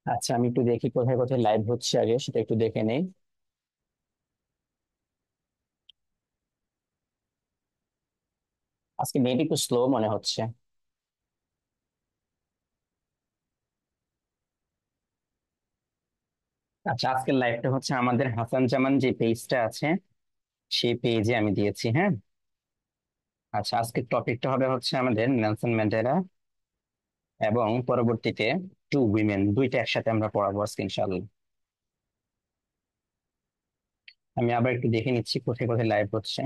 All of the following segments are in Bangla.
আচ্ছা, আমি একটু দেখি কোথায় কোথায় লাইভ হচ্ছে, আগে সেটা একটু দেখে নেই। আজকে নেট একটু স্লো মনে হচ্ছে। আচ্ছা, আজকের লাইভটা হচ্ছে আমাদের হাসান জামান যে পেজটা আছে সেই পেজে আমি দিয়েছি, হ্যাঁ। আচ্ছা, আজকের টপিকটা হবে হচ্ছে আমাদের নেলসন ম্যান্ডেলা, এবং পরবর্তীতে টু উইমেন, দুইটা একসাথে আমরা পড়াবো আজকে ইনশাআল্লাহ। আমি আবার একটু দেখে নিচ্ছি কোথায় কোথায় লাইভ হচ্ছে,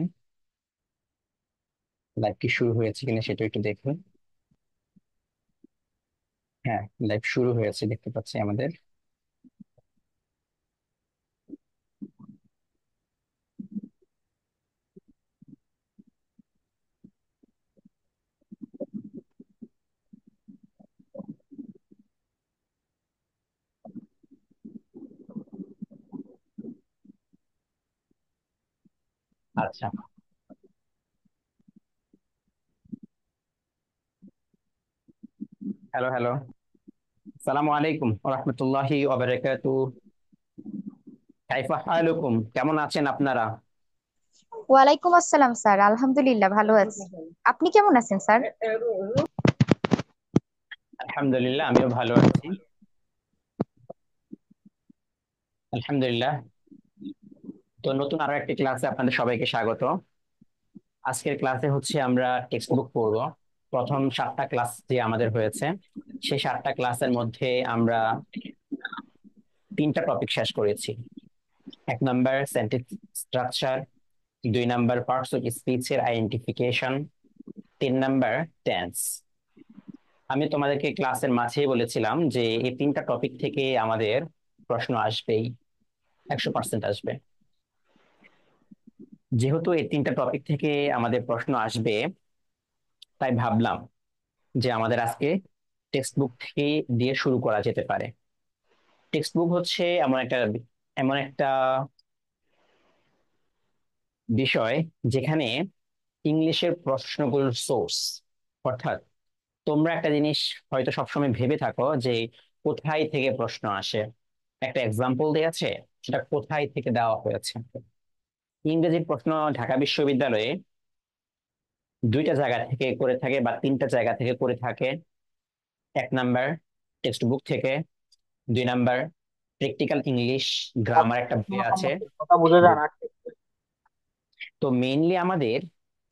লাইভ কি শুরু হয়েছে কিনা সেটা একটু দেখি। হ্যাঁ, লাইভ শুরু হয়েছে দেখতে পাচ্ছি আমাদের। আচ্ছা, হ্যালো হ্যালো, আসসালামু আলাইকুম ওয়া রাহমাতুল্লাহি ওয়া বারাকাতুহু। কাইফা হালুকুম, কেমন আছেন আপনারা? ওয়ালাইকুম আসসালাম স্যার, আলহামদুলিল্লাহ ভালো আছি। আপনি কেমন আছেন স্যার? আলহামদুলিল্লাহ, আমিও ভালো আছি। আলহামদুলিল্লাহ। তো নতুন আরো একটি ক্লাসে আপনাদের সবাইকে স্বাগত। আজকের ক্লাসে হচ্ছে আমরা টেক্সট বুক পড়বো। প্রথম 7টা ক্লাস যে আমাদের হয়েছে, সেই 7টা ক্লাসের মধ্যে আমরা 3টা টপিক শেষ করেছি। 1 number sentence structure, 2 number parts of স্পিচের আইডেন্টিফিকেশন, 3 নাম্বার টেন্স। আমি তোমাদেরকে ক্লাসের মাঝেই বলেছিলাম যে এই 3টা টপিক থেকে আমাদের প্রশ্ন আসবেই, 100% আসবে। যেহেতু এই 3টা টপিক থেকে আমাদের প্রশ্ন আসবে, তাই ভাবলাম যে আমাদের আজকে টেক্সট বুক থেকে দিয়ে শুরু করা যেতে পারে। টেক্সট বুক হচ্ছে এমন একটা বিষয় যেখানে ইংলিশের প্রশ্নগুলোর সোর্স। অর্থাৎ তোমরা একটা জিনিস হয়তো সবসময় ভেবে থাকো যে কোথায় থেকে প্রশ্ন আসে, একটা এক্সাম্পল দেয়া আছে, সেটা কোথায় থেকে দেওয়া হয়েছে। ইংরেজির প্রশ্ন ঢাকা বিশ্ববিদ্যালয়ে 2টা জায়গা থেকে করে থাকে বা 3টা জায়গা থেকে করে থাকে। 1 নাম্বার টেক্সট বুক থেকে, 2 নাম্বার প্র্যাকটিক্যাল ইংলিশ গ্রামার একটা বই আছে। কথা বোঝা যায় না। তো মেইনলি আমাদের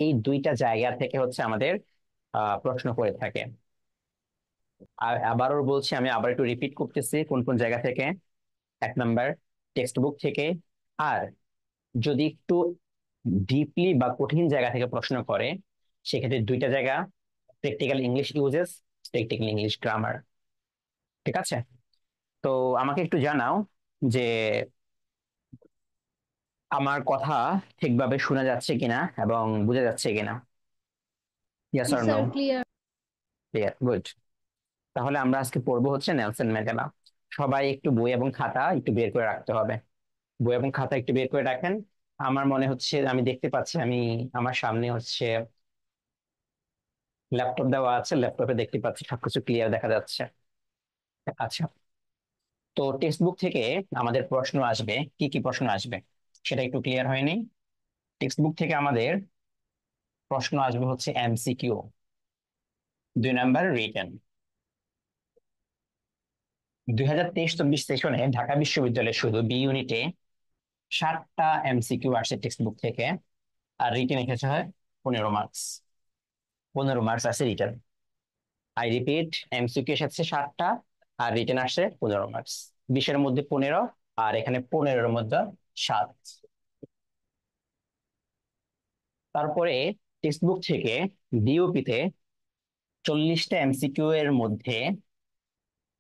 এই 2টা জায়গা থেকে হচ্ছে আমাদের প্রশ্ন করে থাকে। আর আবারও বলছি, আমি আবার একটু রিপিট করতেছি কোন কোন জায়গা থেকে। 1 নাম্বার টেক্সট বুক থেকে, আর যদি একটু ডিপলি বা কঠিন জায়গা থেকে প্রশ্ন করে সেক্ষেত্রে 2টা জায়গা, practical English uses, practical English grammar. ঠিক আছে? তো আমাকে একটু জানাও যে আমার কথা ঠিকভাবে শোনা যাচ্ছে কিনা এবং বোঝা যাচ্ছে কিনা। ইয়েস জি or no? Sir, clear. Clear, good. তাহলে আমরা আজকে পড়বো হচ্ছে নেলসন ম্যান্ডেলা। সবাই একটু বই এবং খাতা একটু বের করে রাখতে হবে। বই এবং খাতা একটু বের করে রাখেন। আমার মনে হচ্ছে আমি দেখতে পাচ্ছি, আমার সামনে হচ্ছে ল্যাপটপ দেওয়া আছে, ল্যাপটপে দেখতে পাচ্ছি সবকিছু ক্লিয়ার দেখা যাচ্ছে। আচ্ছা, তো টেক্সট বুক থেকে আমাদের প্রশ্ন আসবে, কি কি প্রশ্ন আসবে সেটা একটু ক্লিয়ার হয়নি। টেক্সট বুক থেকে আমাদের প্রশ্ন আসবে হচ্ছে এমসিকিউ, 2 নাম্বার রিটেন। 2023-24 সেশনে ঢাকা বিশ্ববিদ্যালয়ে শুধু বি ইউনিটে 7টা এমসিকিউ আসছে টেক্সট বুক থেকে, আর রিটেন এসেছে হয় 15 মার্কস। 15 মার্কস আছে রিটেন। আই রিপিট, এমসিকিউ এসেছে 7টা, আর রিটেন আসছে 15 মার্কস। 20-এর মধ্যে 15, আর এখানে 15-এর মধ্যে 7। তারপরে টেক্সট বুক থেকে ডিওপি তে 40টা এমসিকিউ এর মধ্যে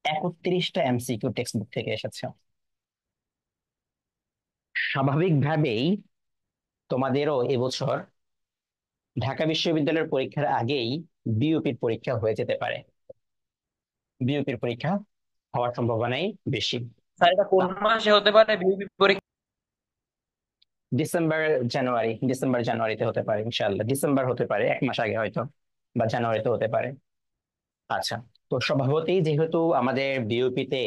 31টা এমসিকিউ টেক্সট বুক থেকে এসেছে। স্বাভাবিকভাবেই তোমাদেরও এবছর ঢাকা বিশ্ববিদ্যালয়ের পরীক্ষার আগেই বিইউপির পরীক্ষা হয়ে যেতে পারে। বিইউপির পরীক্ষা হওয়ার সম্ভাবনাই বেশি। স্যার, এটা কোন তা- মাসে হতে পারে বিউপি পরীক্ষা? ডিসেম্বর জানুয়ারিতে হতে পারে ইনশাআল্লাহ। ডিসেম্বর হতে পারে 1 মাস আগে হয়তো, বা জানুয়ারিতে হতে পারে। আচ্ছা, তো স্বভাবতই যেহেতু আমাদের বিইউপিতে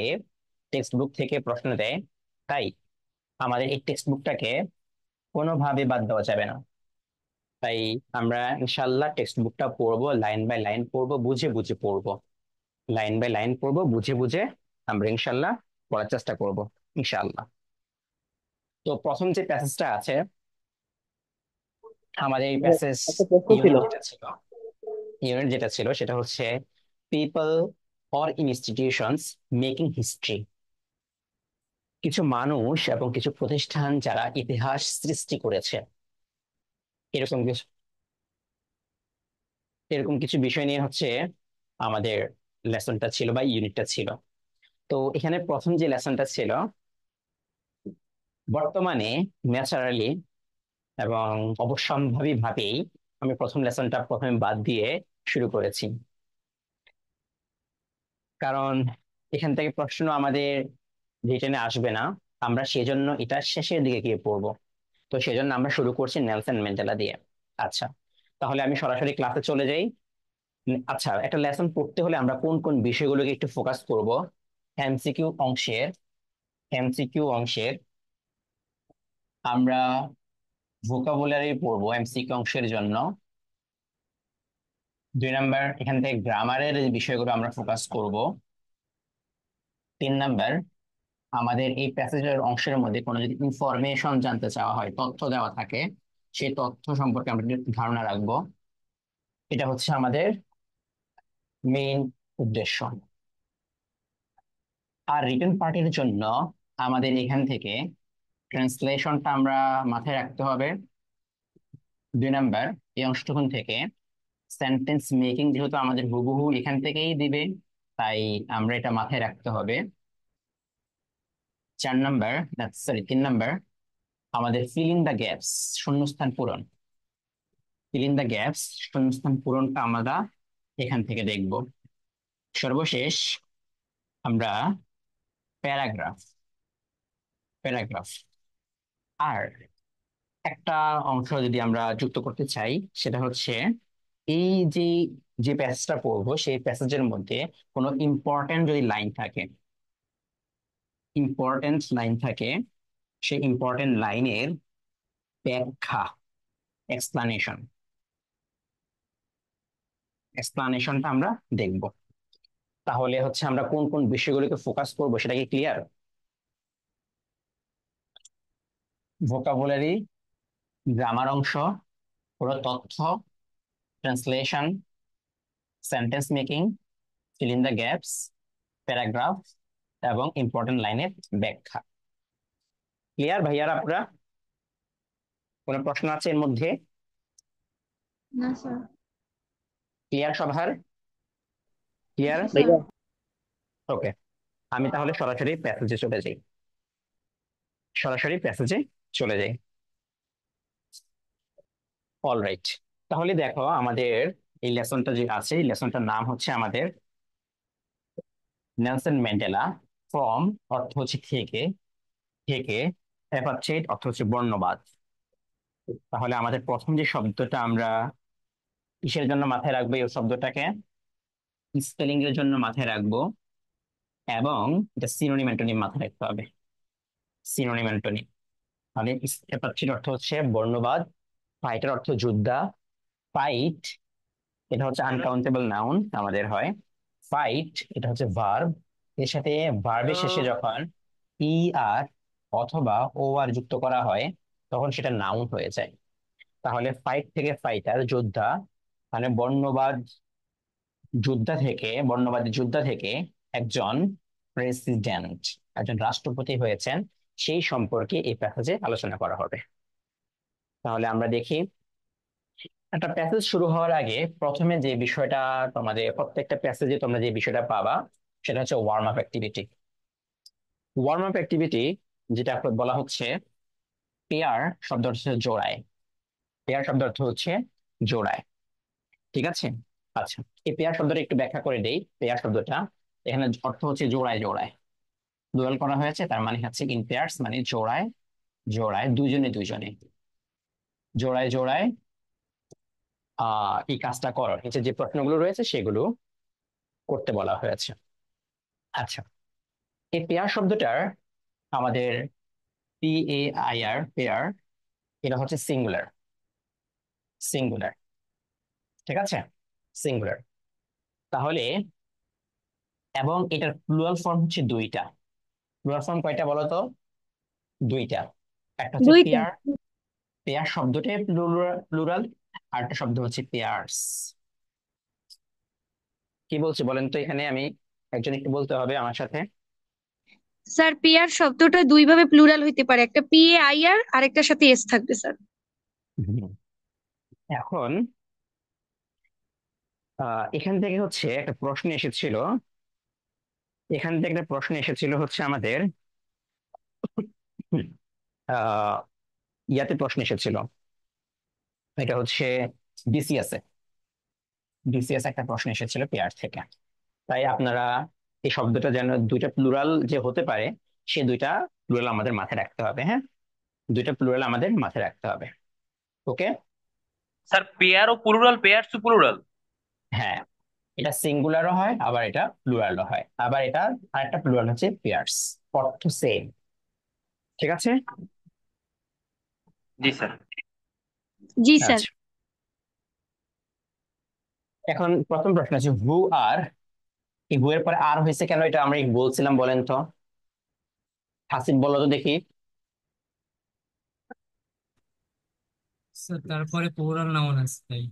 টেক্সট বুক থেকে প্রশ্ন দেয়, তাই আমাদের এই টেক্সট বুকটাকে কোনোভাবে বাদ দেওয়া যাবে না। তাই আমরা ইনশাল্লাহ টেক্সট বুকটা পড়বো, লাইন বাই লাইন পড়বো, বুঝে বুঝে পড়বো, লাইন বাই লাইন পড়বো, বুঝে বুঝে আমরা ইনশাল্লাহ পড়ার চেষ্টা করব ইনশাল্লাহ। তো প্রথম যে প্যাসেজটা আছে, আমাদের এই প্যাসেজ একটা প্রশ্ন ছিল। ইউনিট যেটা ছিল সেটা হচ্ছে people or institutions making history. কিছু মানুষ এবং কিছু প্রতিষ্ঠান যারা ইতিহাস সৃষ্টি করেছে, এরকম কিছু এরকম কিছু বিষয় নিয়ে হচ্ছে আমাদের লেসনটা ছিল বা ইউনিটটা ছিল। তো এখানে প্রথম যে লেসনটা ছিল, বর্তমানে ন্যাচারালি এবং অবশ্যম্ভাবী ভাবেই আমি প্রথম লেসনটা প্রথমে বাদ দিয়ে শুরু করেছি, কারণ এখান থেকে প্রশ্ন আমাদের রিটেনে আসবে না। আমরা সেজন্য এটা শেষের দিকে গিয়ে পড়বো। তো সেজন্য আমরা শুরু করছি নেলসন ম্যান্ডেলা দিয়ে। আচ্ছা, তাহলে আমি সরাসরি ক্লাসে চলে যাই। আচ্ছা, একটা লেসন পড়তে হলে আমরা কোন কোন বিষয়গুলোকে একটু ফোকাস করব? এমসিকিউ অংশের এমসিকিউ অংশের আমরা ভোকাবুলারি পড়বো এমসিকিউ অংশের জন্য। 2 নাম্বার, এখান থেকে গ্রামারের বিষয়গুলো আমরা ফোকাস করব। 3 নাম্বার, আমাদের এই প্যাসেজের অংশের মধ্যে কোনো যদি ইনফরমেশন জানতে চাওয়া হয়, তথ্য দেওয়া থাকে, সেই তথ্য সম্পর্কে আমরা একটু ধারণা রাখবো। এটা হচ্ছে আমাদের মেইন উদ্দেশ্য। আর রিটেন পার্টের জন্য আমাদের এখান থেকে ট্রান্সলেশনটা আমরা মাথায় রাখতে হবে। 2 নাম্বার, এই অংশটুকুন থেকে সেন্টেন্স মেকিং যেহেতু আমাদের হুবহু এখান থেকেই দিবে, তাই আমরা এটা মাথায় রাখতে হবে। 4 নাম্বার, সরি 3 নাম্বার, আমাদের ফিল ইন দ্য গ্যাপস, শূন্যস্থান পূরণ। ফিল ইন দ্য গ্যাপস, শূন্যস্থান পূরণটা আমরা এখান থেকে দেখব। সর্বশেষ আমরা প্যারাগ্রাফ প্যারাগ্রাফ আর একটা অংশ যদি আমরা যুক্ত করতে চাই, সেটা হচ্ছে এই যে যে প্যাসেজটা পড়বো সেই প্যাসেজের মধ্যে কোনো ইম্পর্টেন্ট লাইন থাকে, সেই ইম্পর্টেন্ট লাইনের ব্যাখ্যা, এক্সপ্লানেশন এক্সপ্লানেশনটা আমরা দেখব। তাহলে হচ্ছে আমরা কোন কোন বিষয়গুলোকে ফোকাস করবো সেটা কি ক্লিয়ার? ভোকাবুলারি, গ্রামার অংশ, পুরো তথ্য, translation, sentence making, fill in the gaps, paragraph এবং ইম্পর্টেন্ট লাইনের ব্যাখ্যা। ক্লিয়ার ভাইয়ারা আপনারা? কোনো প্রশ্ন আছে এর মধ্যে? না স্যার। ক্লিয়ার সবার? ক্লিয়ার? জি স্যার। ভাইয়া, ওকে, আমি তাহলে সরাসরি প্যাসেজে চলে যাই। অলরাইট, তাহলে দেখো আমাদের এই লেসনটা যে আছে, এই লেসনটার নাম হচ্ছে আমাদের নেলসন ম্যান্ডেলা ফ্রম, অর্থ হচ্ছে থেকে, থেকে অ্যাপার্থেইড অর্থ হচ্ছে বর্ণবাদ। তাহলে আমাদের প্রথম যে শব্দটা আমরা কিসের জন্য মাথায় রাখবো, এই শব্দটাকে স্পেলিং এর জন্য মাথায় রাখবো, এবং এটা সিনোনিম অ্যান্টোনিম মাথায় রাখতে হবে। সিনোনিম অ্যান্টোনিম, তাহলে অ্যাপার্থেইড অর্থ হচ্ছে বর্ণবাদ, ফাইটের অর্থ যোদ্ধা। ফাইট এটা হচ্ছে আনকাউন্টেবল নাউন আমাদের হয়। ফাইট এটা হচ্ছে ভার্ব, এর সাথে ভার্বের শেষে যখন ই আর অথবা ও আর যুক্ত করা হয় তখন সেটা নাউন হয়ে যায়। তাহলে ফাইট থেকে ফাইটার, যোদ্ধা, মানে বর্ণবাদী যোদ্ধা থেকে একজন প্রেসিডেন্ট, একজন রাষ্ট্রপতি হয়েছেন, সেই সম্পর্কে এই প্যাসেজে আলোচনা করা হবে। তাহলে আমরা দেখি, একটা প্যাসেজ শুরু হওয়ার আগে প্রথমে যে বিষয়টা, তোমাদের প্রত্যেকটা প্যাসেজে তোমরা যে বিষয়টা পাবা সেটা হচ্ছে warm up activity. Warm up activity যেটা বলা হচ্ছে পেয়ার, শব্দ অর্থ হচ্ছে জোড়ায়। পেয়ার শব্দ অর্থ হচ্ছে জোড়ায়, ঠিক আছে? আচ্ছা, এই পেয়ার শব্দটা একটু ব্যাখ্যা করে দেই। পেয়ার শব্দটা এখানে অর্থ হচ্ছে জোড়ায় জোড়ায়, দুয়াল করা হয়েছে, তার মানে হচ্ছে ইন পেয়ার্স, মানে জোড়ায় জোড়ায়, দুইজনে দুইজনে, জোড়ায় জোড়ায় এই কাজটা করো, নিচে যে প্রশ্নগুলো রয়েছে সেগুলো করতে বলা হয়েছে। আচ্ছা, এই পেয়ার শব্দটার আমাদের PAIR পেয়ার, এটা হচ্ছে সিঙ্গুলার। সিঙ্গুলার, ঠিক আছে, সিঙ্গুলার। তাহলে এবং এটার প্লুরাল ফর্ম হচ্ছে দুইটা। প্লুরাল ফর্ম কয়টা বলো তো? দুইটা। একটা হচ্ছে দুইটা। পেয়ার, পেয়ার শব্দটাই প্লুরাল, আর একটা শব্দ হচ্ছে পেয়ার্স। কি বলছি বলেন তো এখানে? আমি একজন একটু বলতে হবে আমার সাথে। স্যার পেয়ার শব্দটা দুই ভাবে প্লুরাল হইতে পারে, একটা PAIR আর একটার সাথে এস থাকবে স্যার। হুম। এখন এখান থেকে হচ্ছে একটা প্রশ্ন এসেছিল, এখান থেকে একটা প্রশ্ন এসেছিল হচ্ছে আমাদের আহ ইয়াতে প্রশ্ন এসেছিল। এটা হচ্ছে BCS এ, BCS একটা প্রশ্ন এসেছিল পেয়ার থেকে। তাই আপনারা এই শব্দটা যেন দুইটা প্লুরাল যে হতে পারে, সে দুইটা প্লুরাল আমাদের মাথায় রাখতে হবে। হ্যাঁ, দুইটা প্লুরাল আমাদের মাথায় রাখতে হবে। ওকে। স্যার পেয়ার ও প্লুরাল, পেয়ারস ও প্লুরাল। হ্যাঁ, এটা সিঙ্গুলারও হয়, আবার এটা প্লুরালও হয়, আবার এটা আরেকটা প্লুরাল হচ্ছে পেয়ার্স। অর্থ সেম, ঠিক আছে। জি স্যার। জি স্যার। আচ্ছা, এখন প্রথম প্রশ্ন আছে হু আর। এই হু এর পরে আর হয়েছে কেন, এটা আমরা বলছিলাম, বলেন তো। হাসিব বলো তো দেখি। স্যার তারপরে প্লুরাল নাউন আছে তাই।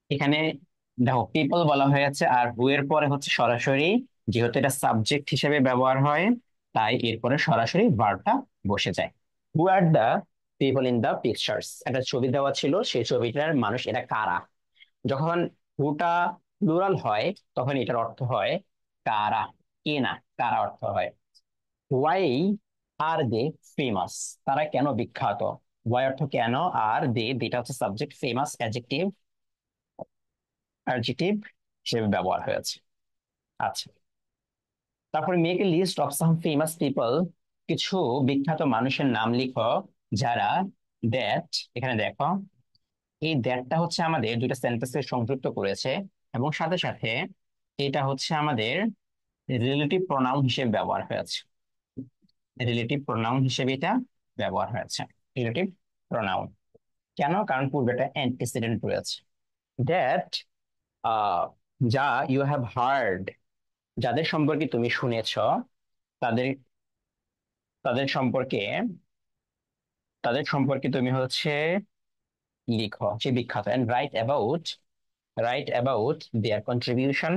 এখানে দেখো পিপল বলা হয়েছে, আর হু এর পরে হচ্ছে সরাসরি, যেহেতু এটা সাবজেক্ট হিসেবে ব্যবহার হয়, তাই এরপরে সরাসরি ভার্বটা বসে যায়। Who are the people in the pictures, একটা ছবি দেওয়া ছিল, সেই ছবিটার মানুষ এরা কারা। যখন হুটা প্লুরাল হয়, তখন এটার অর্থ হয় কারা, কে না, কারা অর্থ হয়। ওয়াই আর দে ফেমাস, তারা কেন বিখ্যাত। ওয়াই অর্থ কেন, আর দে, যেটা হচ্ছে সাবজেক্ট, ফেমাস অ্যাডজেক্টিভ, অ্যাডজেক্টিভ হিসেবে ব্যবহার হয়েছে। আচ্ছা, তারপরে make a list of some famous people, কিছু বিখ্যাত মানুষের নাম লিখো যারা দ্যাট, এখানে দেখো এই দ্যাটটা হচ্ছে আমাদের দুইটা সেন্টেন্সে সংযুক্ত করেছে, এবং সাথে সাথে এটা হচ্ছে আমাদের রিলেটিভ প্রোনাউন হিসেবে ব্যবহার হয়েছে। রিলেটিভ প্রোনাউন হিসেবে এটা ব্যবহার হয়েছে, রিলেটিভ প্রোনাউন। কেন? কারণ পূর্বে একটা অ্যান্টিসিডেন্ট রয়েছে। দ্যাট, যা ইউ হ্যাভ হার্ড, যাদের সম্পর্কে তুমি শুনেছ, তাদের, তাদের সম্পর্কে, তাদের সম্পর্কে তুমি হচ্ছে লিখো, সে বিখ্যাত। And write about, write about their contribution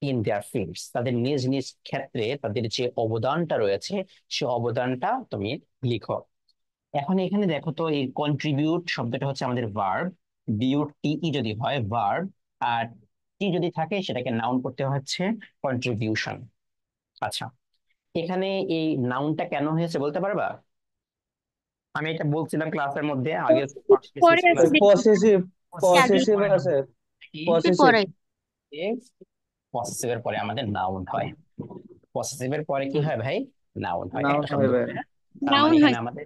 in their fields, তাদের নিজ নিজ ক্ষেত্রে তাদের যে অবদানটা রয়েছে, সে অবদানটা তুমি লিখো। এখন এখানে দেখো তো, এই কন্ট্রিবিউট শব্দটা হচ্ছে আমাদের ভার্ব, BUTE যদি হয় ভার্ব, আর টি যদি থাকে সেটাকে নাউন করতে হচ্ছে কন্ট্রিবিউশন। আচ্ছা, এখানে এই নাউনটা কেন হয়েছে বলতে পারবা? আমি এটা বলছিলাম ক্লাসের মধ্যে আগে, পরে আছে দেখি পসেসিভ, আগে পসেসিভ পরে নাউন। আছে, কি পসেসিভ। পরে পসেসিভের পরে আমাদের নাউন হয়। পসেসিভের পরে কি হয় ভাই? নাউন হয় নাউন একটা শব্দ হবে। পরে। তার মানে নাউন এখানে হয়। আমাদের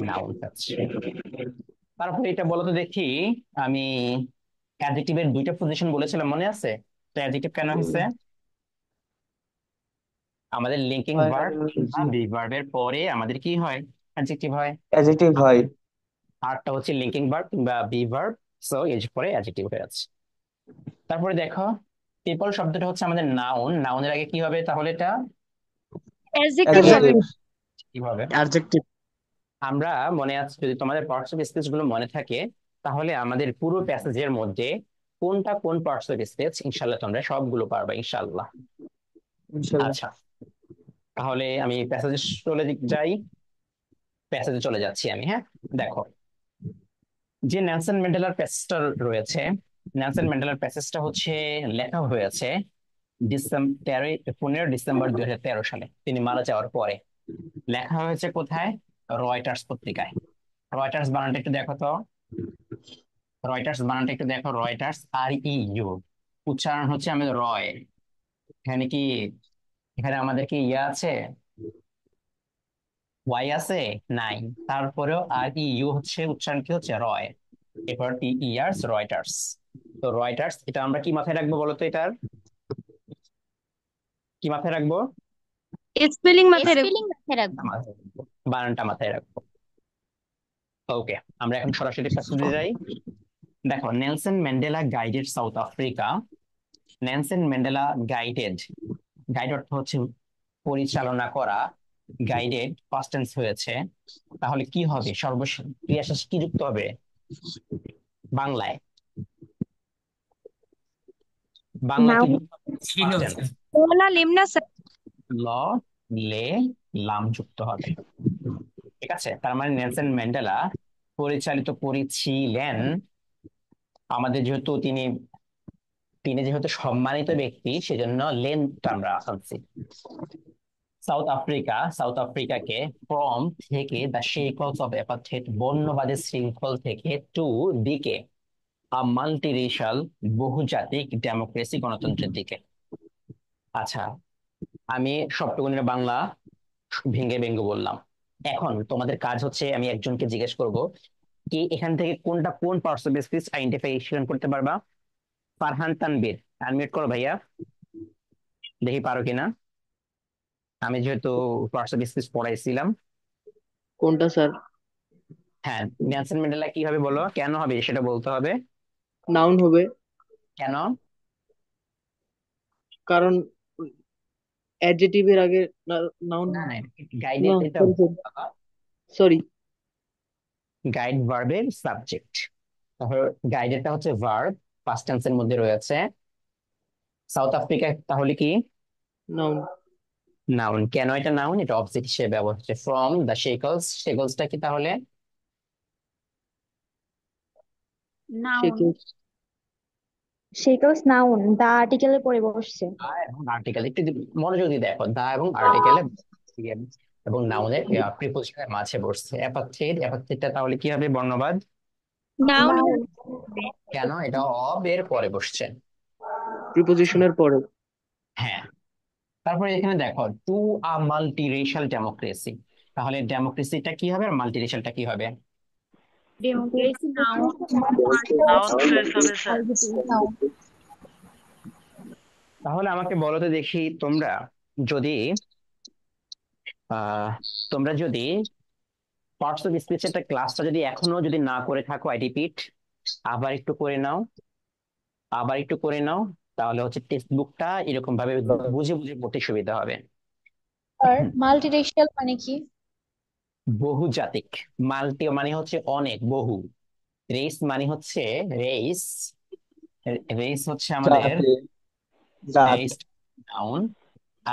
নাউন হচ্ছে। তারপরে এটা বলো তো দেখি, আমি অ্যাডজেক্টিভের দুইটা পজিশন বলেছিলাম, মনে আছে? তো অ্যাডজেক্টিভ কেন হয়েছে? আমাদের লিঙ্কিং ভার্ব বা জি, বি ভার্বের পরে আমাদের কি হয়? অ্যাডজেক্টিভ হয়। অ্যাডজেক্টিভ হয়। আরটা হচ্ছে লিঙ্কিং ভার্ব কিংবা বি ভার্ব, সো এর পরে অ্যাডজেক্টিভ হয়ে যাচ্ছে। তারপরে দেখো, পিপল শব্দটা হচ্ছে আমাদের নাউন, নাউনের আগে কি হবে তাহলে? এটা অ্যাডজেক্টিভ হবে। অ্যাডজেক্টিভ, কি হবে? অ্যাডজেক্টিভ। আমরা মনে আছে, যদি তোমাদের পার্টস অফ স্পিচ গুলো মনে থাকে, তাহলে আমাদের পুরো প্যাসেজের মধ্যে কোনটা কোন পার্টস অফ স্পিচ ইনশাল্লাহ তোমরা সবগুলো পারবা ইনশাল্লাহ। ইনশাল্লাহ। আচ্ছা, তাহলে আমি প্যাসেজে চলে যাই, প্যাসেজে চলে যাচ্ছি আমি। হ্যাঁ, দেখো, যে নেলসন ম্যান্ডেলার প্যাসেজটা রয়েছে, নেলসন ম্যান্ডেলার প্যাসেজটা হচ্ছে লেখা হয়েছে ডিসেম্বর 15 ডিসেম্বর 2013 সালে, তিনি মারা যাওয়ার পরে। লেখা হয়েছে কোথায়? রয়টার্স পত্রিকায়। রয়টার্স বানানটা একটু দেখো তো, রয়টার্স বানানটা একটু দেখো, রয়টার্স, REU, উচ্চারণ হচ্ছে আমাদের রয়। এখানে কি, এখানে আমাদের কি ইয়ে আছে, ওয়াই আছে? নাই। তারপরেও REU হচ্ছে উচ্চারণ কি হচ্ছে? রয়। এরপর TERS, রয়টার্স। তো রয়টার্স, এটা আমরা কি মাথায় রাখবো বলো তো? এটার কি মাথায় রাখবো? স্পেলিং মাথায় রাখবো। স্পেলিং মাথায় রাখবো। মাথায় রাখবো, বানানটা মাথায় রাখবো। ওকে, আমরা এখন সরাসরি প্রশ্নে যাই। দেখো, Nelson Mandela guided south Africa. Nelson Mandela guided, guide অর্থ হচ্ছে পরিচালনা করা, গাইডেড পাস্ট টেন্স হয়েছে, তাহলে কি হবে? সর্বশেষ ক্রিয়া শেষে কি যুক্ত হবে বাংলায়? বাংলা কি নাউন যুক্ত হবে? ছিল পাস্ট স্যার। টেন্স। ওলা লেমনা স্যার। ল, লে, লাম যুক্ত হবে। ঠিক আছে, তার মানে নেলসন ম্যান্ডেলা পরিচালিত করেছিলেন। আমাদের যেহেতু তিনি তিনি যেহেতু সম্মানিত ব্যক্তি, সেজন্য লেনটা আমরা আনছি। সাউথ আফ্রিকাকে ফ্রম থেকে, দ্য শেকলস অফ অ্যাপার্থাইড বর্ণবাদের শৃঙ্খল থেকে, টু দিকে, আ মাল্টিরেশাল বহুজাতিক ডেমোক্রেসি গণতন্ত্রের দিকে। আচ্ছা, আমি সবটুকুনের বাংলা ভেঙে ভেঙে বললাম। এখন তোমাদের কাজ হচ্ছে, আমি একজনকে জিজ্ঞেস করব, কি এখান থেকে কোনটা কোন পার্টস অফ স্পিচ আইডেন্টিফিকেশন করতে পারবা? ফারহান তানবীর, আনমিউট করো ভাইয়া, দেখি পারো কিনা। আমি যেহেতু পার্টস অফ স্পিচ পড়াইছিলাম। কোনটা স্যার? হ্যাঁ, নেলসন ম্যান্ডেলা কি হবে বলো, কেন হবে সেটা বলতে হবে। নাউন হবে, কেন? কারণ অ্যাডজেটিভের আগে নাউন। না না, না গাইডেড এটা সরি সরি। গাইড ভার্বের সাবজেক্ট। তাহলে গাইডেডটা হচ্ছে ভার্ব, পাস্ট টেন্সের মধ্যে রয়েছে। সাউথ আফ্রিকা তাহলে কি নাউন। নাউন। কেন এটা নাউন? এটা অবজেক্ট হিসেবে ব্যবহার হচ্ছে। ফ্রম দ্য শেকলস, শেকলসটা কি তাহলে? নাউন। সেটাও নাউন, দা আর্টিকেলের পরে বসছে। দা এবং আর্টিকেল, একটু মনোযোগ দিয়ে দেখো, দা এবং আর্টিকেলে এবং নাউনের প্রিপোজিশনের মাঝে বসছে। অ্যাপার্থাইড, অ্যাপার্থাইডটা তাহলে কি হবে বর্ণবাদ? নাউন। নাউন। কেন? এটা অব এর পরে বসছে। প্রিপোজিশনের পরে। হ্যাঁ, তারপরে এখানে দেখো, টু আ মাল্টিরেশাল ডেমোক্রেসি, তাহলে ডেমোক্রেসিটা কি হবে আর মাল্টিরেশালটা কি হবে? Democracy noun. নাউন ফ্রেজ হবে স্যার। নাউন। তাহলে আমাকে বলো তো দেখি, তোমরা যদি আহ তোমরা যদি পার্টস অফ স্পিচ একটা ক্লাসটা যদি এখনো যদি না করে থাকো, আই রিপিট, আবার একটু করে নাও, আবার একটু করে নাও, তাহলে হচ্ছে টেক্সট বুকটা এরকম ভাবে বুঝে বুঝে পড়তে সুবিধা হবে। আর মাল্টিরেশিয়াল মানে কি? বহুজাতিক, মাল্টি মানে হচ্ছে অনেক, বহু, রেস মানে হচ্ছে রেস, রেস হচ্ছে আমাদের জাতে, জাত। Race noun.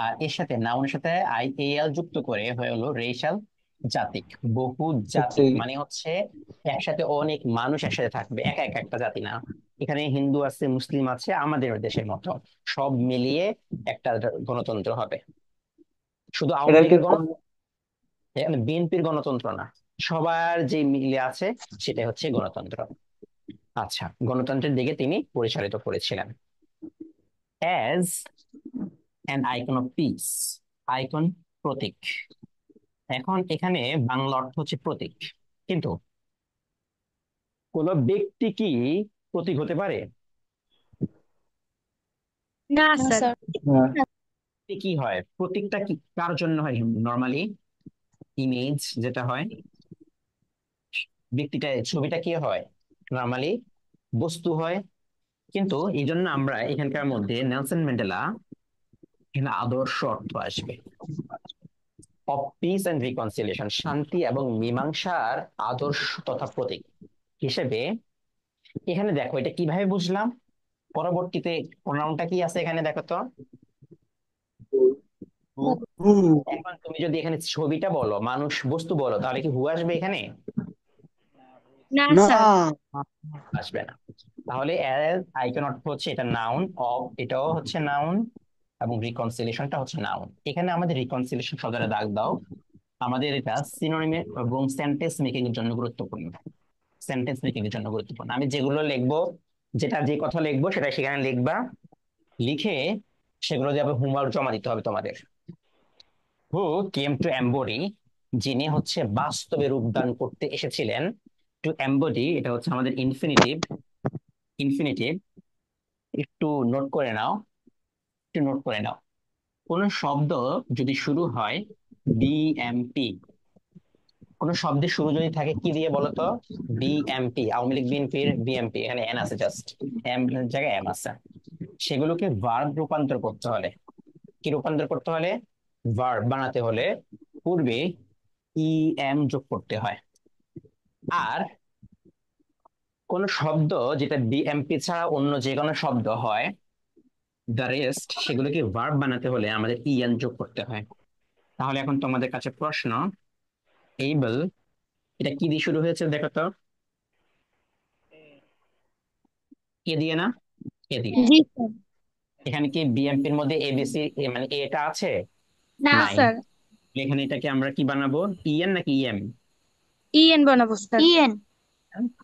আর এর সাথে নাউনের সাথে আই এ এল যুক্ত করে হয়ে হলো রেশাল, জাতিক। বহু জাতিক হচ্ছে মানে হচ্ছে একসাথে অনেক মানুষ একসাথে থাকবে, একা একা একটা জাতি না। এখানে হিন্দু আছে, মুসলিম আছে, আমাদের দেশের মতো সব মিলিয়ে একটা গণতন্ত্র হবে। শুধু আওয়ামী এটাকে লীগের বিএনপির গণতন্ত্র না, সবার যে মিলে আছে সেটাই হচ্ছে গণতন্ত্র। আচ্ছা, গণতন্ত্রের দিকে তিনি পরিচালিত করেছিলেন। As an icon of peace, icon প্রতীক। এখন এখানে বাংলা অর্থ হচ্ছে প্রতীক, কিন্তু কোন ব্যক্তি কি প্রতীক হতে পারে? না না স্যার। স্যার। কি হয় প্রতীকটা, কি কার জন্য হয় নর্মালি? ইমেজ যেটা হয়, ব্যক্তিটা ছবিটা কি হয় নর্মালি? বস্তু হয়। কিন্তু এই জন্য আমরা এখানকার মধ্যে নেলসন ম্যান্ডেলা, এখানে আদর্শ অর্থ আসবে, অফ পিস এন্ড রিকনসিলিয়েশন, শান্তি এবং মীমাংসার আদর্শ তথা প্রতীক হিসেবে। এখানে দেখো এটা কিভাবে বুঝলাম, পরবর্তীতে প্রোনাউনটা কি আছে এখানে দেখো তো, হু। এখন তুমি যদি এখানে ছবিটা বলো, মানুষ বস্তু বলো, তাহলে কি হু আসবে এখানে? না না। স্যার। আসবে না। তাহলে অ্যাজ আইকন অর্থ হচ্ছে এটা নাউন, অফ এটাও হচ্ছে নাউন, এবং রিকনসিলিয়েশনটা হচ্ছে নাউন। এখানে আমাদের রিকনসিলিয়েশন শব্দটা দাগ দাও, আমাদের এটা সিনোনিমে এবং সেন্টেন্স মেকিং এর জন্য গুরুত্বপূর্ণ। সেন্টেন্স মেকিং এর জন্য গুরুত্বপূর্ণ। আমি যেগুলো লিখবো, যেটা যে কথা লিখবো সেটা সেখানে লিখবা, লিখে সেগুলো দিয়ে আবার হোমওয়ার্ক জমা দিতে হবে তোমাদের। হু কেম টু এম্বডি, যিনি হচ্ছে বাস্তবে রূপদান করতে এসেছিলেন। টু এম্বডি এটা হচ্ছে আমাদের ইনফিনিটিভ, ইনফিনিটিভ একটু নোট করে নাও, একটু নোট করে নাও। কোন শব্দ যদি শুরু হয় বিএমপি, কোন শব্দের শুরু যদি থাকে কি দিয়ে বলতো? বিএমপি, আওয়ামী লীগ বিএনপির বিএমপি, এখানে এন আছে, জাস্ট এম জায়গায় এম আছে। সেগুলোকে ভার্ব রূপান্তর করতে হলে, কি রূপান্তর করতে হলে? ভার্ব বানাতে হলে পূর্বে ই এম যোগ করতে হয়। আর কোন শব্দ যেটা বিএমপি ছাড়া অন্য যে কোনো শব্দ হয়, দ্য রেস্ট, সেগুলোকে ভার্ব বানাতে হলে আমাদের ইএন যোগ করতে হয়। তাহলে এখন তোমাদের কাছে প্রশ্ন, এইবল এটা কি দিয়ে শুরু হয়েছে দেখো তো? কে দিয়ে না? কে দিয়ে? জি স্যার। এখানে কি বিএমপির মধ্যে এবিসি মানে এটা আছে? না নাই। স্যার, এখানে এটাকে আমরা কি বানাবো, ইএন নাকি ইএম ইএন বানাবো স্যার। ইএন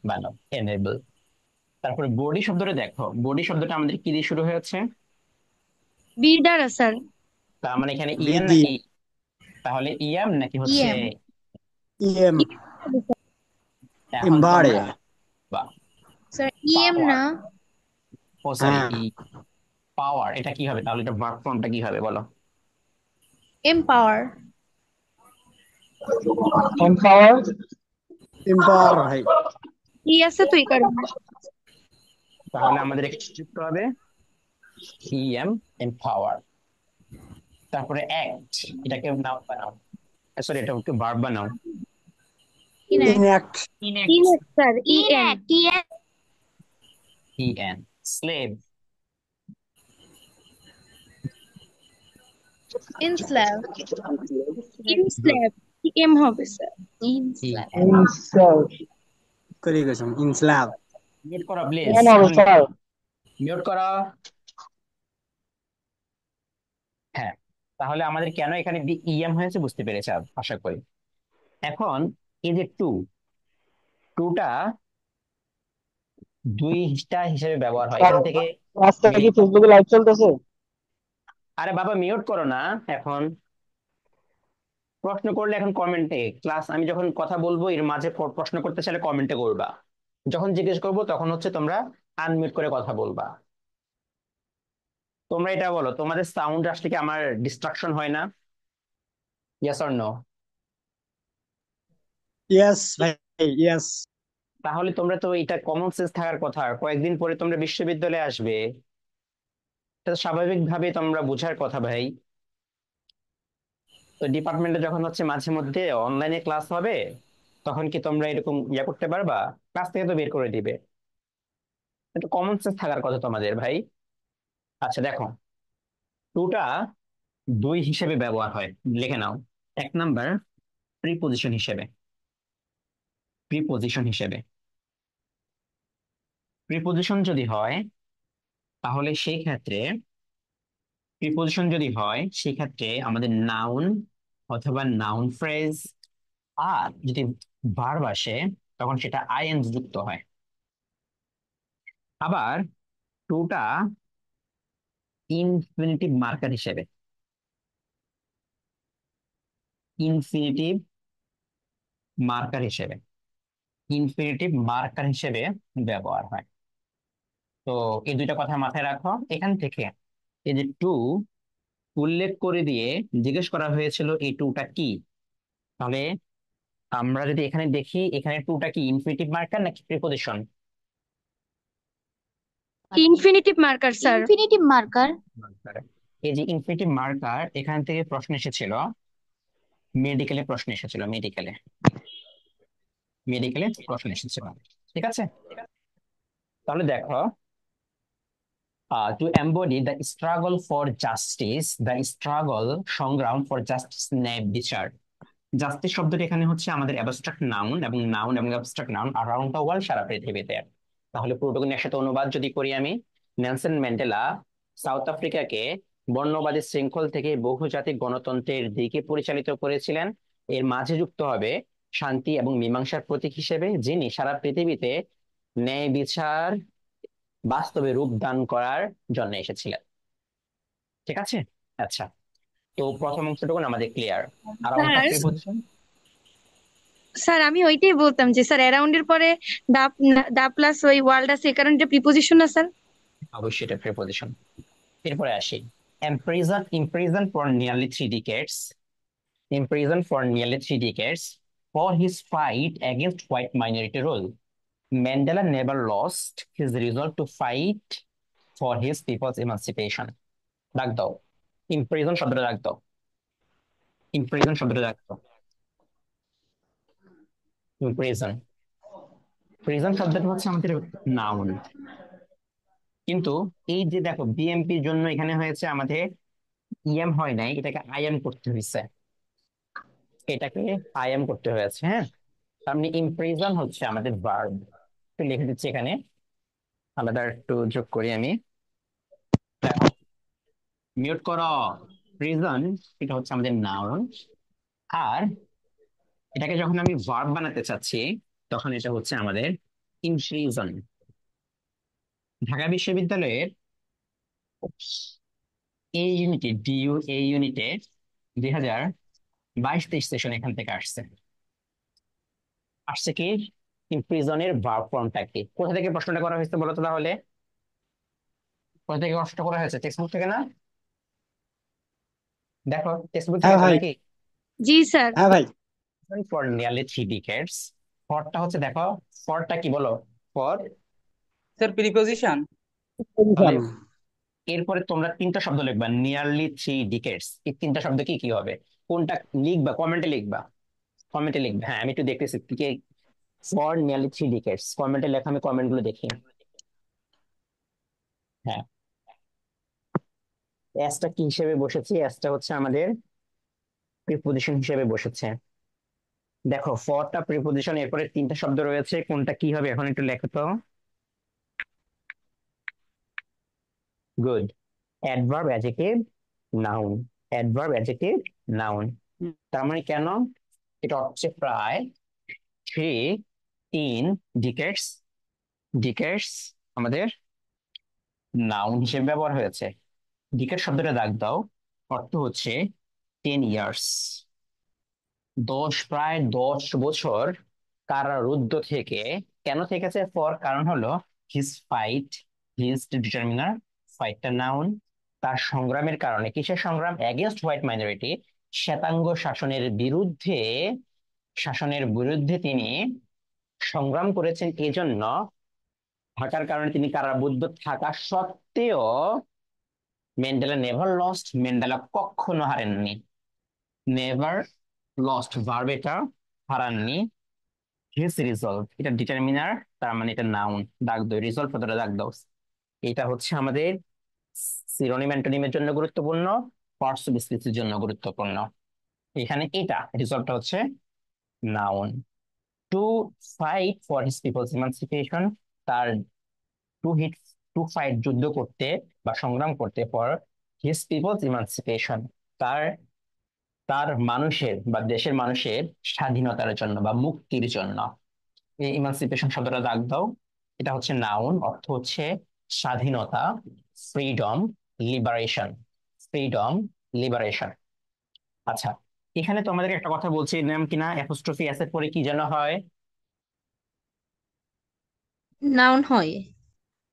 বানাবো? এনেবল। তারপরে বডি শব্দটা দেখো, বডি শব্দটা আমাদের কি দিয়ে শুরু হয়েছে? বি দ্বারা স্যার। তার মানে এখানে ইএন বিধি নাকি? তাহলে ইএম নাকি হচ্ছে? ইএম ইএম এখন এমবারে তোমরা স্যার ইএম পাওয়ার, না, ও সরি, হ্যাঁ পাওয়ার, এটা কি হবে তাহলে? এটা ভার্ব ফর্মটা কি হবে বলো? এম্পাওয়ার। এম্পাওয়ার এম্পাওয়ার ভাই ই আছে তো এই কারণে। তাহলে আমাদের এখানে কি যুক্ত হবে? EM, empower. তারপরে অ্যাক্ট, এটাকে নাও বানাও, সরি এটাকে ভার্ব বানাও। Enact. Enact enact enact sir, E N. Enact E N E N. Slave, enslave. Good. Enslave, M হবে স্যার। ইনস্ল্যাব ইনস্টল করে গেছাম ইনস্ল্যাব মিউট করো প্লিজ, কেন হবে স্যার মিউট করো। হ্যাঁ, তাহলে আমাদের কেন এখানে ইএম হয়েছে বুঝতে পেরেছে আশা করি। এখন এই যে টুটা দুইটা হিসেবে ব্যবহার হয় এখান থেকে। রাস্তায় কি ফেসবুকে লাইভ চলতেছে? আরে বাবা মিউট করো না এখন। প্রশ্ন করলে এখন কমেন্টে, ক্লাস আমি যখন কথা বলবো এর মাঝে প্রশ্ন করতে চাইলে কমেন্টে করবা, যখন জিজ্ঞেস করবো তখন হচ্ছে তোমরা আনমিউট করে কথা বলবা। তোমরা এটা বলো, তোমাদের সাউন্ড আসলে কি আমার ডিস্ট্রাকশন হয় না? Yes or no? ইয়েস ভাই ইয়েস তাহলে তোমরা তো এটা কমন সেন্স থাকার কথা, কয়েকদিন পরে তোমরা বিশ্ববিদ্যালয়ে আসবে, এটা তো স্বাভাবিকভাবে তোমরা বোঝার কথা ভাই। তো ডিপার্টমেন্টে যখন হচ্ছে মাঝে মধ্যে অনলাইনে ক্লাস হবে, তখন কি তোমরা এরকম করতে পারবা? ক্লাস থেকে তো বের করে দিবে। এটা কমন সেন্স থাকার কথা তোমাদের ভাই। আচ্ছা দেখো, টুটা দুই হিসেবে ব্যবহার হয়, লিখে নাও। এক নাম্বার প্রিপোজিশন হিসেবে, প্রিপোজিশন হিসেবে। প্রিপোজিশন যদি হয় তাহলে সেই ক্ষেত্রে, প্রিপোজিশন যদি হয় সেই ক্ষেত্রে আমাদের নাউন অথবা নাউন ফ্রেজ, আর যদি ভার্ব আসে তখন সেটা আইএনজি যুক্ত হয়। আবার টুটা ইনফিনিটিভ মার্কার হিসেবে, ইনফিনিটিভ মার্কার হিসেবে, ইনফিনিটিভ মার্কার হিসেবে ব্যবহার হয়। তো এই দুইটা কথা মাথায় রাখো। এখান থেকে এই যে টু উল্লেখ করে দিয়ে জিজ্ঞেস করা হয়েছিল এই টুটা কি, তাহলে আমরা যদি এখানে দেখি এখানে টুটা কি ইনফিনিটিভ মার্কার নাকি preposition? Infinitive marker sir. Infinitive marker এই যে ইনফিনিটিভ মার্কার, এখান থেকে প্রশ্ন এসেছিল, মেডিকেলে প্রশ্ন এসেছিল, মেডিকেলে, মেডিকেলে প্রশ্ন এসেছিল। ঠিক আছে, তাহলে দেখো, to embody the struggle for justice, the struggle সংগ্রাম ফর জাস্টিস, ন্যায় বিচার। জাস্টিস শব্দটি এখানে হচ্ছে আমাদের অ্যাবস্ট্রাক্ট নাউন, এবং নাউন এবং abstract noun around the world, সারা পৃথিবীতে। তাহলে পুরোটুকু একসাথে অনুবাদ যদি করি আমি, নেলসন ম্যান্ডেলা সাউথ আফ্রিকাকে বর্ণবাদী শৃঙ্খল থেকে বহুজাতিক গণতন্ত্রের দিকে পরিচালিত করেছিলেন। এর মাঝে যুক্ত হবে শান্তি এবং মীমাংসার প্রতীক হিসেবে, যিনি সারা পৃথিবীতে ন্যায় বিচার বাস্তবে রূপ দান করার জন্য এসেছিলেন। ঠিক আছে, আচ্ছা। তো প্রথম অংশটুকু আমাদের ক্লিয়ার। অ্যারাউন্ডটা স্যার, প্রিপোজিশন। স্যার আমি ওইটাই বলতাম যে স্যার অ্যারাউন্ডের পরে দা, দা প্লাস ওই ওয়ার্ল্ড আছে, এই কারণে এটা প্রিপোজিশন না স্যার? অবশ্যই এটা প্রিপোজিশন। এরপরে আসি, imprisoned for nearly 3 decades. Imprisoned for nearly 3 decades for his fight against white minority rule. Mandela never lost his resolve to fight for his people's emancipation. রাখ দাও, ইমপ্রিজন শব্দটা রাখ দাও, ইমপ্রিজন শব্দটা রাখ দাও, ইমপ্রিজন। প্রিজন শব্দটা হচ্ছে আমাদের নাউন, কিন্তু এই যে দেখো বিএমপির জন্য এখানে হয়েছে আমাদের ইএম হয় নাই, এটাকে আইএম করতে হয়েছে, এটাকে আইএম করতে হয়েছে। হ্যাঁ, তার মানে ইমপ্রিজন হচ্ছে আমাদের ভার্ব। একটু লিখে দিচ্ছি এখানে, আলাদা একটু যোগ করি আমি। দেখো, মিউট করো। প্রিজন এটা হচ্ছে আমাদের নাউন, আর এটাকে যখন আমি ভার্ব বানাতে চাচ্ছি তখন এটা হচ্ছে আমাদের ইমপ্রিজন। ঢাকা বিশ্ববিদ্যালয়ের এই ইউনিটে ডিইউ এই ইউনিটে 2022-23 সেশন এখান থেকে আসছে। আসছে কি, ইমপ্রিজনের ভার্ব ফর্মটা কি? কোথা থেকে প্রশ্নটা করা হয়েছে বলো তো তাহলে? কোথা থেকে প্রশ্ন করা হয়েছে? টেক্সট বুক থেকে না? দেখো টেক্সট বুক থেকে হ্যাঁ আছে ভাই, নাকি? জি স্যার। হ্যাঁ ভাই। ফর নিয়ারলি 3 decades, ফরটা হচ্ছে, দেখো ফরটা কি বলো? For sir preposition. তাহলে এরপরে তোমরা 3টা শব্দ লিখবা, নিয়ারলি 3 decades। এই 3টা শব্দ কি কি হবে? কোনটা লিখবা? কমেন্টে লিখবা, কমেন্টে লিখবে। হ্যাঁ, আমি একটু দেখতেছি কি ফর নিয়ারলি 3 decades কমেন্টে লেখা, আমি কমেন্ট গুলো দেখি। হ্যাঁ, এসটা কি হিসেবে বসেছে? এসটা হচ্ছে আমাদের প্রিপোজিশন হিসেবে বসেছে। দেখো ফরটা প্রিপোজিশন, এরপরে 3টা শব্দ রয়েছে, কোনটা কি হবে এখন একটু লেখো তো। Good. Adverb, adjective, noun. Adverb, adjective, noun. তার মানে কেন? এটা হচ্ছে প্রায় 3 3 ডিকেটস। ডিকেটস আমাদের নাউন হিসেবে ব্যবহার হয়েছে। ডিকেট শব্দটা দাগ দাও, অর্থ হচ্ছে 10 years। প্রায় 10 বছর কারারুদ্ধ থেকে। কেন থেকেছে? ফর কারণ হলো হিজ ফাইট, হিজ ডিটারমিনার, ফাইটটা নাউন। তার সংগ্রামের কারণে, কিসের সংগ্রাম? এগেনস্ট হোয়াইট মাইনরিটি, শ্বেতাঙ্গ শাসনের বিরুদ্ধে তিনি সংগ্রাম করেছেন। এই জন্য থাকার কারণে, তিনি কারাবদ্ধ থাকা সত্ত্বেও ম্যান্ডেলা নেভার লস্ট, ম্যান্ডেলা কখনো হারেননি। নেভার লস্ট ভার্ব, এটা হারাননি। হিজ রিজলভ, এটা ডিটারমিনার, তার মানে এটা নাউন। দাগ দাও, রিজলভ কথাটা দাগ দাও। এটা হচ্ছে আমাদের সিনোনিম অ্যান্টোনিমের জন্য গুরুত্বপূর্ণ, পার্টস অফ স্পিচের জন্য গুরুত্বপূর্ণ। এখানে এটা রিজলভটা হচ্ছে noun. To fight for his people's emancipation, তার টু হিট টু ফাইট, যুদ্ধ করতে বা সংগ্রাম করতে, ফর হিজ পিপলস ইমানসিপেশন, তার তার মানুষের বা দেশের মানুষের স্বাধীনতার জন্য বা মুক্তির জন্য। এই ইমানসিপেশন শব্দটা দাগ দাও, এটা হচ্ছে নাউন, অর্থ হচ্ছে স্বাধীনতা, ফ্রিডম, লিবারেশন। Freedom, liberation. আচ্ছা, এখানে তো আমাদের একটা কথা বলছি, নাম কিনা অ্যাপোস্ট্রফি এস এর পরে কি যেন হয়? নাউন হয়।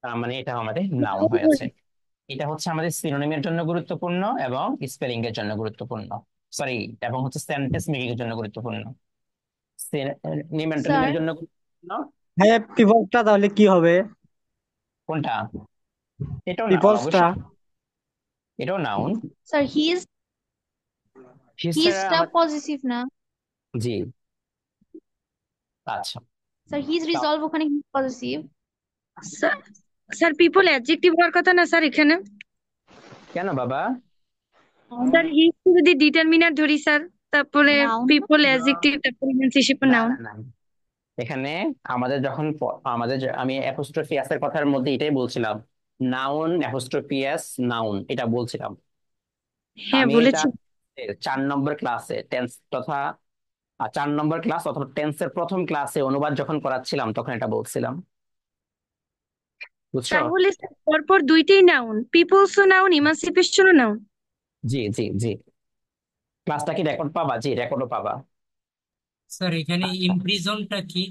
তার মানে এটা আমাদের নাউন হয়েছে। এটা হচ্ছে আমাদের সিনোনিমের জন্য গুরুত্বপূর্ণ এবং স্পেলিং এর জন্য গুরুত্বপূর্ণ, সরি, এবং হচ্ছে সেন্টেন্স মেকিং এর জন্য গুরুত্বপূর্ণ। সিনোনিম স্যার অ্যান্টোনিমের জন্য গুরুত্বপূর্ণ। হ্যাঁ, পিপলসটা তাহলে কি হবে? কোনটা? এটাও নাউন পিপলসটা। অবশ্যই, এটাও নাউন। স্যার হিজ হিজটা হিজটা পজিটিভ না? জি, আচ্ছা। স্যার হিজ তাও রিজলভ ওখানে his positive. Sir, sir people adjective হওয়ার কথা না স্যার এখানে? কেন বাবা? স্যার হিজ যদি ডিটারমিনার ধরি স্যার, তারপরে নাউন পিপল অ্যাডজেক্টিভ, তারপরে ইমানসিপেশন না নাউন। না না, এখানে আমাদের যখন আমি অ্যাপোস্ট্রফি এর কথার মধ্যে এটাই বলছিলাম, নাউন অ্যাপোস্ট্রফি এস নাউন, এটা বলছিলাম। হ্যাঁ আমি এটা বলেছি। 4 নম্বর ক্লাসে টেন্স তথা 4 নম্বর ক্লাস অথবা টেন্সের প্রথম ক্লাসে অনুবাদ যখন করাচ্ছিলাম তখন এটা বলছিলাম, বুঝছো? তাহলে স্যার পরপর দুইটাই নাউন, পিপলসও নাউন, ইমানসিপেশনও নাউন। জি জি জি। ক্লাসটা কি রেকর্ড পাবা? জি, রেকর্ডও পাবা। স্যার এখানে ইমপ্রিজনটা কি?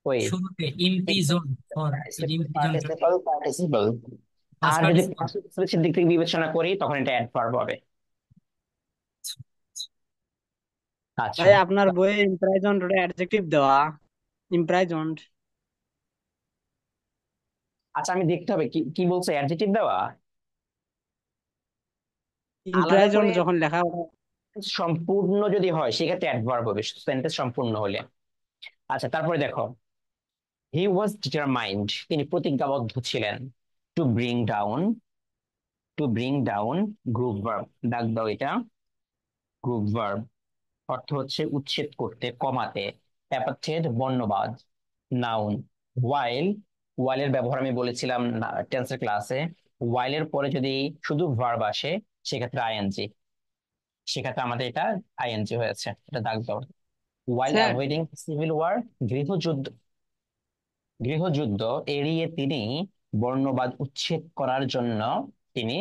ওই শুরুতে ইমপ্রিজন, ফর এই যে ইমপ্রিজনটা পার্টিসিপল পার্টিসিপল আর ফার্স্ট যদি পার্টিসিপেল। পাস্ট পার্টিসিপের দিক থেকে বিবেচনা করি তখন এটা অ্যাডভার্ব হবে। আচ্ছা, ভাই আপনার বইয়ে ইমপ্রাইজন্ট ওটা অ্যাডজেক্টিভ দেওয়া, ইমপ্রাইজন্ট। আচ্ছা আমি দেখতে হবে কি কি বলছে, অ্যাডজেক্টিভ দেওয়া আলাদা করে ইমপ্রাইজন্ট যখন লেখা ওটা সম্পূর্ণ যদি হয় সেক্ষেত্রে অ্যাডভার্ব হবে, সেন্টেন্স সম্পূর্ণ হলে। আচ্ছা তারপরে দেখো, হি ওয়াজ ডিটারমাইন্ড, তিনি প্রতিজ্ঞাবদ্ধ ছিলেন, to bring down, to bring down group verb, ডাক দাও এটা গ্রুপ ভার্ব, অর্থ হচ্ছে উচ্ছেদ করতে, কমাতে, অ্যাপাথেড বর্ণবাদ, নাউন, ওয়াইল, ওয়াইলের ব্যবহার আমি বলেছিলাম টেন্সের ক্লাসে, ওয়াইলের পরে যদি শুধু ভার্ব আসে সেক্ষেত্রে আইএনজি, সেক্ষেত্রে আমাদের এটা আইএনজি হয়েছে, এটা দাগ দাও। ওয়াইল স্যার অ্যাভয়েডিং সিভিল ওয়ার, গৃহযুদ্ধ, গৃহযুদ্ধ এড়িয়ে তিনি বর্ণবাদ উচ্ছেদ করার জন্য তিনি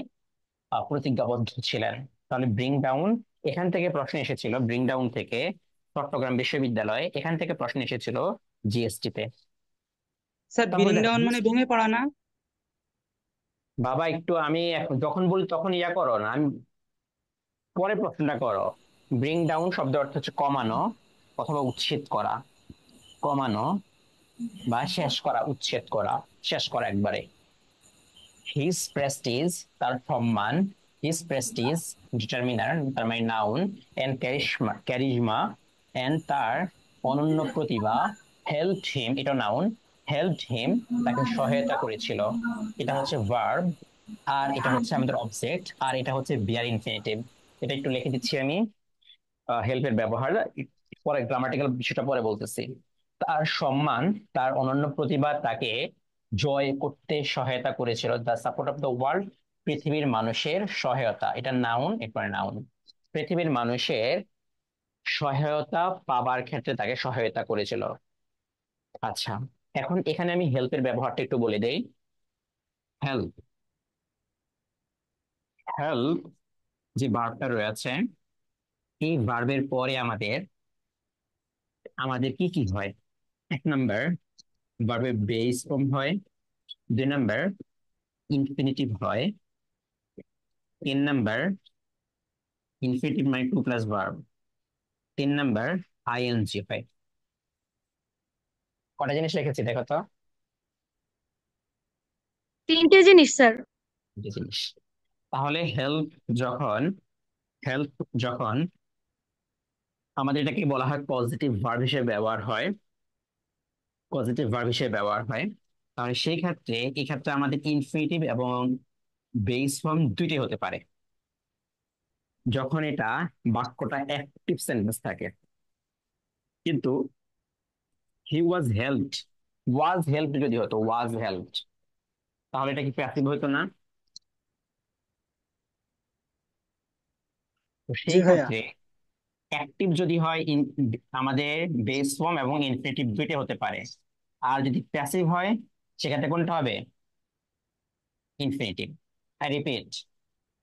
প্রতিজ্ঞাবদ্ধ ছিলেন। তাহলে ব্রিং ডাউন, এখান থেকে প্রশ্ন এসেছিল, ব্রিং ডাউন থেকে চট্টগ্রাম বিশ্ববিদ্যালয়, এখান থেকে প্রশ্ন এসেছিল জিএসটি তে। স্যার তাহলে ব্রিং দেখো ডাউন মানে ভেঙে পড়া না? বাবা একটু আমি যখন বলি তখন ইয়া করো না, আমি পরে প্রশ্নটা করো। ব্রিং ডাউন শব্দ অর্থ হচ্ছে কমানো অথবা উচ্ছেদ করা, কমানো বা শেষ করা, উচ্ছেদ করা, শেষ করা একবারে। হিজ প্রেস্টিজ, তার সম্মান, হিজ প্রেস্টিজ ডিটারমিনার তার মানে noun, and charisma, charisma, and তার অনন্য প্রতিভা, হেল্পড হিম এটা নাউন, হেল্পড হিম তাকে সহায়তা করেছিল, এটা হচ্ছে ভার্ব, আর এটা হচ্ছে আমাদের অবজেক্ট, আর এটা হচ্ছে বিয়ার ইনফিনিটিভ। এটা একটু লিখে দিচ্ছি আমি, হেল্পের ব্যবহার পরে, গ্রামাটিক্যাল বিষয়টা পরে বলতেছি। তার সম্মান, তার অনন্য প্রতিভা তাকে জয় করতে সহায়তা করেছিল, the support of the world, পৃথিবীর মানুষের সহায়তা, এটা নাউন, এরপরে নাউন, পৃথিবীর মানুষের সহায়তা পাবার ক্ষেত্রে তাকে সহায়তা করেছিল। আচ্ছা, এখন এখানে আমি হেল্পের ব্যবহারটা একটু বলে দেই। হেল্প, হেল্প যে ভার্বটা রয়েছে, এই ভার্বের পরে আমাদের আমাদের কি কি হয়? এক নাম্বার ভার্বের বেস ফর্ম হয়, দুই নাম্বার ইনফিনিটিভ হয়, তিন নাম্বার ইনফিনিটিভ মানে টু প্লাস ভার্ব, তিন নাম্বার আইএনজি হয়। কটা জিনিস রেখেছি দেখো তো, তিনটে জিনিস স্যার। যে জিনিস। তাহলে হেল্প যখন, হেল্প যখন আমাদের এটাকে বলা হয় পজিটিভ ভার্ব হিসেবে ব্যবহার হয়, পজিটিভ ভার্ব হিসেবে ব্যবহার হয়, তাহলে সেই ক্ষেত্রে এই ক্ষেত্রে আমাদের ইনফিনিটিভ এবং বেস ফর্ম দুইটাই হতে পারে, যখন এটা বাক্যটা অ্যাক্টিভ সেন্টেন্স থাকে। কিন্তু হি ওয়াজ হেল্পড, ওয়াজ হেল্পড যদি হতো ওয়াজ হেল্পড, তাহলে এটা কি প্যাসিভ হতো না? তো জি সেই ভাইয়া। ক্ষেত্রে অ্যাক্টিভ যদি হয় আমাদের বেস ফর্ম এবং ইনফিনিটিভ দুইটা হতে পারে, আর যদি প্যাসিভ হয় সেক্ষেত্রে কোনটা হবে? ইনফিনিটিভ। আই রিপিট,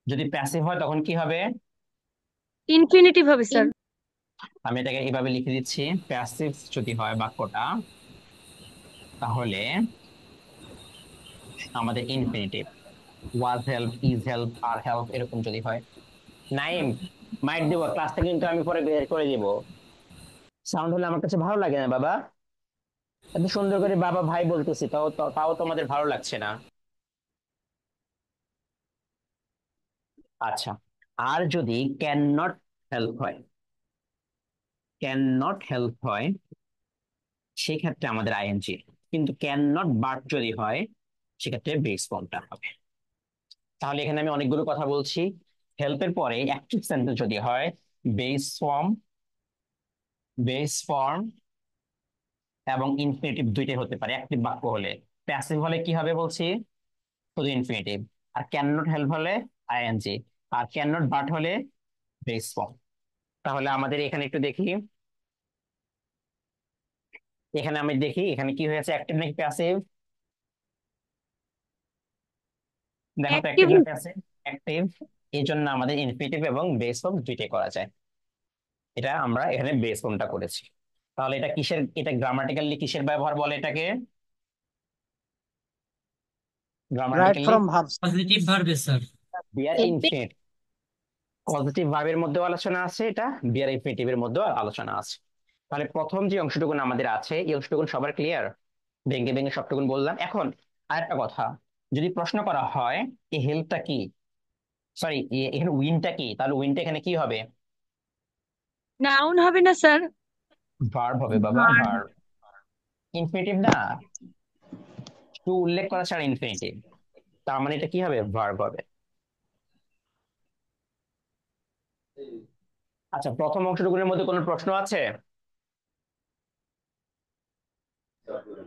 যদি প্যাসিভ হয় তখন কি হবে? ইনফিনিটিভ হবে স্যার। আমি এটাকে এইভাবে লিখে দিচ্ছি, প্যাসিভ যদি হয় বাক্যটা তাহলে আমাদের infinitive, was help, is help, আর হেল্প এরকম যদি হয়। নাইম, মাইট দিব, ক্লাসটা কিন্তু আমি পরে বের করে দিব, সাউন্ড হলে আমার কাছে ভালো লাগে না বাবা, এত সুন্দর করে বাবা ভাই বলতেছি তাও তাও তোমাদের ভালো লাগছে না। আচ্ছা, আর যদি ক্যান নট হেল্প হয়, ক্যান নট হেল্প হয় সেক্ষেত্রে আমাদের আইএনজি, কিন্তু ক্যান নট বাট যদি হয় সেক্ষেত্রে বেস ফর্মটা হবে। তাহলে এখানে আমি অনেকগুলো কথা বলছি, হেল্পের পরে অ্যাক্টিভ সেন্টেন্স যদি হয় বেস ফর্ম, বেস ফর্ম এবং ইনফিনিটিভ দুইটাই হতে পারে অ্যাক্টিভ বাক্য হলে। প্যাসিভ হলে কি হবে বলছি? শুধু ইনফিনিটিভ। আর ক্যান নট হেল্প হলে আইএনজি, আর ক্যান নট বাট হলে বেস ফর্ম। তাহলে আমাদের এখানে একটু দেখি, এখানে আমি দেখি এখানে কি হয়েছে, অ্যাক্টিভ নাকি প্যাসিভ? দেখো তো অ্যাক্টিভ। অ্যাক্টিভ না প্যাসিভ? অ্যাক্টিভ, এই জন্য আমাদের ইনফিনিটিভ এবং বেস ফর্ম দুইটাই করা যায়, এটা আমরা এখানে বেস ফর্মটা করেছি। তাহলে এটা কিসের, এটা গ্রামাটিক্যালি কিসের ব্যবহার বলে এটাকে? Right grammatically from verbs. Positive ভার্বে স্যার। বিয়ার ইনফিনিট পজিটিভ ভার্বের মধ্যেও আলোচনা আছে, এটা বিয়ার ইনফিনিটিভের মধ্যেও আলোচনা আছে। তাহলে প্রথম যে অংশটুকুন আমাদের আছে এই অংশটুকুন সবার ক্লিয়ার? ভেঙে ভেঙে সবটুকুন বললাম। এখন আরেকটা কথা, যদি প্রশ্ন করা হয় এই হেল্পটা কি, সরি এখানে উইনটা কি, তাহলে উইনটা এখানে কি হবে? নাউন হবে না স্যার? ভার্ব হবে বাবা, ভার্ব। ইনফিনিটিভ না, টু উল্লেখ করা ছাড়া ইনফিনিটিভ, তার মানে এটা কি হবে? ভার্ব হবে। আচ্ছা, প্রথম অংশটুকুনের মধ্যে কোনো প্রশ্ন আছে?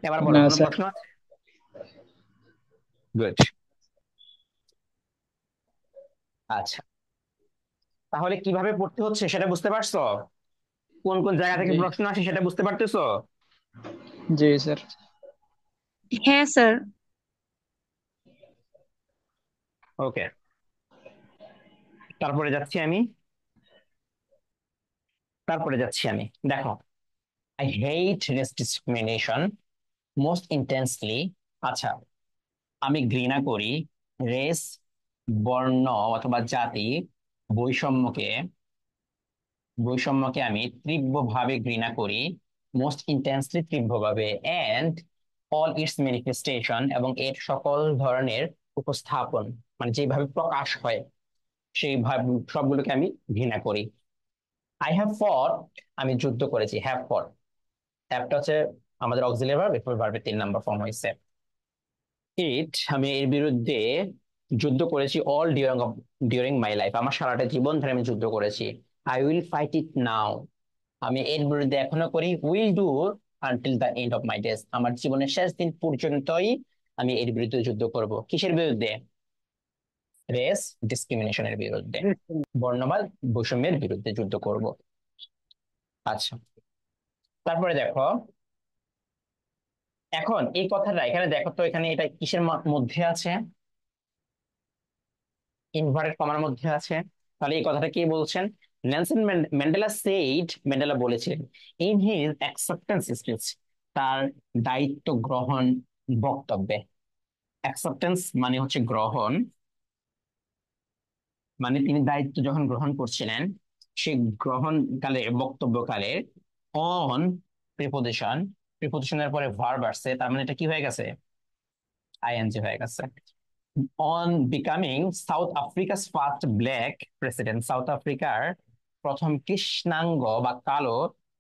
এবার বলো, No, কোনো sir. প্রশ্ন আছে? গুড। আচ্ছা, তাহলে কিভাবে পড়তে হচ্ছে সেটা বুঝতে পারছো? কোন কোন জায়গা থেকে জি প্রশ্ন আসে সেটা বুঝতে পারতেছো? জি স্যার। হ্যাঁ স্যার। ওকে, তারপরে যাচ্ছি আমি, দেখো, I hate race discrimination most intensely. আচ্ছা, আমি ঘৃণা করি রেস, বর্ণ অথবা জাতি, বৈষম্যকে আমি তীব্রভাবে ঘৃণা করি, মোস্ট ইন্টেন্সলি তীব্রভাবে, এন্ড অল ইটস ম্যানিফেস্টেশন এবং এর সকল ধরনের উপস্থাপন, মানে যেভাবে প্রকাশ হয় সেই ভাবে সবগুলোকে আমি ঘৃণা করি। আই হ্যাভ ফট, আমি যুদ্ধ করেছি, হ্যাভ ফট, হ্যাভটা হচ্ছে আমাদের অক্সিলারি ভার্ব, এরপর ভার্বের 3 নম্বর ফর্ম হয়েছে। আমি এর বিরুদ্ধে যুদ্ধ করেছি অল ডিউরিং মাই লাইফ, আমার সারাটা জীবন ধরে আমি যুদ্ধ করেছি। আই উইল ফাইট ইট নাও, আমি এর বিরুদ্ধে এখনো করি, will do until the end of my days, আমার জীবনের শেষ দিন পর্যন্তই আমি এর বিরুদ্ধে যুদ্ধ করব। কিসের বিরুদ্ধে? রেস ডিসক্রিমিনেশনের বিরুদ্ধে, বর্ণবাদ বৈষম্যের বিরুদ্ধে যুদ্ধ করব। আচ্ছা, তারপরে দেখো, এখন এই কথাটা এখানে দেখো তো, এখানে এটা কিসের মধ্যে আছে? ইনভার্টেড কমার মধ্যে আছে। তাহলে এই কথাটা কে বলছেন? নেলসন ম্যান্ডেলা সেইড, ম্যান্ডেলা বলেছিলেন ইন হিজ অ্যাকসেপ্টেন্স স্পিচ, তার দায়িত্ব গ্রহণ বক্তব্যে। অ্যাকসেপ্টেন্স মানে হচ্ছে গ্রহণ, মানে তিনি দায়িত্ব যখন গ্রহণ করছিলেন সেই গ্রহণকালে বক্তব্যকালে, অন প্রিপোজিশন, প্রিপোজিশনের পরে ভার্ব আসছে, তার মানে এটা কি হয়ে গেছে? আইএনজি হয়ে গেছে। On becoming south আফ্রিকাস first black president, south আফ্রিকার প্রথম কৃষ্ণাঙ্গ বা কালো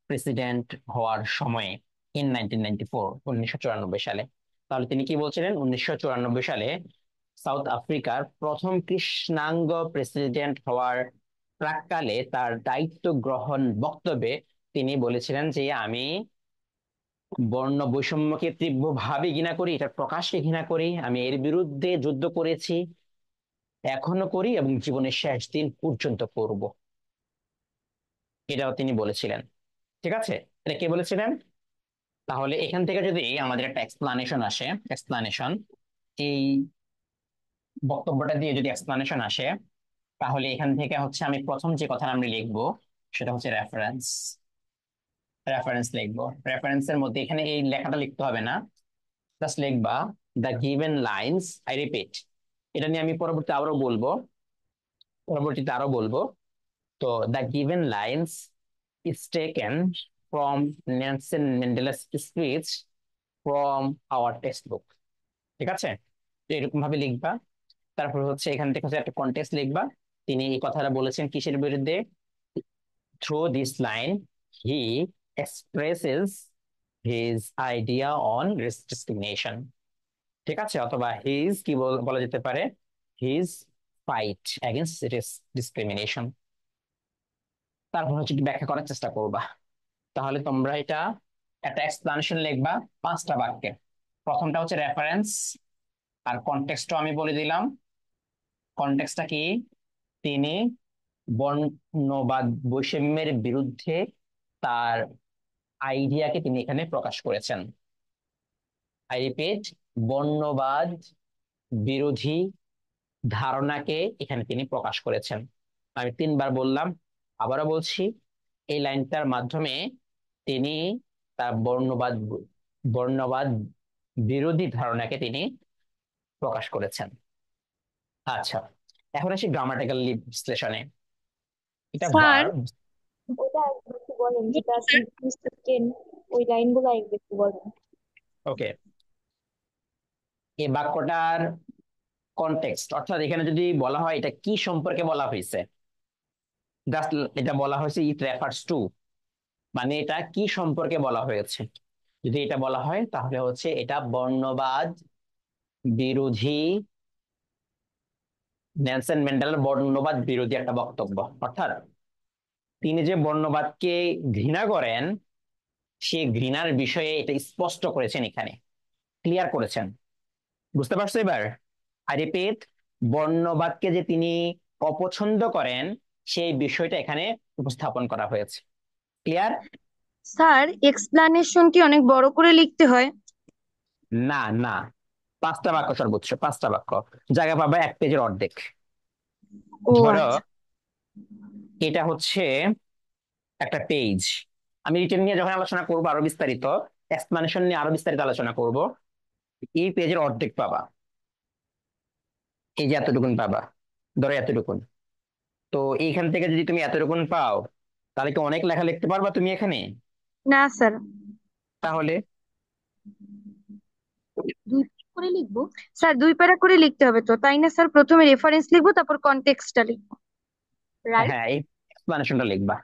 প্রেসিডেন্ট হওয়ার সময়ে, ইন 1994, 1994 সালে। তাহলে তিনি কি বলছিলেন? 1994 সালে সাউথ আফ্রিকার প্রথম কৃষ্ণাঙ্গ প্রেসিডেন্ট হওয়ার প্রাক্কালে তার দায়িত্ব গ্রহণ বক্তব্যে তিনি বলেছিলেন যে আমি বর্ণ বৈষম্যকে তীব্রভাবে ঘৃণা করি, এটার প্রকাশকে ঘৃণা করি, আমি এর বিরুদ্ধে যুদ্ধ করেছি, এখনো করি এবং জীবনের শেষ দিন পর্যন্ত করব, এটাও তিনি বলেছিলেন। ঠিক আছে, এটা কে বলেছিলেন? তাহলে এখান থেকে যদি আমাদের একটা এক্সপ্লানেশন আসে, এক্সপ্লানেশন, এই বক্তব্যটা দিয়ে যদি এক্সপ্লানেশন আসে, তাহলে এখান থেকে হচ্ছে আমি প্রথম যে কথা আমি লিখবো সেটা হচ্ছে রেফারেন্স। রেফারেন্স লিখবো, রেফারেন্সের মধ্যে এখানে এই লেখাটা লিখতে হবে না, জাস্ট লিখবা the given lines, I repeat, এটা নিয়ে আমি পরবর্তীতে আরো বলবো। তো the given lines is taken from Nelson Mandela's speech from our textbook. ঠিক আছে, তো এরকম ভাবে লিখবা। তারপর হচ্ছে এখান থেকে হচ্ছে একটা কন্টেক্সট লিখবা, তিনি এই কথাটা বলেছেন কিসের বিরুদ্ধে। Through this line he expresses his idea on discrimination. ঠিক আছে, অথবা হিজ কি বলা যেতে পারে, হিজ ফাইট এগেইনস্ট ডিসক্রিমিনেশন। তারপর হচ্ছে একটু ব্যাখ্যা করার চেষ্টা করবা। তাহলে তোমরা এটা একটা এক্সপ্লানেশন লিখবা 5টা বাক্যে। প্রথমটা হচ্ছে রেফারেন্স, আর কনটেক্সটও আমি বলে দিলাম। কনটেক্সটটা কি? তিনি বর্ণবাদ বৈষম্যের বিরুদ্ধে তার আইডিয়াকে তিনি এখানে প্রকাশ করেছেন। আই রিপিট, বর্ণবাদ বিরোধী ধারণাকে এখানে তিনি প্রকাশ করেছেন। আমি 3বার বললাম, আবারও বলছি, এই লাইনটার মাধ্যমে তিনি তার বর্ণবাদ বিরোধী ধারণাকে তিনি প্রকাশ করেছেন। আচ্ছা, এখন আসি গ্রামাটিক্যাল বিশ্লেষণে। এটা স্যার ভার্ব। ওটা একটু বলেন, যেটা আছে মিস্টার কেন, ওই লাইনগুলো একটু বলেন। ওকে, এই বাক্যটার কনটেক্সট, অর্থাৎ এখানে যদি বলা হয় এটা কি সম্পর্কে বলা হয়েছে, জাস্ট এটা বলা হয়েছে ইট রেফার্স টু, মানে এটা কি সম্পর্কে বলা হয়েছে। যদি এটা বলা হয় তাহলে হচ্ছে এটা বর্ণবাদ বিরোধী, নেলসন ম্যান্ডেলার বর্ণবাদ বিরোধী একটা বক্তব্য। অর্থাৎ তিনি যে বর্ণবাদকে ঘৃণা করেন, সেই ঘৃণার বিষয়ে এটা স্পষ্ট করেছেন, এখানে ক্লিয়ার করেছেন। বুঝতে পারছো এবার? আই রিপিট, বর্ণবাদকে যে তিনি অপছন্দ করেন সেই বিষয়টা এখানে উপস্থাপন করা হয়েছে। ক্লিয়ার? স্যার এক্সপ্লানেশন কি অনেক বড় করে লিখতে হয়? না না, 5টা বাক্য সর্বোচ্চ, 5টা বাক্য, জায়গা পাবে 1 পেজের অর্ধেক। ও ধরো আচ্ছা। এটা হচ্ছে একটা পেজ, আমি রিটেন নিয়ে যখন আলোচনা করবো আরো বিস্তারিত, এক্সপ্লানেশন নিয়ে আরো বিস্তারিত আলোচনা করব, এই পেজের অর্ধেক পাবা, এই যে এতটুকুন পাবা, ধরো এতটুকুন। তো এইখান থেকে যদি তুমি এতটুকুন পাও, তাহলে কি অনেক লেখা লিখতে পারবা তুমি এখানে? না স্যার। তাহলে দুই করে লিখবো। স্যার 2 প্যারা করে লিখতে হবে তো, তাই না স্যার? প্রথমে রেফারেন্স লিখবো, তারপর কনটেক্সটটা লিখবো। রাইট। হ্যাঁ, এই এক্সপ্লানেশনটা লিখবা।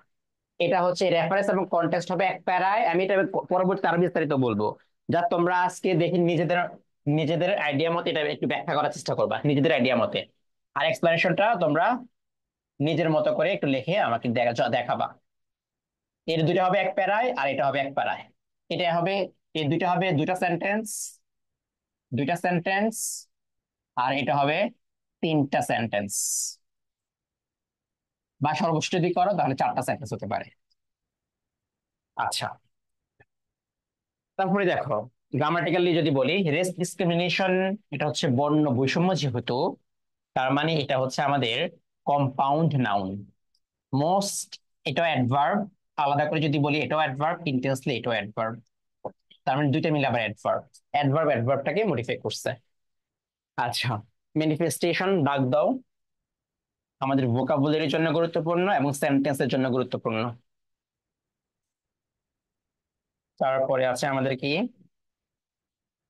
এটা হচ্ছে রেফারেন্স এবং কনটেক্সট হবে 1 প্যারায়, আমি এটা পরবর্তী আরো বিস্তারিত বলবো, যা তোমরা আজকে দেখে নিজেদের নিজেদের আইডিয়া মতে এটা একটু ব্যাখ্যা করার চেষ্টা করবা, নিজেদের আইডিয়া মতে। আর এক্সপ্লানেশনটা তোমরা নিজের মতো করে একটু লিখে আমাকে দেখাবা। এর দুইটা হবে 1 প্যারায়, আর এটা হবে 1 প্যারায়। এটা হবে, এই দুইটা হবে দুইটা সেন্টেন্স, দুইটা সেন্টেন্স, আর এটা হবে 3টা সেন্টেন্স, বা সর্বোচ্চ যদি করো তাহলে 4টা সেন্টেন্স হতে পারে। আচ্ছা, তারপরে দেখো, গ্রামাটিক্যালি যদি বলি রেস ডিসক্রিমিনেশন, এটা হচ্ছে বর্ণ বৈষম্য যেহেতু, তার মানে এটা হচ্ছে আমাদের কম্পাউন্ড নাউন। মোস্ট, এটাও অ্যাডভার্ব, আলাদা করে যদি বলি এটাও অ্যাডভার্ব, ইন্টেন্সলি এটাও অ্যাডভার্ব, তার মানে দুইটা মিলে আবার অ্যাডভার্ব। অ্যাডভার্বটাকে মডিফাই করছে। আচ্ছা, ম্যানিফেস্টেশন ডাক দাও, আমাদের ভোকাবুলারির জন্য গুরুত্বপূর্ণ এবং সেন্টেন্সের জন্য গুরুত্বপূর্ণ। তারপরে আছে আমাদের কি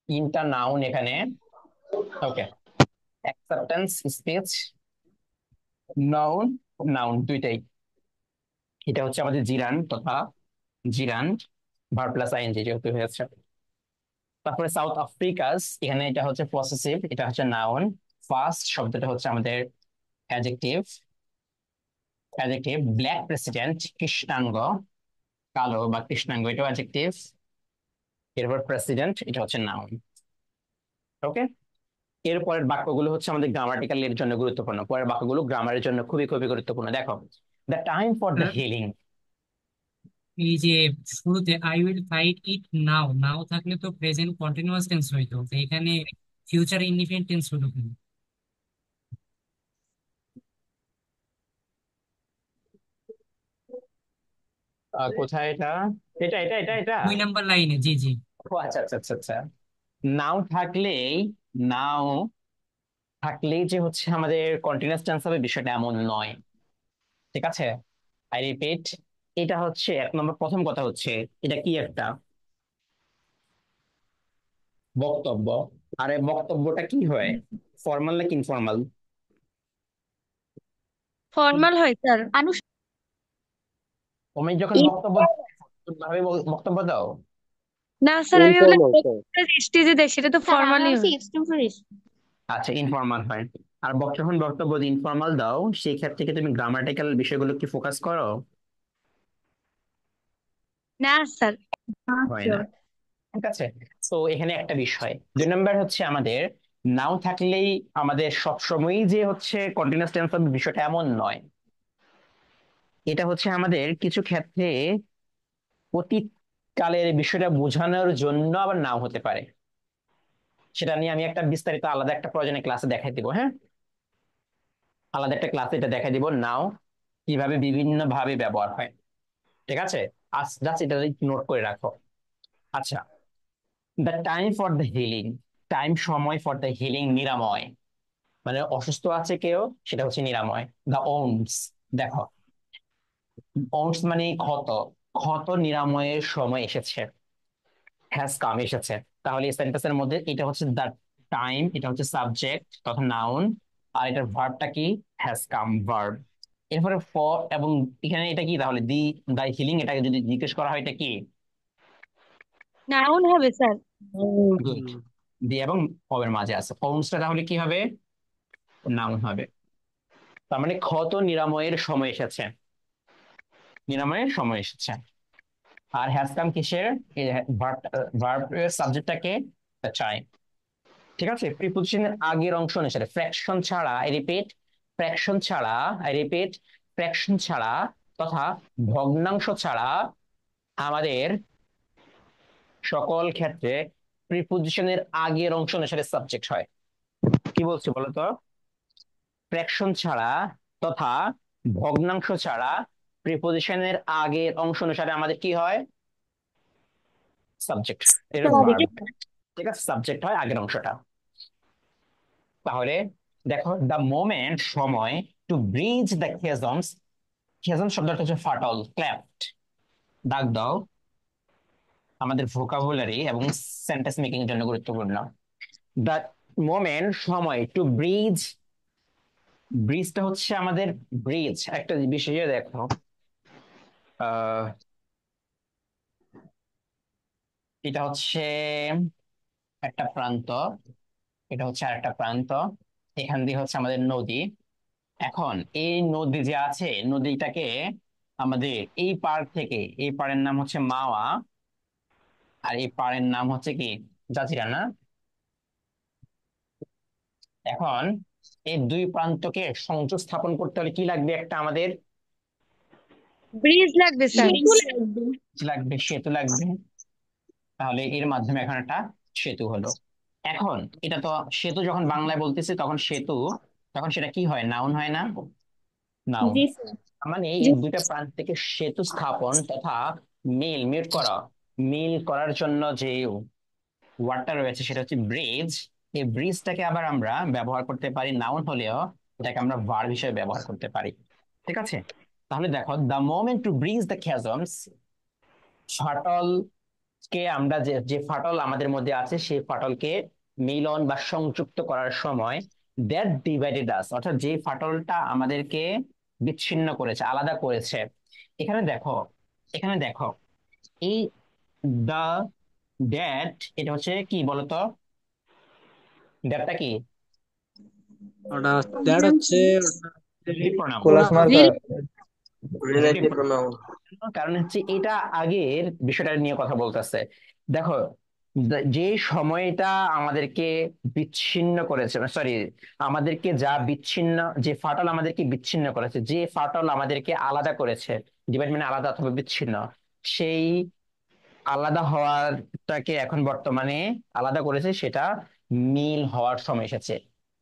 3টা নাউন এখানে। ওকে, অ্যাকসেপ্টেন্স, স্পিচ, নাউন, নাউন দুইটাই। এটা হচ্ছে আমাদের জিরান তথা জিরান, ভার্ব প্লাস আইএনজি যেহেতু হয়েছে। তারপরে সাউথ আফ্রিকাস, এখানে এটা হচ্ছে পসেসিভ, এটা হচ্ছে নাউন। ফার্স্ট শব্দটা হচ্ছে আমাদের অ্যাডজেক্টিভ, অ্যাডজেক্টিভ। ব্ল্যাক প্রেসিডেন্ট, কৃষ্ণাঙ্গ, কালো বা কৃষ্ণাঙ্গ, এটাও অ্যাডজেক্টিভ। এরপর প্রেসিডেন্ট, এটা হচ্ছে নাউন। ওকে, এরপরের বাক্যগুলো হচ্ছে আমাদের গ্রামাটিক্যাল এর জন্য গুরুত্বপূর্ণ, পরের বাক্যগুলো গ্রামারের জন্য খুবই খুবই গুরুত্বপূর্ণ। দেখো, the time for the sir healing. এই যে শুরুতে আই উইল ফাইট ইট নাও, নাও থাকলে তো প্রেজেন্ট কন্টিনিউয়াস টেন্স হইতো, তো এখানে ফিউচার ইনডিফিনিট টেন্স হলো কেন? কোথায় এটা? এটা 2 নাম্বার লাইনে, জি জি। ও আচ্ছা আচ্ছা আচ্ছা আচ্ছা। নাও থাকলেই, নাও থাকলেই যে হচ্ছে আমাদের কন্টিনিউয়াস টেন্স হবে বিষয়টা এমন নয়। ঠিক আছে, আই রিপিট, এটা হচ্ছে 1 নম্বর। প্রথম কথা হচ্ছে এটা কি একটা বক্তব্য, আর এই বক্তব্যটা কি হয়, ফর্মাল নাকি ইনফর্মাল? ফর্মাল হয় স্যার। তুমি যখন বক্তব্য ভাবে বক্তব্য দাও। না স্যার, আমি ওগুলো ইনফর্মাল স্যার। স্টেজে দেয়, সেটা তো স্যার আমি ফর্মালি বলছি হয়। এক্সটেম্পোরারি। আচ্ছা, ইনফর্মাল হয়। আর যখন বক্তব্য ইনফর্মাল দাও, সেই ক্ষেত্রে কি তুমি গ্রামাটিক্যাল বিষয়গুলো কি ফোকাস করো? না স্যার। হয় না। ঠিক আছে, তো এখানে একটা বিষয়। 2 নম্বর হচ্ছে আমাদের নাও থাকলেই আমাদের সবসময়ই যে হচ্ছে কন্টিনিউয়াস টেন্স হবে বিষয়টা এমন নয়। এটা হচ্ছে আমাদের কিছু ক্ষেত্রে অতীত কালের বিষয়টা বোঝানোর জন্য আবার নাও হতে পারে। সেটা নিয়ে আমি একটা বিস্তারিত আলাদা একটা প্রয়োজনে ক্লাসে দেখাই দিব। হ্যাঁ, আলাদা একটা ক্লাসে এটা দেখাই দিব, নাও কিভাবে বিভিন্ন ভাবে ব্যবহার হয়। ঠিক আছে, আজ জাস্ট এটা নোট করে রাখো। আচ্ছা, the time for the healing, time সময় ফর দ্য হিলিং নিরাময়, মানে অসুস্থ আছে কেউ, সেটা হচ্ছে নিরাময়। দ্য ওন্ডস, দেখো ওন্ডস মানে ক্ষত, ক্ষত নিরাময়ের সময় এসেছে, হ্যাজ কাম এসেছে। তাহলে এই সেন্টেন্সের মধ্যে এটা হচ্ছে দ্য টাইম, এটা হচ্ছে সাবজেক্ট তথা নাউন, আর এটার ভার্বটা কি, হ্যাজ কাম ভার্ব। এরপরে ফর এবং এখানে এটা কি, তাহলে দি দ্য হিলিং, এটাকে যদি জিজ্ঞেস করা হয় এটা কি, নাউন হবে স্যার। গুড। দি এবং ফর এর মাঝে আছে, ওন্ডসটা তাহলে কি হবে, নাউন হবে। তার মানে ক্ষত নিরাময়ের সময় এসেছে, নিরাময়ের সময় এসেছে। আর হ্যাজ কাম কিসের, ভার্ব সাবজেক্টটাকে চাই। ঠিক আছে, প্রিপোজিশনের আগের অংশ অনুসারে ফ্র্যাকশন ছাড়া, আই রিপিট, ফ্র্যাকশন ছাড়া, আই রিপিট, ফ্র্যাকশন ছাড়া তথা ভগ্নাংশ ছাড়া আমাদের সকল ক্ষেত্রে প্রিপোজিশনের আগের অংশ অনুসারে সাবজেক্ট হয়। কি বলছি বলতো, ফ্র্যাকশন ছাড়া তথা ভগ্নাংশ ছাড়া প্রিপোজিশনের আগের অংশ অনুসারে আমাদের কি হয়, সাবজেক্ট, এটা ভার্ব। ঠিক আছে, সাবজেক্ট হয় আগের অংশটা। তাহলে দেখো, দ্য মোমেন্ট সময়, টু ব্রিজ দ্য খেজমস, খেজম শব্দটা হচ্ছে ফাটল, ক্ল্যাফট, দাগ দাও, আমাদের ভোকাবুলারি এবং সেন্টেন্স মেকিং এর জন্য গুরুত্বপূর্ণ। দ্য মোমেন্ট সময়, টু ব্রিজ, ব্রিজটা হচ্ছে আমাদের, ব্রিজ একটা বিষয়ে দেখো, আহ এটা হচ্ছে একটা প্রান্ত, এটা হচ্ছে আরেকটা প্রান্ত, এখান দিয়ে হচ্ছে আমাদের নদী। এখন এই নদী যে আছে, নদীটাকে আমাদের এই পাড় থেকে, এই পাড়ের নাম হচ্ছে মাওয়া, আর এই পাড়ের নাম হচ্ছে কি, জাজিরা না। এখন এই দুই প্রান্তকে সংযোগ স্থাপন করতে হলে কি লাগবে, একটা আমাদের ব্রিজ লাগবে স্যার। লাগবে, সেতু লাগবে। তাহলে এর মাধ্যমে এখন একটা সেতু হলো। এখন এটা তো সেতু, যখন বাংলায় বলতেছি তখন সেতু, তখন সেটা কি হয়, নাউন হয় না, নাউন। জি স্যার। মানে এই দুইটা প্রান্ত থেকে সেতু স্থাপন তথা মিল করা, মিল করার জন্য যে ওয়ার্ডটা রয়েছে সেটা হচ্ছে ব্রিজ। এই ব্রিজটাকে আবার আমরা ব্যবহার করতে পারি নাউন হলেও এটাকে আমরা ভার্ব হিসেবে ব্যবহার করতে পারি। ঠিক আছে, তাহলে দেখো, the moment two bridge the chasms, ফাটল কে আমরা যে যে ফাটল আমাদের মধ্যে আছে সেই ফাটলকে মিলন বা সংযুক্ত করার সময়, দ্যাট ডিভাইডেড আস, অর্থাৎ যে ফাটলটা আমাদেরকে বিচ্ছিন্ন করেছে, আলাদা করেছে। এখানে দেখো, এখানে দেখো, এই দা ড্যাট, এটা হচ্ছে কি বলতো, ড্যাটটা কি, ওটা দ্যাট হচ্ছে relative pronoun, class marker, relative, relative pronoun. কারণ হচ্ছে এটা আগের বিষয়টা নিয়ে কথা বলতেছে। দেখো, যে সময়টা আমাদেরকে বিচ্ছিন্ন করেছে, সরি, আমাদেরকে যা বিচ্ছিন্ন, যে ফাটল আমাদেরকে বিচ্ছিন্ন করেছে, যে ফাটল আমাদেরকে আলাদা করেছে, ডিভাইড মানে আলাদা অথবা বিচ্ছিন্ন, সেই আলাদা হওয়ারটাকে এখন বর্তমানে আলাদা করেছে, সেটা মিল হওয়ার সময় এসেছে,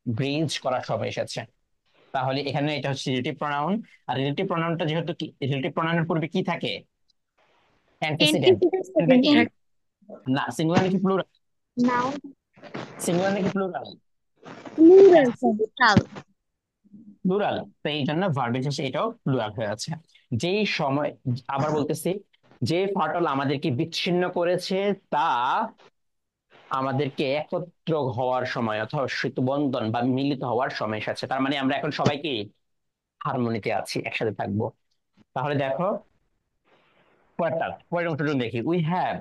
ব্রিজ করার সময় এসেছে। তাহলে এখানে এটা হচ্ছে রিলেটিভ প্রোনাউন। আর রিলেটিভ প্রোনাউনটা যেহেতু কি, রিলেটিভ প্রোনাউনের পূর্বে কি থাকে, অ্যান্টিসিডেন্ট। এটা কি, না সিঙ্গুলার নাকি প্লুরাল, নাউন। সিঙ্গুলার নাকি প্লুরাল, Tal. প্লুরাল, তো এই জন্য ভার্বের শেষে এটাও প্লুরাল হয়ে আছে। যেই সময়, আবার বলতেছি, যে ফাটল আমাদেরকে বিচ্ছিন্ন করেছে তা আমাদেরকে একত্র হওয়ার সময় অথবা সেতুবন্ধন বা মিলিত হওয়ার সময় এসেছে। তার মানে আমরা এখন সবাই কি হারমোনিতে আছি, একসাথে থাকবো। তাহলে দেখো, পরেরটা, পরের অংশটা দেখি, উই হ্যাভ,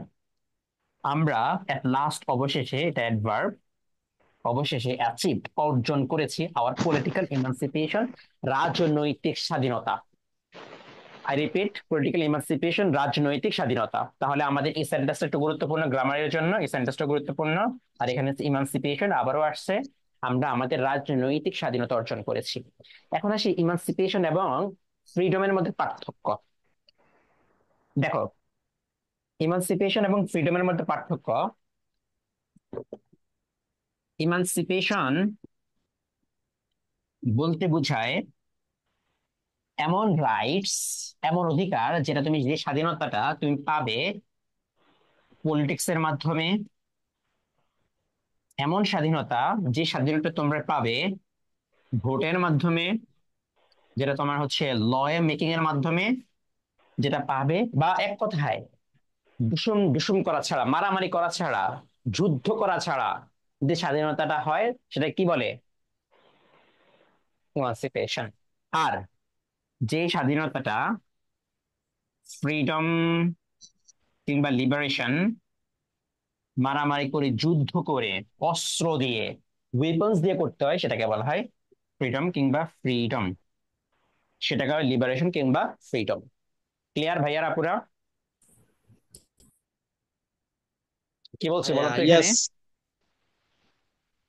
আমরা এট লাস্ট, অবশেষে, এটা অ্যাডভার্ব, অবশেষে অ্যাচিভ, অর্জন করেছি, আওয়ার পলিটিক্যাল ইমানসিপিয়েশন, রাজনৈতিক স্বাধীনতা। আই রিপিট, পলিটিক্যাল ইমানসিপিয়েশন, রাজনৈতিক স্বাধীনতা। তাহলে আমাদের এই সেন্টেন্সটা একটু গুরুত্বপূর্ণ, গ্রামারের জন্য এই সেন্টেন্সটা গুরুত্বপূর্ণ। আর এখানে ইমানসিপিয়েশন আবারও আসছে, আমরা আমাদের রাজনৈতিক স্বাধীনতা অর্জন করেছি। এখন আসি ইমানসিপিয়েশন এবং ফ্রিডমের মধ্যে পার্থক্য। দেখো, ইমানসিপিয়েশন এবং ফ্রিডমের মধ্যে পার্থক্য, ইমানসিপেশন বলতে বোঝায় এমন রাইটস, এমন অধিকার, যেটা তুমি, যে স্বাধীনতাটা তুমি পাবে পলিটিক্স এর মাধ্যমে, এমন স্বাধীনতা যে স্বাধীনতা তোমরা পাবে ভোটের মাধ্যমে, যেটা তোমার হচ্ছে ল মেকিং এর মাধ্যমে যেটা পাবে, বা এক কথায় দুষুম দুষুম করা ছাড়া, মারামারি করা ছাড়া, যুদ্ধ করা ছাড়া যে স্বাধীনতাটা হয় সেটা কি বলে? ইমানসিপেশন। আর যে স্বাধীনতাটা ফ্রিডম কিংবা লিবারেশন, মারামারি করে যুদ্ধ করে অস্ত্র দিয়ে ওয়েপন্স দিয়ে করতে হয়, সেটাকে বলা হয় ফ্রিডম, সেটাকে হয় লিবারেশন কিংবা ফ্রিডম। ক্লিয়ার ভাইয়ার আপুরা? কি বলছে বলো তো এখানে? ইয়েস,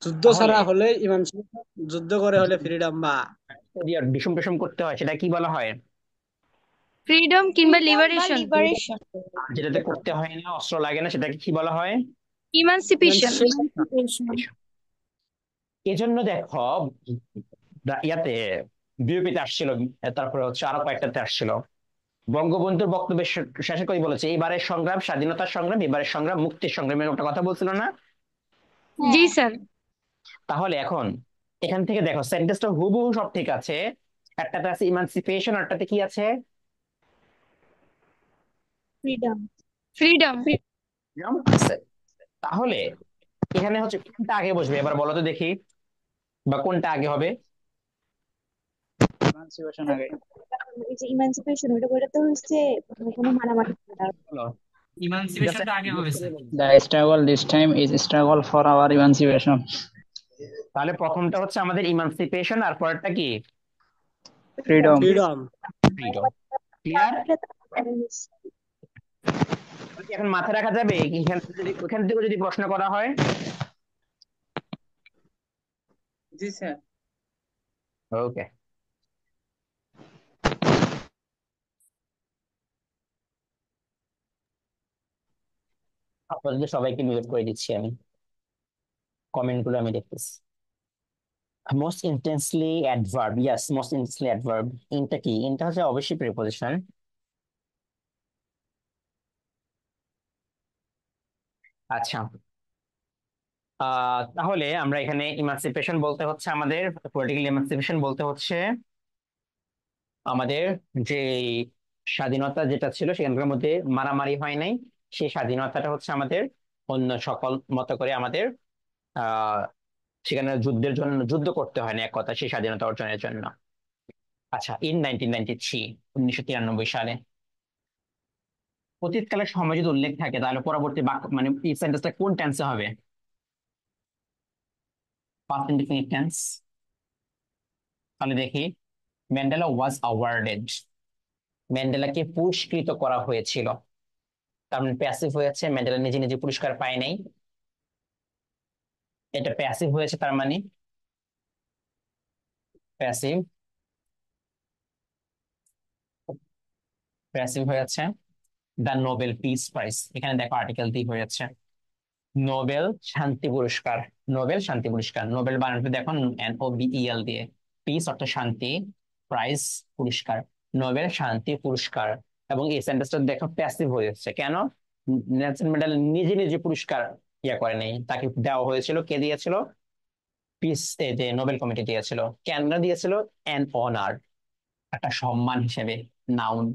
যুদ্ধ তাহলে ছাড়া হলে ইমানসিপেশন, যুদ্ধ করে হলে ফ্রিডম বা ডিসুম টুসুম করতে হয় সেটা কি বলা হয়? ফ্রিডম কিংবা ফ্রিডম বা লিবারেশন। লিবারেশন। আর যেটাতে করতে হয় না, অস্ত্র লাগে না, সেটাকে কি বলা হয়? ইমানসিপেশন। ইমানসিপেশন। এজন্য দেখো ইয়াতে বিউপিতে আসছিল, তারপরে হচ্ছে আরো কয়েকটাতে আসছিল, বঙ্গবন্ধুর বক্তব্যের শেষে কই বলেছে, এবারের সংগ্রাম স্বাধীনতার সংগ্রাম, এবারের সংগ্রাম মুক্তির সংগ্রাম, এরকম একটা কথা বলছিল না? জি হ্যাঁ, স্যার। তাহলে এখন এখান থেকে দেখো সেন্টেন্সটা হুবহু সব ঠিক আছে, একটাতে আছে ইমানসিপেশন, আরটাতে কি আছে? ফ্রিডম। ফ্রিডম। freedom আছে। তাহলে এখানে হচ্ছে কোনটা আগে বসবে এবার বলো তো দেখি, বা কোনটা আগে হবে? ইমানসিপেশন আগে। এই যে ইমানসিপেশন, ওইটা তো হচ্ছে কোনো মারামারি করে না। বলো। ইমানসিপেশনটা আগে হবে sir. The struggle this time is struggle for our emancipation. তাহলে প্রথমটা হচ্ছে আমাদের ইমানসিপেশন, আর পরেরটা কি? ফ্রিডম। ফ্রিডম। ফ্রিডম। ক্লিয়ার? এখন মাথায় রাখা যাবে ওখান থেকে যদি প্রশ্ন করা হয়? জি স্যার। ওকে। আপনাদের সবাইকে মিউট করে দিচ্ছি আমি, কমেন্ট গুলো আমি দেখতেছি। Most intensely adverb, yes most intensely adverb. ইনটা কি? ইনটা হচ্ছে অবশ্যই প্রিপোজিশন। আচ্ছা, তাহলে আমরা এখানে ইমানসিপেশন বলতে হচ্ছে আমাদের, পলিটিক্যাল ইমানসিপেশন বলতে হচ্ছে আমাদের যে স্বাধীনতা যেটা ছিল সেখানকার মধ্যে মারামারি হয় নাই, সেই স্বাধীনতাটা হচ্ছে আমাদের অন্য সকল মতো করে আমাদের আহ সেখানে যুদ্ধের জন্য যুদ্ধ করতে হয় না, এক কথা সেই স্বাধীনতা অর্জনের জন্য। আচ্ছা, ইন 1993, 1993 সালে অতীতকালের সময় যদি উল্লেখ থাকে তাহলে পরবর্তী বাক্য মানে এই সেন্টেন্সটা কোন টেন্সে হবে? Past indefinite tense. তাহলে দেখি, ম্যান্ডেলা ওয়াজ অ্যাওয়ার্ডেড, ম্যান্ডেলাকে পুরস্কৃত করা হয়েছিল। তার মানে প্যাসিভ হয়েছে, ম্যান্ডেলা নিজে নিজে পুরস্কার পায় নাই, এটা প্যাসিভ হয়েছে, তার মানে প্যাসিভ, প্যাসিভ হয়েছে। দ্য নোবেল পিস প্রাইজ, এখানে দেখো আর্টিকেল দিয়ে হয়েছে নোবেল শান্তি পুরস্কার, নোবেল শান্তি পুরস্কার, নোবেল বানানটা দেখো NOBEL দিয়ে, পিস অর্থ শান্তি, প্রাইজ পুরস্কার, নোবেল শান্তি পুরস্কার। এবং এই সেন্টেন্সটা দেখো প্যাসিভ হয়েছে কেন? নেলসন ম্যান্ডেলা নিজে নিজে পুরস্কার ইয়ে করে নেই, তাকে দেওয়া হয়েছিল, কে দিয়েছিল? পিস, এই যে নোবেল কমিটি দিয়েছিল। কেন দিয়েছিল? অ্যান অনার, একটা সম্মান হিসেবে, noun,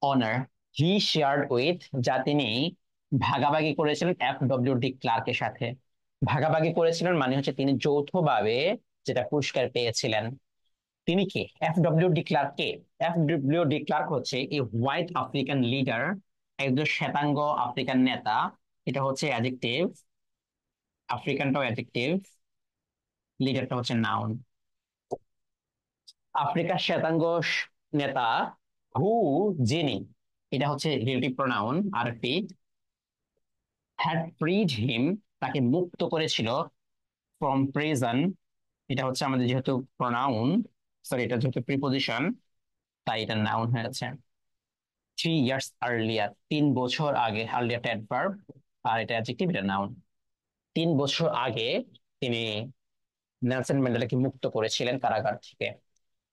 honour. He shared with, যা তিনি ভাগাভাগি করেছিলেন FWD ক্লার্কের সাথে। ভাগাভাগি করেছিলেন মানে হচ্ছে তিনি যৌথভাবে যেটা পুরস্কার পেয়েছিলেন। তিনি কে? FWD ক্লার্ক কে? FWD ক্লার্ক হচ্ছে এই হোয়াইট আফ্রিকান লিডার, একজন শ্বেতাঙ্গ আফ্রিকান নেতা। এটা হচ্ছে অ্যাডজেক্টিভ, আফ্রিকানটাও অ্যাডজেক্টিভ, লিডারটা হচ্ছে নাউন। আফ্রিকার শ্বেতাঙ্গ নেতা, হু, যিনি, এটা হচ্ছে রিলেটিভ প্রোনাউন, আরপি, হ্যাড ফ্রিড হিম, তাকে মুক্ত করেছিল, ফ্রম প্রিজন, এটা হচ্ছে আমাদের যেহেতু প্রোনাউন, সরি এটা যেহেতু প্রিপোজিশন তাই এটা নাউন হয়েছে। 3 ইয়ার্স আর্লিয়ার, 3 বছর আগে, আর্লিয়ার অ্যাডভার্ব, আর এটা অ্যাডজেক্টিভ, এটা নাউন। 3 বছর আগে তিনি নেলসন ম্যান্ডেলাকে মুক্ত করেছিলেন কারাগার থেকে।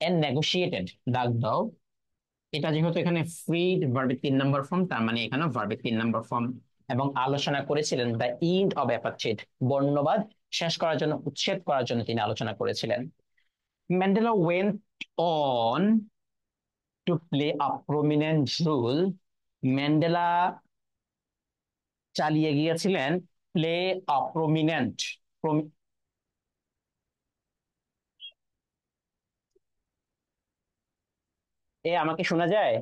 এন্ড নেগোশিয়েটেড, ডাক দাও, এটা যেহেতু এখানে ফ্রিড ভার্বের 3 নম্বর ফর্ম, তার মানে এখানে ভার্বের 3 নম্বর ফর্ম, এবং আলোচনা করেছিলেন দ্য ইন্ড অব অ্যাপার্থেইড, বর্ণবাদ শেষ করার জন্য, উচ্ছেদ করার জন্য তিনি আলোচনা করেছিলেন। Mandela went on to play a prominent role. Mandela চালিয়ে গিয়েছিলেন প্লে আ প্রমিনেন্ট, আমাকে শোনা যায়?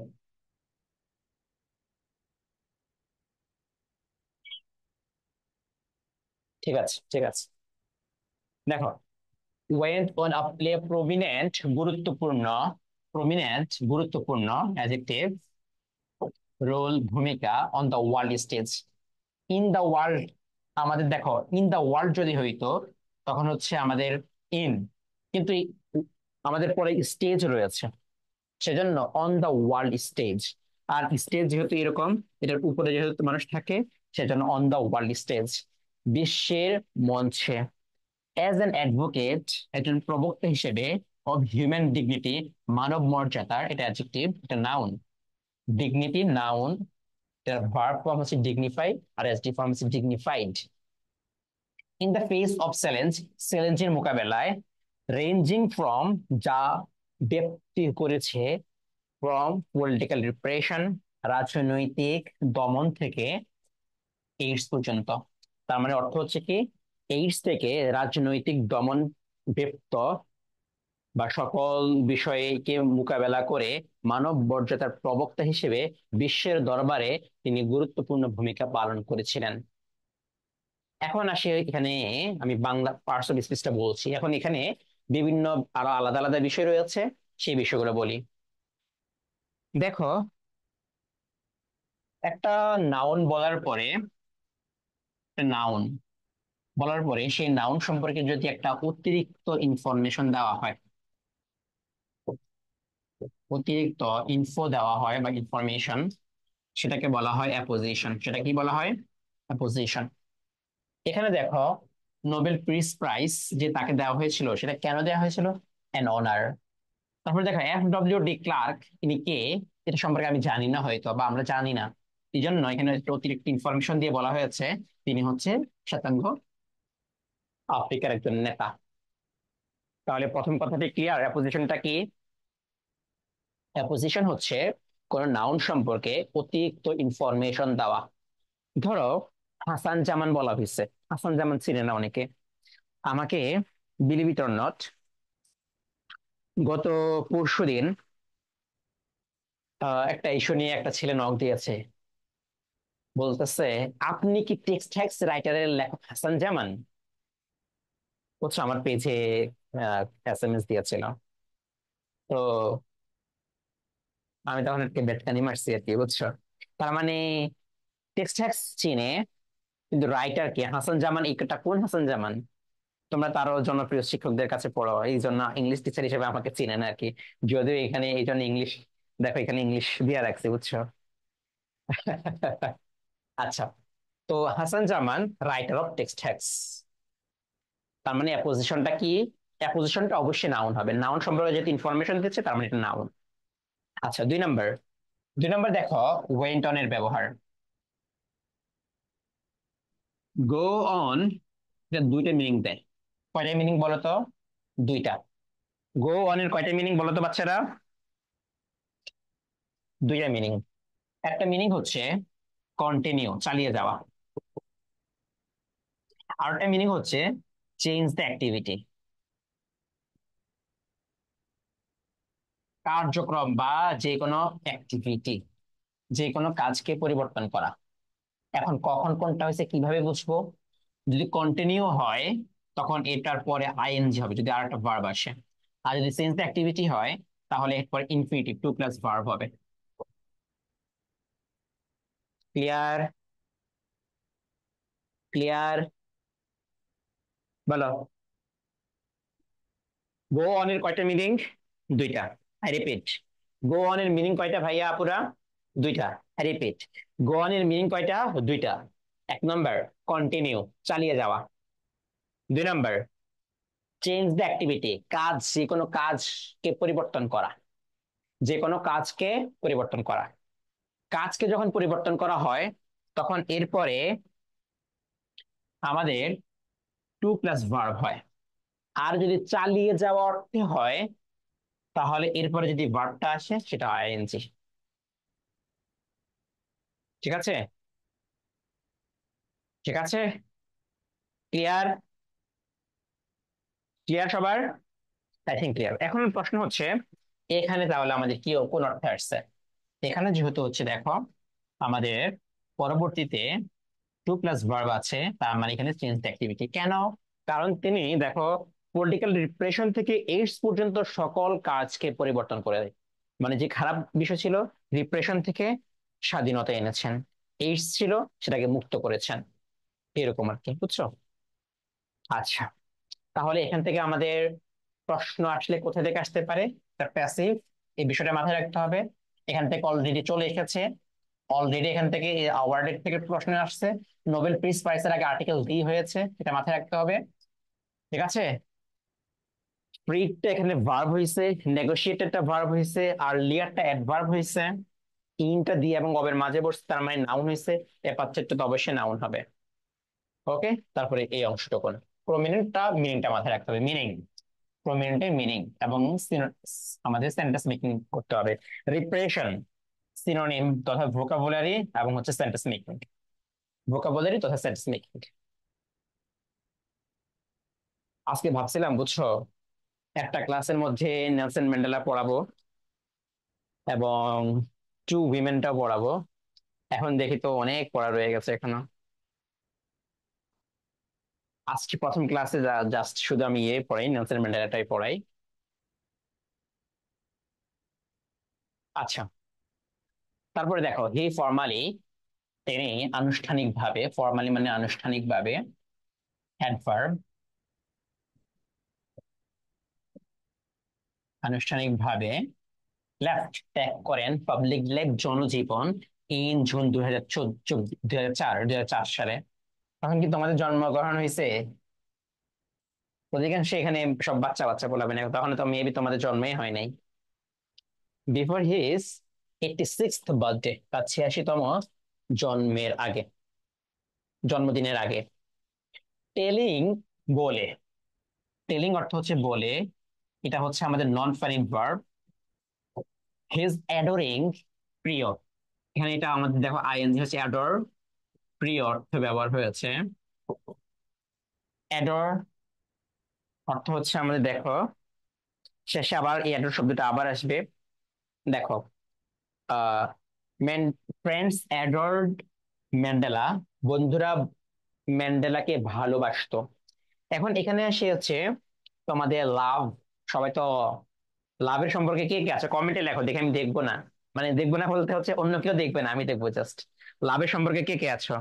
ঠিক আছে, ঠিক আছে। দেখো, went on a play prominent, গুরুত্বপূর্ণ, prominent গুরুত্বপূর্ণ adjective, রোল ভূমিকা on the world stage, in the world। আমাদের দেখো in the world যদি হইতো তখন হচ্ছে আমাদের in, কিন্তু আমাদের পরে স্টেজ রয়েছে, সেজন্য অন দ্য ওয়ার্ল্ড স্টেজ। আর স্টেজ যেহেতু এরকম, এটার উপরে যেহেতু মানুষ থাকে, সেজন্য অন দ্য ওয়ার্ল্ড স্টেজ, বিশ্বের মঞ্চে। অ্যাজ অ্যান অ্যাডভোকেট, একজন প্রবক্তা হিসেবে, অফ হিউম্যান ডিগনিটি, মানব মর্যাদার, এটা অ্যাডজেক্টিভ, এটা নাউন। ডিগনিটি নাউন, এটার ভার্ব ফর্ম হচ্ছে ডিগনিফাই, আর অ্যাডজেক্টিভ ফর্ম হচ্ছে dignified. In the face of challenge, চ্যালেঞ্জের মোকাবেলায়। রেঞ্জিং ফ্রম, যা ব্যক্তি করেছে, ফ্রম পলিটিক্যাল রিপ্রেশন, রাজনৈতিক দমন থেকে, এইডস পর্যন্ত। তার মানে অর্থ হচ্ছে কি, এইডস থেকে রাজনৈতিক দমন ব্যপ্ত বা সকল বিষয়কে মোকাবেলা করে মানব মর্যাদার প্রবক্তা হিসেবে বিশ্বের দরবারে তিনি গুরুত্বপূর্ণ ভূমিকা পালন করেছিলেন। এখন আসি এখানে, আমি বাংলা পার্টস অফ স্পিচটা বলছি, এখন এখানে বিভিন্ন আরো আলাদা আলাদা বিষয় রয়েছে, সেই বিষয়গুলো বলি। দেখো, একটা নাউন বলার পরে, নাউন বলার পরে সেই নাউন সম্পর্কে যদি একটা অতিরিক্ত ইনফরমেশন দেওয়া হয়, অতিরিক্ত ইনফো দেওয়া হয় বা ইনফরমেশন, সেটাকে বলা হয় অ্যাপোজিশন। সেটা কি বলা হয়? অ্যাপোজিশন। এখানে দেখো, নোবেল পিস প্রাইজ যে তাকে দেওয়া হয়েছিল, সেটা কেন দেওয়া হয়েছিল? An honour. তারপরে দেখো, FW ডি ক্লার্ক, ইনি কে? এটা সম্পর্কে আমি জানি না হয়তো, বা আমরা জানি না, এই জন্য এখানে একটা অতিরিক্ত ইনফরমেশন দিয়ে বলা হয়েছে তিনি হচ্ছে শ্বেতাঙ্গ আফ্রিকার একজন নেতা। তাহলে প্রথম কথাটি ক্লিয়ার, অ্যাপোজিশনটা কি? অ্যাপোজিশন হচ্ছে কোন নাউন সম্পর্কে অতিরিক্ত ইনফরমেশন দেওয়া। ধরো, হাসান জামান বলা হয়েছে, হাসান জামান চিনে না অনেকে। আমাকে, বিলিভ ইট অর নট, গত পরশুদিন একটা ইস্যু নিয়ে একটা ছেলে নক দিয়েছে, বলতেছে, আপনি কি টেক্সট হ্যাক্স রাইটারের লেখক হাসান জামান? বুঝছো, আমার পেজে SMS দিয়েছিল। তো আমি তখন একটা বেটকানি মারছি আর কি, বুঝছো। তার মানে টেক্সট হ্যাক্স চিনে, কিন্তু রাইটার কে? হাসান জামান, এটা কোন হাসান জামান? তোমরা তো আরো জনপ্রিয় শিক্ষকদের কাছে পড়ো, এই জন্য ইংলিশ টিচার হিসেবে আমাকে চিনেন আর কি। যদিও এখানে এই জন্য ইংলিশ, দেখো এখানে ইংলিশ দিয়ে রাখছি, বুঝছো। আচ্ছা, তো হাসান জামান রাইটার অফ টেক্সট হ্যাক্স, তার মানে অ্যাপোজিশনটা কি? অ্যাপোজিশনটা অবশ্যই নাউন হবে, নাউন সম্পর্কে যেহেতু ইনফরমেশন দিচ্ছে, তার মানে এটা নাউন। আচ্ছা, 2 নম্বর, 2 নম্বর দেখো, ওয়েন্ট অন এর ব্যবহার। গো অন, এটা দুইটা মিনিং দেয়। কয়টা মিনিং বলো তো? দুইটা। গো অন এর কয়টা মিনিং বলো তো বাচ্চারা? দুইটা মিনিং। একটা মিনিং হচ্ছে কন্টিনিউ, চালিয়ে যাওয়া। আর একটা মিনিং হচ্ছে চেঞ্জ দ্য অ্যাক্টিভিটি, কার্যক্রম বা যে কোনো অ্যাক্টিভিটি, যে কোনো কাজকে পরিবর্তন করা। এখন কখন কোনটা হয়েছে কিভাবে বুঝবো? যদি কন্টিনিউ হয় তখন এটার পরে আইএনজি হবে, যদি আর একটা ভার্ব আসে। আর যদি চেঞ্জ দ্য অ্যাক্টিভিটি হয়, তাহলে এরপর ইনফিনিটিভ, টু প্লাস ভার্ব হবে। ক্লিয়ার? ক্লিয়ার? বলো। গো অন এর কয়টা মিনিং? দুইটা। আই রিপিট, গো অন এর মিনিং কয়টা ভাইয়া আপুরা? দুইটা। আই রিপিট, গো অন এর মিনিং কয়টা? দুইটা। 1 নম্বর কন্টিনিউ, চালিয়ে যাওয়া। 2 নম্বর চেঞ্জ দ্য অ্যাক্টিভিটি, কাজ, যে কোনো কাজকে পরিবর্তন করা, যে কোনো কাজকে পরিবর্তন করা। কাজকে যখন পরিবর্তন করা হয়, তখন এরপরে আমাদের টু প্লাস ভার্ব হয়। আর যদি চালিয়ে যাওয়া অর্থে হয় তাহলে এরপরে যদি ভার্বটা আসে সেটা আইএনজি। ঠিক আছে, ঠিক আছে, ক্লিয়ার? ক্লিয়ার সবার? I think clear. এখন প্রশ্ন হচ্ছে এখানে তাহলে আমাদের কি কোন অর্থে আসছে? এখানে যেহেতু হচ্ছে দেখো আমাদের পরবর্তীতে টু প্লাস ভার্ব আছে, তার মানে এখানে চেঞ্জ অ্যাক্টিভিটি কেন? কারণ তিনি দেখো পলিটিক্যাল রিপ্রেশন থেকে এইডস পর্যন্ত সকল কাজকে পরিবর্তন করে দেয়। মানে যে খারাপ বিষয় ছিল রিপ্রেশন থেকে স্বাধীনতা এনেছেন, এইডস ছিল সেটাকে মুক্ত করেছেন, এরকম আর কি, বুঝছো? আচ্ছা, তাহলে এখান থেকে আমাদের প্রশ্ন আসলে কোথা থেকে আসতে পারে? প্যাসিভ, এই বিষয়টা মাথায় রাখতে হবে। এখান থেকে অলরেডি চলে এসেছে, অলরেডি এখান থেকে অ্যাওয়ার্ডের থেকে প্রশ্ন আসছে, নোবেল পিস প্রাইজের আগে আর্টিকেল ডি হয়েছে, এটা মাথায় রাখতে হবে। ঠিক আছে, স্প্রিটটা এখানে ভার্ব হয়েছে, নেগোশিয়েটেডটা ভার্ব হয়েছে, আর লিয়ারটা অ্যাডভার্ব হয়েছে, ইনটা দিয়ে এবং অবের মাঝে বসছে, তার মানে নাউন হয়েছে, এপাচ্ছেটটা তো অবশ্যই নাউন হবে। ওকে, তারপরে এই অংশটুকু প্রমিনেন্টটা, মিনিংটা মাথায় রাখতে হবে, মিনিং, প্রমিনেন্টের মিনিং, এবং আমাদের সেন্টেন্স মেকিং করতে হবে। রিপ্রেশন সিনোনিম তথা ভোকাবুলারি এবং হচ্ছে সেন্টেন্স মেকিং, ভোকাবুলারি তথা সেন্টেন্স মেকিং। আজকে ভাবছিলাম বুঝছো একটা ক্লাসের মধ্যে নেলসন ম্যান্ডেলা পড়াবো এবং টু উইমেনটাও পড়াবো, এখন দেখি তো অনেক পড়া রয়ে গেছে এখনো। আজকে প্রথম ক্লাসে জাস্ট শুধু আমি পড়াই, নেলসন ম্যান্ডেলাটাই পড়াই। আচ্ছা, তারপরে দেখো হি ফর্মালি, তিনি আনুষ্ঠানিকভাবে, ফর্মালি মানে আনুষ্ঠানিকভাবে, অ্যাডভার্ব, আনুষ্ঠানিকভাবে লেফট ত্যাগ করেন পাবলিক লাইফ, জনজীবন, ইন জুন 2004 তখন কিন্তু আমাদের জন্মগ্রহণ হয়েছে, অধিকাংশ এখানে সব বাচ্চা বাচ্চা বলাবে না, তখন তো মেবি তোমাদের জন্মই হয় নাই। বিফোর হিজ 86th বার্থডে, তার 86তম জন্মের আগে, জন্মদিনের আগে। টেলিং, বলে, টেলিং অর্থ হচ্ছে বলে, এটা হচ্ছে আমাদের নন ফাইনিং ভার্ব। হিজ অ্যাডোরিং, প্রিয়, এখানে এটা আমাদের দেখো আইএনজি হচ্ছে অ্যাডোর, প্রিয় অর্থে ব্যবহার হয়েছে। অ্যাডোর অর্থ হচ্ছে আমাদের দেখো শেষে আবার এই অ্যাডোর শব্দটা আবার আসবে। দেখো আহ ফ্রেন্ডস অ্যাডোর্ড ম্যান্ডেলা, বন্ধুরা ম্যান্ডেলাকে ভালোবাসতো। এখন এখানে আসে হচ্ছে তোমাদের লাভ, সবাই তো লাভের সম্পর্কে কে কে আছে কমেন্টে লেখো, দেখে আমি দেখবো না, মানে দেখবো না বলতে হচ্ছে অন্য কেউ দেখবে না, আমি দেখবো জাস্ট। লাভের সম্পর্কে কে কে আছো?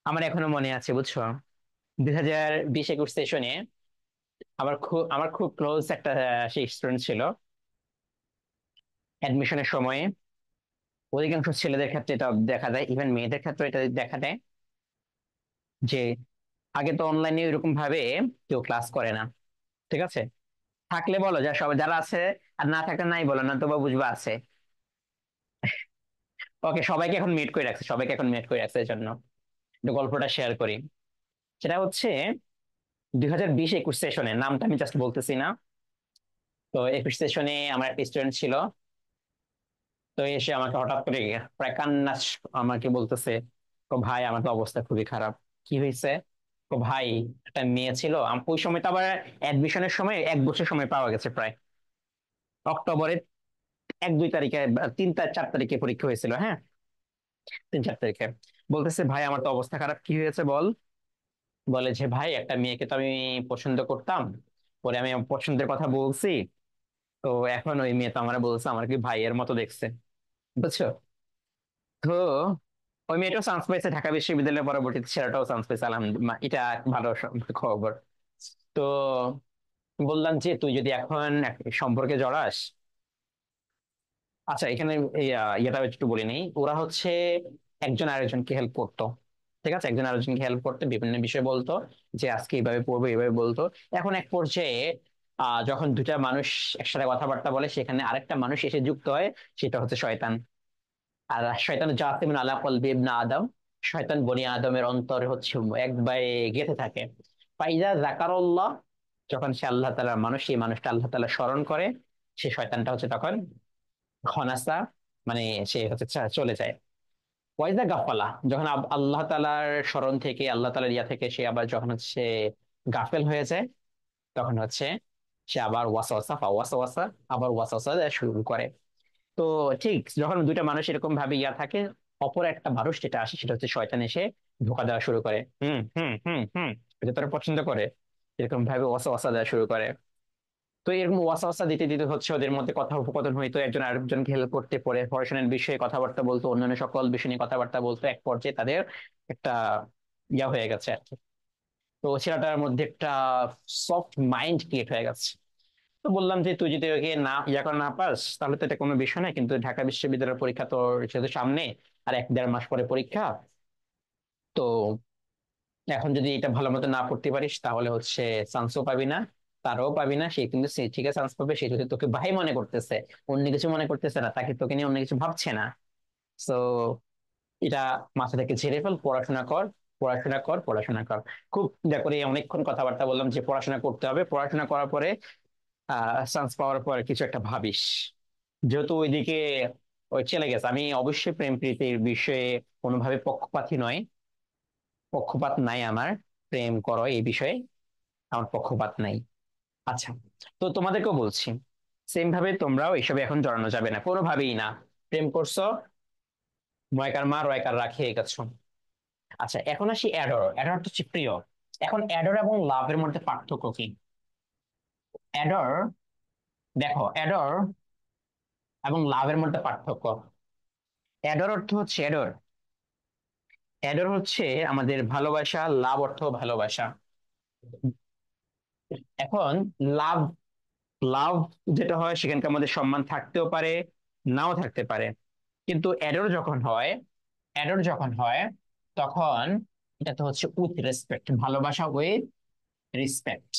আমার এখনো মনে আছে বুঝছো, 2020-21 সেশনে আমার খুব ক্লোজ একটা সেই স্টুডেন্ট ছিল। অ্যাডমিশনের সময়ে অধিকাংশ ছেলেদের ক্ষেত্রে এটা দেখা যায়, ইভেন মেয়েদের ক্ষেত্রে এটা দেখা দেয় যে আগে তো অনলাইনে এরকম ভাবে কেউ ক্লাস করে না। ঠিক আছে, থাকলে বলো, যা সবাই যারা আছে, আর না থাকলে নাই বলো, না তবু বুঝবা আছে। ওকে, সবাইকে এখন মিট করে রাখছে, সবাইকে এখন মিট করে রাখছে, এই জন্য একটু গল্পটা শেয়ার করি। সেটা হচ্ছে 2020-21 সেশনে, নামটা আমি জাস্ট বলতেছি না। তো 21 সেশনে আমার একটা স্টুডেন্ট ছিল, তো এসে আমাকে হঠাৎ করে প্রায় কান্না আমাকে বলতেছে, তো ভাই আমার তো অবস্থা খুবই খারাপ। কি হয়েছে? তো ভাই একটা মেয়ে ছিল, ওই সময় তো আবার অ্যাডমিশনের সময় 1 বছর সময় পাওয়া গেছে প্রায়, অক্টোবরের 1-2 তারিখে, 3-4 তারিখে পরীক্ষা হয়েছিল, হ্যাঁ 3-4 তারিখে। বলতেছে ভাই আমার তো অবস্থা খারাপ, কি হয়েছে বল? বলে যে ভাই একটা মেয়েকে তো আমি পছন্দ করতাম, পরে আমি আমার পছন্দের কথা বলছি, তো এখন ওই মেয়ে তো আমার বলছে আমার কি ভাইয়ের মতো দেখছে, বুঝছো? তো ওই মেয়েটাও চান্স পাইছে ঢাকা বিশ্ববিদ্যালয়ে, পরবর্তীতে ছেলেটাও চান্স পাইছে, আলহামদুলিল্লাহ, এটা ভালো খবর। তো বললাম যে তুই যদি এখন সম্পর্কে জড়াস, আচ্ছা এখানে ইয়েটা একটু বলে নেই, ওরা হচ্ছে একজন আরেকজনকে হেল্প করতো। ঠিক আছে, একজন আরেকজনকে হেল্প করতে বিভিন্ন বিষয় বলতো, যে আজকে এইভাবে পড়বো এইভাবে বলতো। এখন এক পর্যায়ে যখন দুটা মানুষ একসাথে কথাবার্তা বলে, সেখানে আরেকটা মানুষ এসে যুক্ত হয়, সেটা হচ্ছে শয়তান। আর শয়তান জাসিম আলা কলবি ইবনে আদম, শয়তান বনি আদমের অন্তরে হচ্ছে একবারে গেঁথে থাকে। ফাইজা জাকারাল্লাহ, যখন সে আল্লাহ তাআলার মানুষ, সেই মানুষটা আল্লাহ তাআলা স্মরণ করে, সে শয়তানটা হচ্ছে তখন খনাসা, মানে সে হচ্ছে চলে যায়। ওয়াইজা গাফালা, যখন আল্লাহ তাআলার স্মরণ থেকে, আল্লাহ তাআলার ইয়া থেকে সে আবার যখন হচ্ছে গাফেল হয়ে যায়, তখন হচ্ছে সে আবার ওয়াসওয়াসা ওয়াসওয়াসা, আবার ওয়াসওয়াসা দেয়া শুরু করে। তো ঠিক যখন দুইটা মানুষ এরকম ভাবে ইয়া থাকে, অপর একটা মানুষ যেটা আসে সেটা হচ্ছে শয়তান, এসে ধোঁকা দেওয়া শুরু করে, হুম হুম হুম হুম, এটা তারা পছন্দ করে, এরকম ভাবে ওয়াসওয়াসা দেওয়া শুরু করে। তো এরকম ওয়াসওয়াসা দিতে দিতে হচ্ছে ওদের মধ্যে কথোপকথন হইতো, একজন আরেকজনকে হেল্প করতে, পড়ে পড়াশোনার বিষয়ে কথাবার্তা বলতো, অন্যান্য সকল বিষয় নিয়ে কথাবার্তা বলতো, এক পর্যায়ে তাদের একটা ইয়া হয়ে গেছে আর কি। তো ছেলেটার মধ্যে একটা সফট মাইন্ড ক্রিয়েট হয়ে গেছে। তো বললাম যে তুই যদি ওকে না ইয়া করে না পাস, তাহলে তো এটা কোনো বিষয় না, কিন্তু ঢাকা বিশ্ববিদ্যালয়ের পরীক্ষা তোর যেহেতু সামনে, আর 1-1.5 মাস পরে পরীক্ষা, তো এখন যদি এটা ভালো মতো না পড়তে পারিস তাহলে হচ্ছে চান্সও পাবি না, তারও পাবি না। সে কিন্তু সে ঠিক আছে চান্স পাবে, সে যদি তোকে ভাই মনে করতেছে, অন্য কিছু মনে করতেছে না, তাকে তোকে নিয়ে অন্য কিছু ভাবছে না। তো এটা মাথা থেকে ঝেড়ে ফেল, পড়াশোনা কর, পড়াশোনা কর, পড়াশোনা কর। খুব দেখো এই অনেকক্ষণ কথাবার্তা বললাম যে পড়াশোনা করতে হবে, পড়াশোনা করার পরে চান্স পাওয়ার পরে কিছু একটা ভাবিস। যেহেতু ওইদিকে ওই চলে গেছে, আমি অবশ্যই প্রেম প্রীতির বিষয়ে কোনোভাবে পক্ষপাতী নয়, পক্ষপাত নাই আমার, প্রেম করো এই বিষয়ে, আমার পক্ষপাত নাই। আচ্ছা, তো তোমাদেরকেও বলছি, সেম ভাবে তোমরাও এসবে এখন জড়ানো যাবে না কোনোভাবেই না। প্রেম করছো, ময়কার মার ওয়কার রাখে গেছো। আচ্ছা, এখন আসি অ্যাডর। অ্যাডর তো হচ্ছে প্রিয়। এখন অ্যাডর এবং লাভের মধ্যে পার্থক্য কি? অ্যাডর, দেখো অ্যাডর এবং লাভের মধ্যে পার্থক্য। অ্যাডর অর্থ হচ্ছে অ্যাডর, অ্যাডর হচ্ছে আমাদের ভালোবাসা, লাভ অর্থ ভালোবাসা। এখন লাভ, লাভ যেটা হয় সেখানকার মধ্যে সম্মান থাকতেও পারে, নাও থাকতে পারে। কিন্তু অ্যাডর যখন হয়, অ্যাডর যখন হয় তখন এটা তো হচ্ছে উইথ রেসপেক্ট, ভালোবাসা উইথ রেসপেক্ট।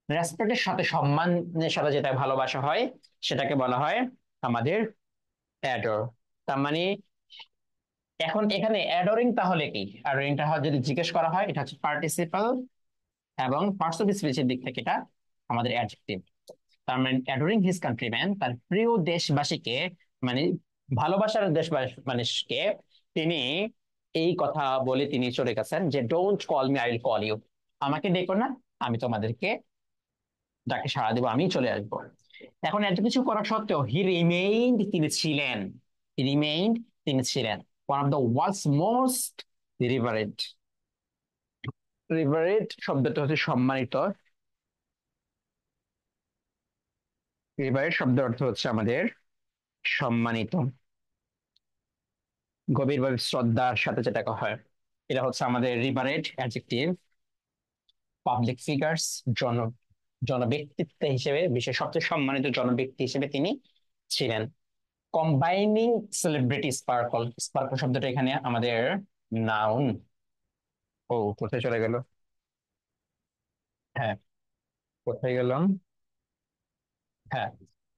রেসপেক্টের সাথে, সম্মানের সাথে যেটা ভালোবাসা হয় সেটাকে বলা হয় আমাদের অ্যাডর। তার মানে এখন এখানে অ্যাডোরিং তাহলে কি? অ্যাডোরিংটা যদি জিজ্ঞেস করা হয়, এটা হচ্ছে পার্টিসিপল এবং পার্টস অফ স্পিচের দিক থেকে এটা আমাদের অ্যাডজেক্টিভ। তার মানে অ্যাডোরিং হিজ কান্ট্রিম্যান, তার প্রিয় দেশবাসীকে, মানে ভালোবাসার দেশবাসী মানুষকে তিনি এই কথা বলে তিনি চলে গেছেন যে don't call me, I will call you. আমাকে ডেকো না, আমি তোমাদেরকে ডাকে সাড়া দেবো, আমি চলে আসবো। এখন এত কিছু করা সত্ত্বেও হি রিমেইন্ড, তিনি ছিলেন, রিমেইন্ড, তিনি ছিলেন one of the world's most reverent. Reverent শব্দটা হচ্ছে সম্মানিত, রিভারেন্ট শব্দের অর্থ হচ্ছে আমাদের সম্মানিত, গভীরভাবে শ্রদ্ধার সাথে যেটা হয়, এটা হচ্ছে আমাদের রিভারেন্ট অ্যাডজেক্টিভ। পাবলিক ফিগার্স, জন জনব্যক্তিত্ব হিসেবে, বিশ্বের সবচেয়ে সম্মানিত জনব্যক্তি হিসেবে তিনি ছিলেন। কম্বাইনিং সেলিব্রিটি স্পার্কল, স্পার্কল শব্দটা এখানে আমাদের নাউন। ও কোথায় চলে গেল? হ্যাঁ, কোথায় গেলাম? হ্যাঁ,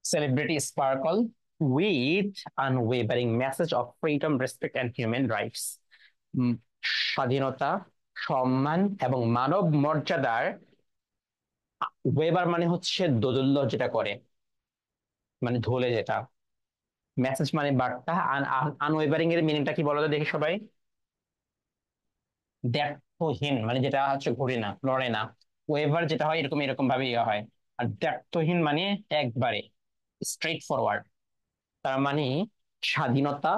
celebrity sparkle with unwavering message of freedom, respect and human rights. স্বাধীনতা, সম্মান এবং মানব মর্যাদার, ওয়েবার মানে হচ্ছে দোদুল্য যেটা করে, মানে ধলে যেটা, মেসেজ মানে বার্তা, আনওয়েভারিং এর মিনিংটা কি বলো তো দেখি সবাই? দ্ব্যর্থহীন, মানে যেটা হচ্ছে ঘুরে না, লড়ে না। ওয়েভার যেটা হয় এরকম এরকম ভাবে ইয়ে হয়। আর দ্ব্যর্থহীন মানে একবারে স্ট্রেট ফরওয়ার্ড। তার মানে স্বাধীনতা,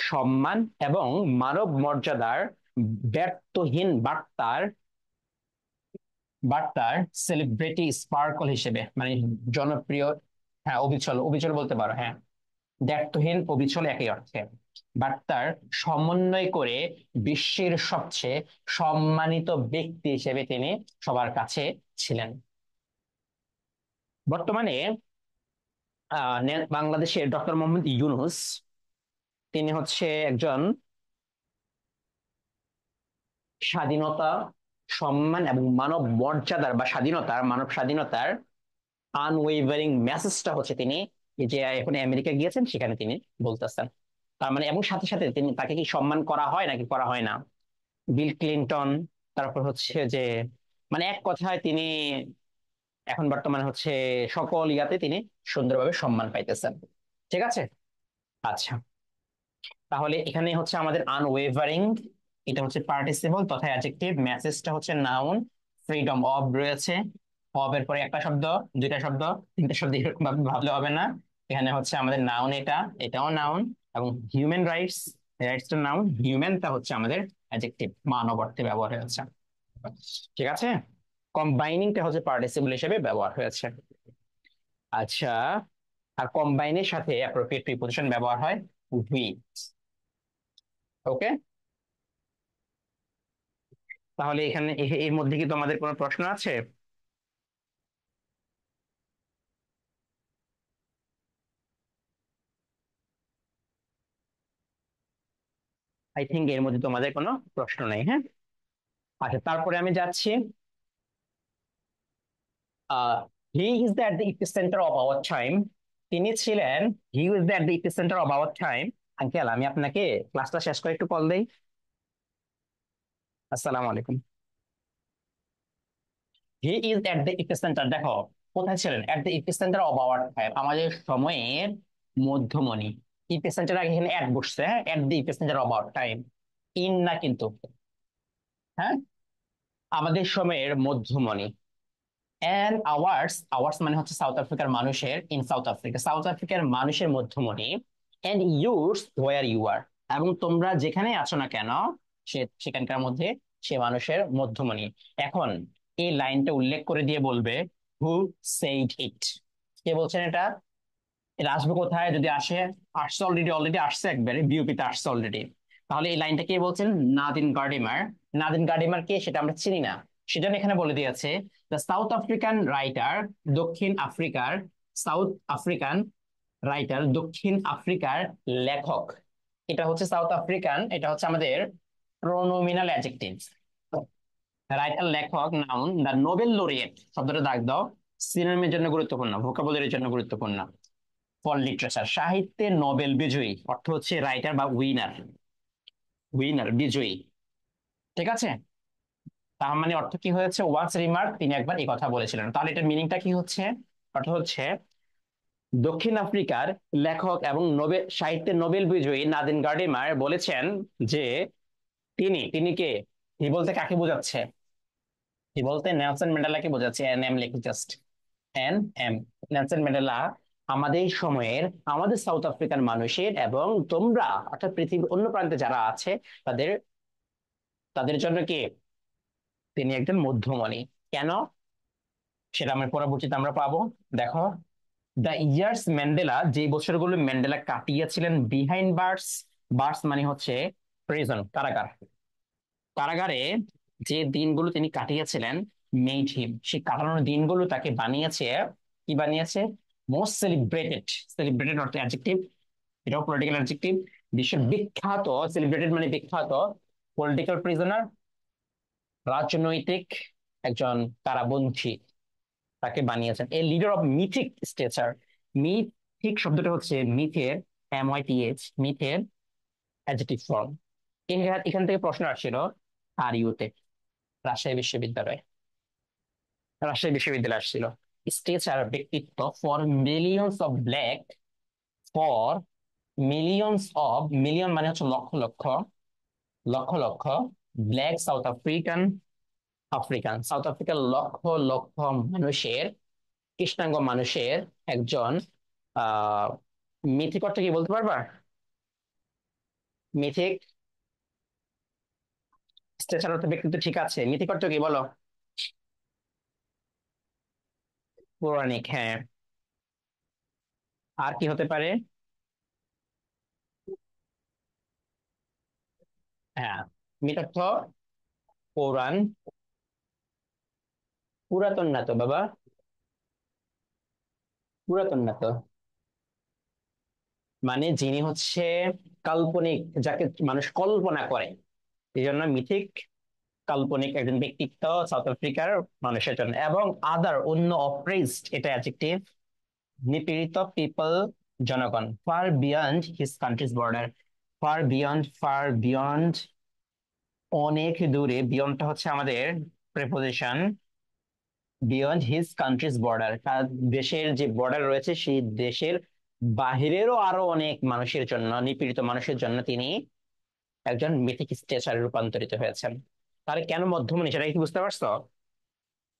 সম্মান এবং মানব মর্যাদার ব্যর্থহীন বার্তার, বার্তার সেলিব্রিটি স্পার্কল হিসেবে, মানে জনপ্রিয়। হ্যাঁ, অবিচল, অবিচল বলতে পারো, হ্যাঁ। দ্ব্যর্থহীন, অবিচল একই অর্থে। বার্তার সমন্বয় করে বিশ্বের সবচেয়ে সম্মানিত ব্যক্তি হিসেবে তিনি সবার কাছে ছিলেন। বর্তমানে বাংলাদেশের ডক্টর মোহাম্মদ ইউনূস, তিনি হচ্ছে একজন স্বাধীনতা, সম্মান এবং মানব মর্যাদার বা স্বাধীনতার, মানব স্বাধীনতার আনওয়েভারিং মেসেজটা হচ্ছে তিনি, এই যে এখন আমেরিকা গিয়েছেন সেখানে তিনি বলতেছেন। তার মানে এবং সাথে সাথে তিনি তাকে কি সম্মান করা হয় নাকি করা হয় না? বিল ক্লিনটন, তারপর হচ্ছে যে মানে এক কথায় তিনি এখন বর্তমানে হচ্ছে সকল ইয়াতে তিনি সুন্দরভাবে সম্মান পাইতেছেন। ঠিক আছে। আচ্ছা, তাহলে এখানে হচ্ছে আমাদের আনওয়েভারিং, এটা হচ্ছে পার্টিসিপল তথা অ্যাডজেক্টিভ, মেসেজটা হচ্ছে নাউন, ফ্রিডম অফ রয়েছে, অফ এর পরে একটা শব্দ, দুইটা শব্দ, তিনটা শব্দ এরকম ভাবে ভাবলে হবে না। এখানে হচ্ছে আমাদের নাউন, এটাও নাউন, এবং হিউম্যান রাইটস, রাইটসটা নাউন, হিউম্যানটা হচ্ছে আমাদের অ্যাডজেক্টিভ, মানব অর্থে ব্যবহার হয়েছে। ঠিক আছে। কম্বাইনিংটা হচ্ছে পার্টিসিপল হিসেবে ব্যবহার হয়েছে। আচ্ছা, আর কম্বাইনের সাথে অ্যাপ্রোপ্রিয়েট প্রিপোজিশন ব্যবহার হয় উইথ। ওকে, তাহলে এখানে এর মধ্যে কি তোমাদের কোনো প্রশ্ন আছে? আই থিঙ্ক এর মধ্যে তোমাদের কোনো প্রশ্ন নেই। হ্যাঁ, আচ্ছা, তারপরে আমি যাচ্ছি। He is the at the epicentre of our time. তিনি ছিলেন, he is the at the epicentre of our time. Uncle, আমি আপনাকে ক্লাসটা শেষ করে একটু কল দেই। আসসালামু আলাইকুম। হি ইজ এট দ্য ইপিসেন্টার, দেখো কোথায় ছিলেন? At the epicentre of our time, আমাদের সময়ের মধ্যমণি। ইপিসেন্টার আগে এখানে অ্যাট বসছে, হ্যাঁ, at the epicentre of our time, in না কিন্তু। হ্যাঁ, আমাদের সময়ের মধ্যমণি। এন্ড আওয়ার্স, আওয়ার্স মানে হচ্ছে সাউথ আফ্রিকার মানুষের, ইন সাউথ আফ্রিকা, সাউথ আফ্রিকার মানুষের মধ্যমণি। And yours where you are, এবং তোমরা যেখানে আছো না কেন সেখানকার মধ্যে সে মানুষের মধ্যমণি। এখন এই লাইনটা উল্লেখ করে দিয়ে বলবে হু সেইড ইট, কে বলছেন এটা? এটা আসবে কোথায়? যদি আসে, আসছে অলরেডি, অলরেডি আসছে, একবারে বিউপিতে আসছে অলরেডি। তাহলে এই লাইনটা কে বলছেন? নাদিন গার্ডিমার। নাদিন গার্ডিমার কে সেটা আমরা চিনি না, সেজন্য এখানে বলে দিয়েছে দ্য সাউথ আফ্রিকান রাইটার, দক্ষিণ আফ্রিকার, সাউথ আফ্রিকান রাইটার, দক্ষিণ আফ্রিকার লেখক। এটা হচ্ছে সাউথ আফ্রিকান, এটা হচ্ছে আমাদের প্রোনোমিনাল অ্যাডজেক্টিভ। রাইটার লেখক, নাউন, দ্য নোবেল লরিয়েট, শব্দটা দাগ দাও, সিনোনিমের জন্য গুরুত্বপূর্ণ, ভোকাবুলারির জন্য গুরুত্বপূর্ণ। ফর লিটারেচার, সাহিত্যে নোবেল বিজয়ী, অর্থ হচ্ছে রাইটার বা উইনার, উইনার বিজয়ী। ঠিক আছে। তার মানে অর্থ কি হয়েছে? ওয়ান্স রিমার্ক, তিনি একবার এই কথা বলেছিলেন। তাহলে এটার মিনিংটা কি হচ্ছে? অর্থ হচ্ছে দক্ষিণ আফ্রিকার লেখক এবং নোবেল, সাহিত্যের নোবেল বিজয়ী নাদিন গার্ডিমার বলেছেন যে তিনি, তিনি কে? হি বলতে কাকে বোঝাচ্ছে? হি বলতে নেলসন ম্যান্ডেলাকে বোঝাচ্ছে, এন এম লিখি just, N M, Nelson Mandela আমাদের সময়ের, আমাদের সাউথ আফ্রিকান মানুষের এবং তোমরা অর্থাৎ পৃথিবীর অন্য প্রান্তে যারা আছে তাদের, তাদের জন্য কি তিনি একজন মধ্যমণি। কেন সেটা আমরা পরবর্তীতে আমরা পাবো। দেখো, দ্য ইয়ার্স ম্যান্ডেলা, যে বছরগুলো ম্যান্ডেলা কাটিয়েছিলেন বিহাইন্ড বার্স, বার্স মানে হচ্ছে প্রিজন, কারাগার, কারাগারে যে দিনগুলো তিনি কাটিয়েছিলেন, মেড হিম, সেই কাটানোর দিনগুলো তাকে বানিয়েছে, কি বানিয়েছে? মোস্ট সেলিব্রেটেড, সেলিব্রেটেড অর্থ অ্যাডজেক্টিভ, এটাও পলিটিক্যাল অ্যাডজেক্টিভ, বিশ্বের বিখ্যাত, সেলিব্রেটেড মানে বিখ্যাত, পলিটিক্যাল প্রিজনার, রাজনৈতিক একজন কারাবন্দী, তাকে বানিয়েছেন a leader of mythic স্টেচার। Mythic শব্দটা হচ্ছে মিথের, MYTH, মিথের অ্যাডজেক্টিভ ফর্ম। এখান থেকে প্রশ্ন আসছিল আর ইউতে, রাজশাহী বিশ্ববিদ্যালয়, রাজশাহী বিশ্ববিদ্যালয় আসছিল। স্টেচার ব্যক্তিত্ব, for millions of black, for millions of, million মানে হচ্ছে lakh lakh, lakh lakh, black south African, African south আফ্রিকার লক্ষ লক্ষ মানুষের, কৃষ্ণাঙ্গ মানুষের একজন আহ মিথিক অর্থ কি বলতে পারবা? মিথিক স্টেচার অর্থ ব্যক্তিত্ব, ঠিক আছে, মিথিক অর্থ কি বলো? পৌরাণিক, হ্যাঁ। আর কি হতে পারে? হ্যাঁ, মিথ অর্থ পৌরাণ, পুরাতন না তো বাবা, পুরাতন না তো, মানে যিনি হচ্ছে কাল্পনিক, যাকে মানুষ কল্পনা করে, এই জন্য মিথিক, কাল্পনিক একজন ব্যক্তিত্ব সাউথ আফ্রিকার মানুষের জন্য। এবং আদার, অন্য, অপ্রেজড, এটা অ্যাডজেক্টিভ, নিপীড়িত পিপল, জনগণ, far beyond his country's border, far beyond অনেক দূরে, বিয়ন্ডটা হচ্ছে আমাদের preposition. Beyond his country's border, তার দেশের যে বর্ডার রয়েছে সেই দেশের বাহিরেরও আরো অনেক মানুষের জন্য, নিপীড়িত মানুষের জন্য তিনি একজন মিথিক স্ট্রেচারে রূপান্তরিত হয়েছেন। তাহলে কেন মধ্যমণি, সেটা কি বুঝতে পারছো?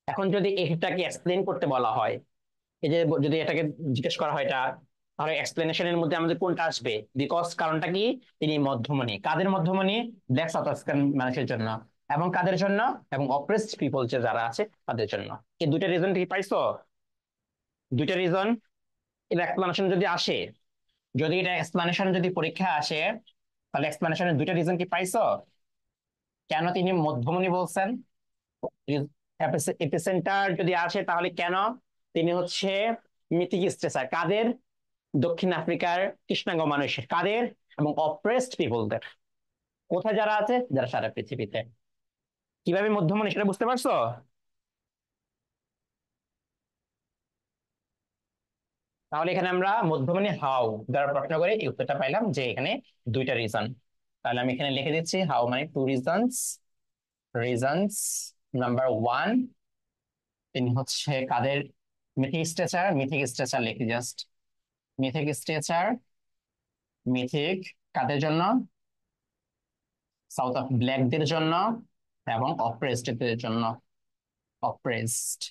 এখন যদি এটাকে এক্সপ্লেন করতে বলা হয়, এই যে যদি এটাকে জিজ্ঞেস করা হয় এটা, তাহলে এক্সপ্লেনেশনের মধ্যে আমাদের কোনটা আসবে? বিকজ কারণটা কি, তিনি মধ্যমণি। কাদের মধ্যমণি? ব্ল্যাক সাউথ আফ্রিকান মানুষের জন্য। এবং কাদের জন্য? এবং অপ্রেসড পিপল যে যারা আছে তাদের জন্য। এই দুইটা রিজন কি পাইছো? দুইটা রিজন। এর এক্সপ্লেনেশন যদি আসে, যদি এটা এক্সপ্লেনেশন যদি পরীক্ষা আসে, তাহলে এক্সপ্লেনেশনের দুইটা রিজন কি পাইছো? কেন তিনি মধ্যমণি বলছেন? এপিসেন্টার যদি আসে তাহলে কেন তিনি হচ্ছে মিথিক স্ট্রেচার, কাদের? দক্ষিণ আফ্রিকার কৃষ্ণাঙ্গ মানুষের। কাদের? এবং অপ্রেসড পিপলদের। কোথায় যারা আছে? যারা সারা পৃথিবীতে। কিভাবে মধ্যমণি সেটা বুঝতে পারছো? তাহলে এখানে আমরা মধ্যমণি হাউ দ্বারা প্রশ্ন করে এই উত্তরটা পাইলাম যে এখানে দুইটা রিজন। তাহলে আমি এখানে লিখে দিচ্ছি হাউ মানে two reasons. Reasons number one, তিনি হচ্ছে কাদের মিথিক স্ট্রেচার? মিথিক স্ট্রেচার লিখি জাস্ট। মিথিক স্ট্রেচার, মিথিক কাদের জন্য? সাউথ আফ্রিকা ব্ল্যাকদের জন্য এবং অপ্রেসডদের জন্য। অপ্রেসড,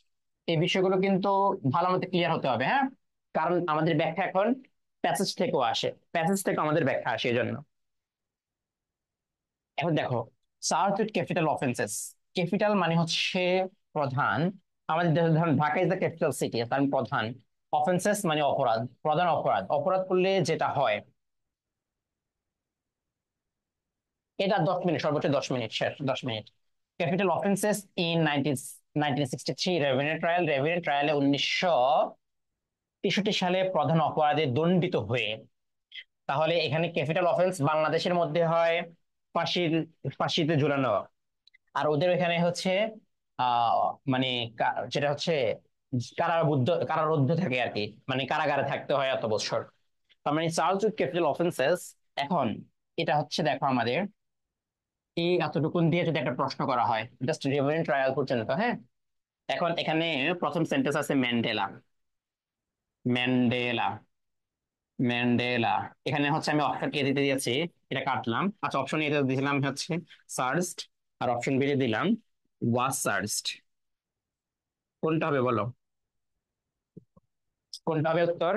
এই বিষয়গুলো কিন্তু ভালো মতো ক্লিয়ার হতে হবে, হ্যাঁ? কারণ আমাদের ব্যাখ্যা এখন প্যাসেজ থেকেও আসে, প্যাসেজ থেকে আমাদের ব্যাখ্যা আসে এই জন্য। এখন দেখো, charge with capital offences. Capital মানে হচ্ছে প্রধান। আমাদের ধরুন Dhaka is the capital city, তার মানে প্রধান। অফেন্সেস মানে অপরাধ, প্রধান অপরাধ। অপরাধ করলে যেটা হয়, এটা 10 মিনিট, সর্বোচ্চ 10 মিনিট, শেষ 10 minute. Capital offences in 1963 Rivonia trial. Rivonia ট্রায়ালে 1963 সালে প্রধান অপরাধে দণ্ডিত হয়ে, তাহলে এখানে ক্যাপিটাল অফেন্স বাংলাদেশের মধ্যে হয় ফাঁসিতে ঝুলানো। আর ওদের এখানে হচ্ছে আহ মানে যেটা হচ্ছে কারারুদ্ধ থাকে আর কি, মানে কারাগারে থাকতে হয় এত বছর। তার মানে চার্জ উইথ ক্যাপিটাল অফেন্সেস। এখন এটা হচ্ছে দেখো আমাদের এই এতটুকুন দিয়ে যদি একটা প্রশ্ন করা হয়, জাস্ট রেভিনিউ ট্রায়াল পর্যন্ত, হ্যাঁ? এখন এখানে প্রথম সেন্টেন্স আছে ম্যান্ডেলা। Mandela, Mandela. এখানে হচ্ছে আমি অপশন এ দিতে দিয়েছি, এটা কাটলাম। আচ্ছা, অপশন এ দিলাম হচ্ছে সার্চড, আর অপশন বি দিলাম ওয়াজ সার্চড। কোনটা হবে বলো? কোনটা হবে উত্তর?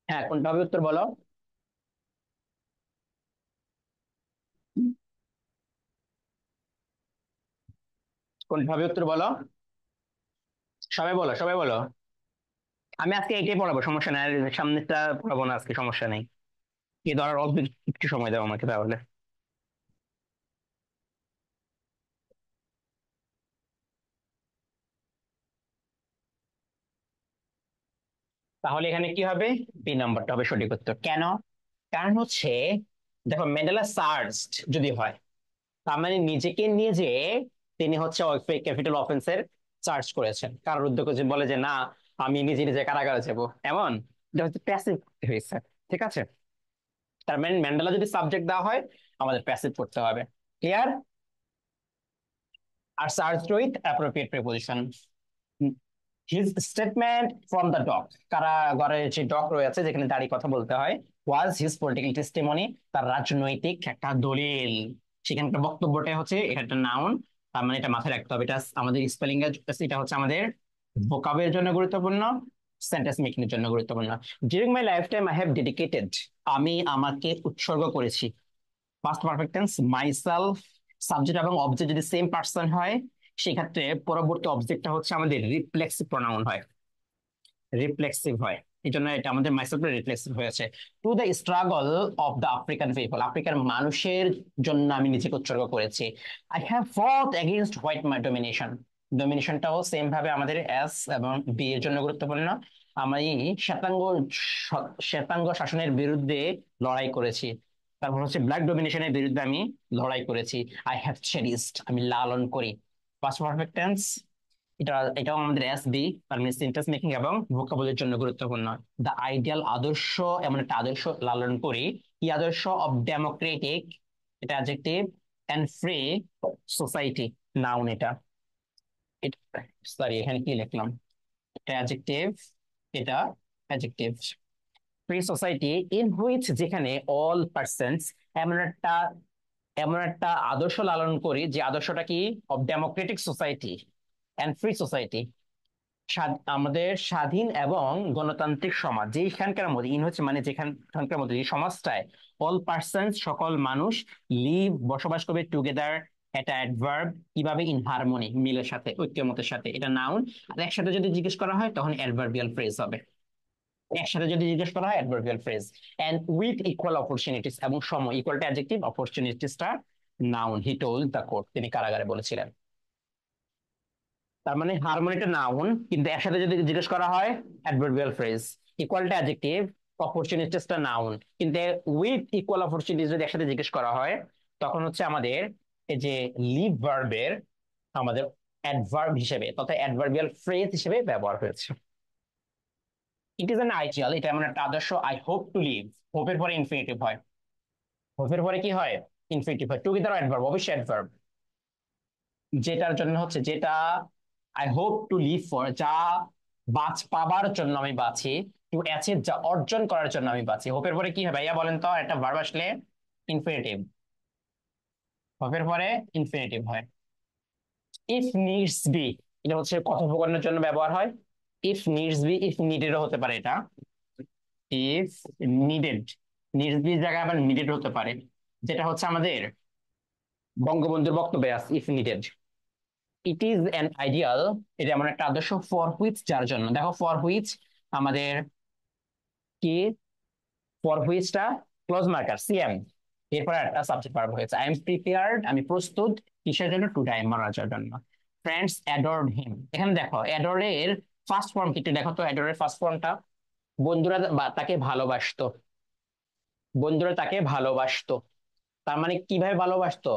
হ্যাঁ, কোনটা হবে উত্তর বলো? কোনটা হবে উত্তর বলো? সবাই বলো, সবাই বলো। আমি আজকে এটাই পড়াবো, সমস্যা নাই। আর সামনেরটা পড়াবো না আজকে, সমস্যা নেই। কি ধরার অল্প একটু সময় দাও আমাকে তাহলে। তাহলে এখানে কি হবে? বি নাম্বারটা হবে সঠিক উত্তর। কেন? কারণ হচ্ছে দেখো, ম্যান্ডেলা সার্চড যদি হয়, তার মানে নিজেকে নিজে তিনি হচ্ছে ক্যাপিটাল অফেন্সের চার্জ করেছেন, কারারুদ্ধ করেছেন, বলে যে না আমি নিজে নিজে কারাগারে যাবো, এমন। এটা হচ্ছে প্যাসিভ হয়েছে, ঠিক আছে? তার মানে ম্যান্ডেলা যদি সাবজেক্ট দেওয়া হয়, আমাদের প্যাসিভ করতে হবে। ক্লিয়ার? আর charge with appropriate preposition. His statement from the dock, কারাগারের যে ডক রয়েছে যেখানে দাঁড়িয়ে কথা বলতে হয়, ওয়াজ হিজ পলিটিক্যাল টেস্টিমনি, তার রাজনৈতিক একটা দলিল। সেখানকার বক্তব্যটা হচ্ছে, এটা একটা নাউন, তার মানে এটা মাথায় রাখতে হবে। এটা আমাদের স্পেলিং এর, এটা হচ্ছে আমাদের ভোকাবের জন্য গুরুত্বপূর্ণ, সেন্টেন্স মেকিং এর জন্য গুরুত্বপূর্ণ। During my life time I have dedicated, আমি আমাকে উৎসর্গ করেছি। Past perfect tense, myself. Subject এবং অবজেক্ট যদি সেম পার্সন হয়, সেক্ষেত্রে পরবর্তী অবজেক্টটা হচ্ছে আমাদের রিফ্লেক্সিভ প্রোনাউন হয়, রিফ্লেক্সিভ হয়। এই জন্য এটা আমাদের মাইসেলফ রিফ্লেক্সিভ হয়েছে। To the struggle of the African people, আফ্রিকার মানুষের জন্য আমি নিজেকে উৎসর্গ করেছি। আই হ্যাভ ফট এগেইনস্ট হোয়াইট ডমিনেশন। ডমিনেশনটাও সেম ভাবে আমাদের এস এবং বি এর জন্য গুরুত্বপূর্ণ। আমি শ্বেতাঙ্গ শ্বেতাঙ্গ শাসনের বিরুদ্ধে লড়াই করেছি। তারপর হচ্ছে ব্ল্যাক ডমিনেশনের বিরুদ্ধে আমি লড়াই করেছি। আই হ্যাভ চেরিস্ট, আমি লালন করি। পাস্ট পারফেক্ট টেন্স, এটাও আমাদের এসবি মানে সেন্টেন্স মেকিং এবং ভোকাবুলারির জন্য গুরুত্বপূর্ণ। দ্য আইডিয়াল আদর্শ, এমন একটা আদর্শ লালন করি। কি আদর্শ? অফ ডেমোক্রেটিক, এটা adjective, and free society, noun এটা। সরি, এখানে কি লিখলাম? এটা অ্যাডজেক্টিভ, এটা adjective. Free society in which, যেখানে অল পার্সনস, এমন একটা এমন একটা আদর্শ লালন করি যে আদর্শটা কি? Of democratic society and free society, আমাদের স্বাধীন এবং গণতান্ত্রিক সমাজ। যেখানকার মধ্যে, ইন হচ্ছে মানে যেখানকার মধ্যে, এই সমাজটায় অল পার্সনস, সকল মানুষ, লিভ বসবাস করবে, টুগেদার এটা অ্যাডভার্ব, কিভাবে? ইন হারমোনি, মিলের সাথে, ঐক্যমতের সাথে, এটা নাউন। আর একসাথে যদি জিজ্ঞেস করা হয় তখন অ্যাডভার্বিয়াল ফ্রেজ হবে। একসাথে যদি জিজ্ঞেস করা হয় adverbial phrase. And with equal opportunities, এবং সম, ইকুয়ালটা অ্যাডজেক্টিভ, অপরচুনিটিসটা noun. He told the court, তিনি কারাগারে বলেছিলেন। তার মানে হারমোনিটা নাউন, কিন্তু একসাথে যদি জিজ্ঞেস করা হয় অ্যাডভার্বিয়াল ফ্রেজ। ইকুয়ালটা অ্যাডজেক্টিভ, অপরচুনিটিসটা নাউন। কিন্তু উইথ ইকুয়াল অপরচুনিটিস যদি একসাথে জিজ্ঞেস করা হয় তখন হচ্ছে আমাদের এই যে লিভ ভার্বের আমাদের অ্যাডভার্ব হিসেবে তথা অ্যাডভার্বিয়াল ফ্রেজ হিসেবে ব্যবহার হয়েছে। ইট ইজ অ্যান আইডিয়াল, এটা এমন একটা আদর্শ। আই হোপ টু লিভ, হোপের পরে ইনফিনিটিভ হয়। হোপের পরে কি হয়? ইনফিনিটিভ হয়। টুগেদার অ্যাডভার্ব, অবশ্যই অ্যাডভার্ব। যেটার জন্য হচ্ছে, যেটা I hope to live for, যা পাবার জন্য আমি বাঁচি, টু অ্যাচিভ, যা অর্জন করার জন্য আমি বাঁচি। হোপের পরে কি হয় ভাইয়া বলেন তো? একটা ভার্ব আসলে ইনফিনিটিভ, হোপের পরে ইনফিনিটিভ হয়। ইফ নিডস বি, এটা হচ্ছে কথোপকথনের জন্য ব্যবহার হয়। ইফ নিডস বি, ইফ নিডেডও হতে পারে এটা। ইফ নিডেড, নিডস বি জায়গায় আবার নিডেড হতে পারে, যেটা হচ্ছে আমাদের বঙ্গবন্ধুর বক্তব্যে আছে, if needed. It is an ideal, এটা এমন একটা আদর্শ, ফর হুইচ, যার জন্য। দেখো ফর হুইচ আমাদের কি? ফর হুইচটা ক্লোজ মার্কার সিএম, এরপর একটা সাবজেক্ট ভার্ব হয়েছে। আই এম প্রিপেয়ার্ড, আমি প্রস্তুত, কিসের জন্য? টু ডাই, মারার জন্য। ফ্রেন্ডস অ্যাডোরড হিম, এখানে দেখো অ্যাডোরের ফার্স্ট ফর্ম কি? একটু দেখো তো অ্যাডোরের ফার্স্ট ফর্মটা। বন্ধুরা তাকে ভালোবাসতো, বন্ধুরা তাকে ভালোবাসতো। তার মানে কিভাবে ভালোবাসতো?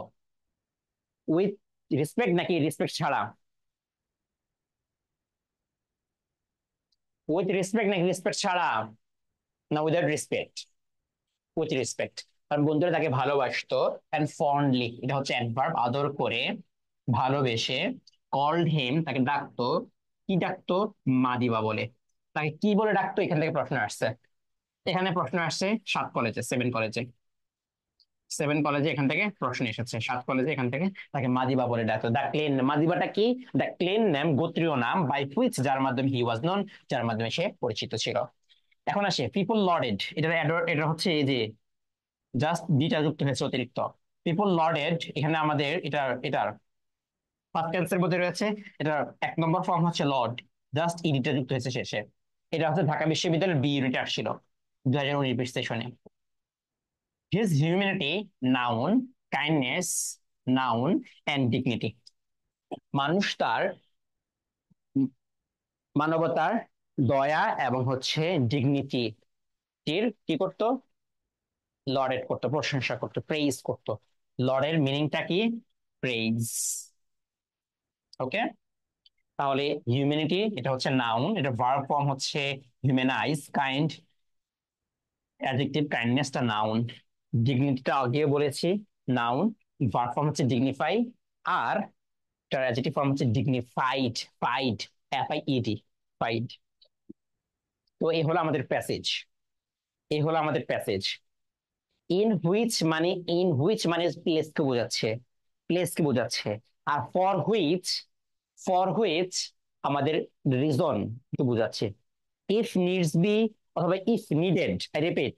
উইথ রেসপেক্ট নাকি রেসপেক্ট ছাড়া? উইথ রেসপেক্ট নাকি রেসপেক্ট ছাড়া? না, উইদাউট রেসপেক্ট, উইথ রেসপেক্ট। কারণ বন্ধুরা তাকে ভালোবাসতো। এন্ড ফন্ডলি, এটা হচ্ছে অ্যাডভার্ব, আদর করে, ভালোবেসে। কল্ড হিম, তাকে ডাকতো। কি ডাকতো? মাদিবা বলে। তাকে কি বলে ডাকতো? এখান থেকে প্রশ্ন আসছে, এখানে প্রশ্ন আসছে 7 কলেজে, 7 কলেজে, 7 কলেজে এখান থেকে প্রশ্ন এসেছে। 7 কলেজে এখান থেকে তাকে মাদিবা বলে ডাকতো। দ্য ক্লেন, মাদিবাটা কি? দ্য ক্লেন নেম, গোত্রীয় নাম, বাই হুইচ, যার মাধ্যমে হি ওয়াজ নন, যার মাধ্যমে সে পরিচিত ছিল। এখন আসে পিপল লর্ডেড, এটা হচ্ছে এই যে জাস্ট বিটা যুক্ত হয়েছে অতিরিক্ত। পিপল লর্ডেড, এখানে আমাদের এটার ফার্স্ট টেন্সের মধ্যে রয়েছে। এটার 1 নম্বর ফর্ম হচ্ছে লর্ড, জাস্ট ইডিটা যুক্ত হয়েছে শেষে। এটা হচ্ছে ঢাকা বিশ্ববিদ্যালয়ের বি ইউনিটে আসছিল 2019 সেশনে। His humanity noun, kindness noun, and dignity, মানুষ তার মানবতার, দয়া এবং হচ্ছে ডিগনিটির কি করতো? লরেড করতো, প্রশংসা করতো, প্রেইজ করতো। লরের মিনিংটা কি? প্রেইজ। ওকে, তাহলে হিউম্যানিটি এটা হচ্ছে নাউন, এটা ভার্ব ফর্ম হচ্ছে হিউম্যানাইজ, কাইন্ড অ্যাডজেক্টিভ, কাইন্ডনেসটা নাউন, ডিগনিটিটা আগে বলেছি নাউন, ভার্ব ফর্ম হচ্ছে ডিগনিফাই, আর এটার অ্যাডজেক্টিভ ফর্ম হচ্ছে ডিগনিফাইড, ফাইড, FIED, ফাইড। তো এই হলো আমাদের প্যাসেজ, এই হলো আমাদের প্যাসেজ। ইন হুইচ মানে প্লেস কে বোঝাচ্ছে, প্লেস কে বোঝাচ্ছে। আর ফর হুইচ আমাদের রিজন কে বোঝাচ্ছে। ইফ নিডস বি অথবা if needed, I repeat,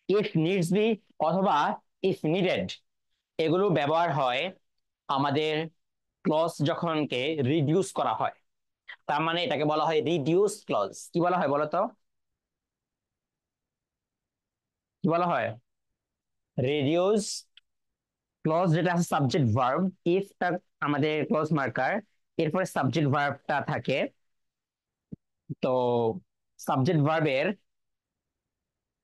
if needs be অথবা ইফ নিডেড, এগুলো ব্যবহার হয় আমাদের ক্লজ যখন কে রিডিউস করা হয়। তার মানে এটাকে বলা হয় রিডিউস ক্লজ। কি বলা হয় বলো তো? কি বলা হয়? রিডিউস ক্লজ, যেটা আছে সাবজেক্ট ভার্ব, ইফটা আমাদের ক্লজ মার্কার, এরপরে সাবজেক্ট ভার্বটা থাকে। তো সাবজেক্ট ভার্বের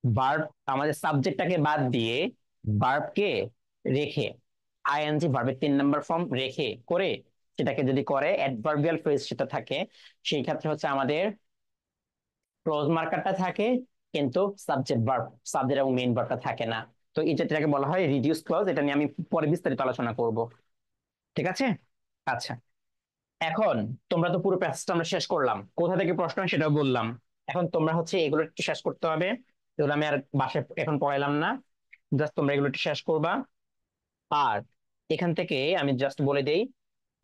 ভার্ব, আমাদের সাবজেক্টটাকে বাদ দিয়ে ভার্বকে রেখে, ING ভার্বের 3 নম্বর ফর্ম রেখে করে সেটাকে যদি করে অ্যাডভার্বিয়াল ফ্রেজ সেটা থাকে, সেই ক্ষেত্রে হচ্ছে আমাদের ক্লোজ মার্কারটা থাকে, কিন্তু সাবজেক্ট ভার্ব, সাবজেক্ট এবং মেইন ভার্বটা থাকে না। তো এটাকে বলা হয় রিডিউস ক্লজ। এটা নিয়ে আমি পরে বিস্তারিত আলোচনা করব। ঠিক আছে? আচ্ছা, এখন তোমরা তো পুরো প্যাসেজটা আমরা শেষ করলাম, কোথা থেকে প্রশ্ন হয় সেটাও বললাম। এখন তোমরা হচ্ছে এগুলো একটু শেষ করতে হবে। এগুলো আমি আর বাসায় এখন পড়াইলাম না, জাস্ট তোমরা এগুলো একটু শেষ করবা। আর এখান থেকে আমি জাস্ট বলে দেই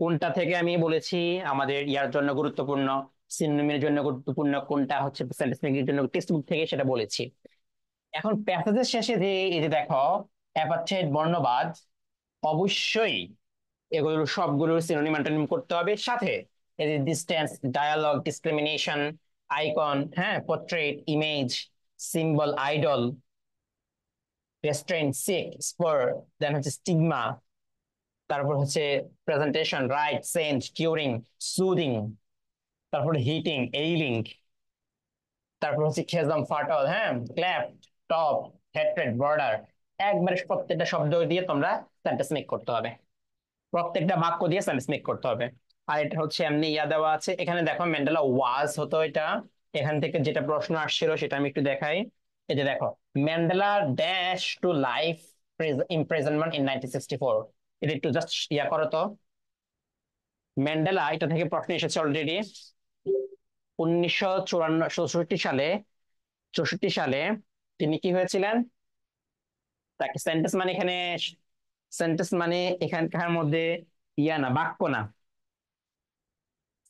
কোনটা থেকে আমি বলেছি আমাদের ইয়ার জন্য গুরুত্বপূর্ণ, সিনোনিমের জন্য গুরুত্বপূর্ণ, কোনটা হচ্ছে সেন্টেন্স মেকিং এর জন্য, টেক্সট বুক থেকে সেটা বলেছি। এখন প্যাসেজের শেষে যে এই যে দেখো অ্যাপারথেইড বর্ণবাদ, অবশ্যই এগুলো সবগুলোর সিনোনিম অ্যান্টোনিম করতে হবে। সাথে এই যে ডিসটেন্স, ডায়ালগ, ডিসক্রিমিনেশন, আইকন, হ্যাঁ, portrait, image, symbol, idol, restraint, sick, spar, then হচ্ছে স্টিগমা, তারপর হচ্ছে presentation, right, scent, curing, soothing, তারপর হিটিং, এইলিং, তারপর হচ্ছে খেজম, ফাটল, হ্যাঁ, ক্ল্যাপ, টপ, হেট্রেড, বর্ডার। একবারে প্রত্যেকটা শব্দ দিয়ে তোমরা সেন্টেন্স মেক করতে হবে, প্রত্যেকটা বাক্য দিয়ে সেন্টেন্স মেক করতে হবে। আর এটা হচ্ছে এমনি ইয়া দেওয়া আছে এখানে, দেখো ম্যান্ডেলা ওয়াজ হতো এটা। এখান থেকে যেটা প্রশ্ন আসছিল সেটা আমি একটু দেখাই। এই যে দেখো, Mandela dash to life imprisonment in 1964। এটা একটু জাস্ট ইয়া করো তো। ম্যান্ডেলা, এটা থেকে প্রশ্ন এসেছে অলরেডি 1964 সালে, 64 সালে তিনি কি হয়েছিলেন, তাকে সেন্টেন্স মানে এখানে, সেন্টেন্স মানে এখানকার মধ্যে ইয়া না, বাক্য না,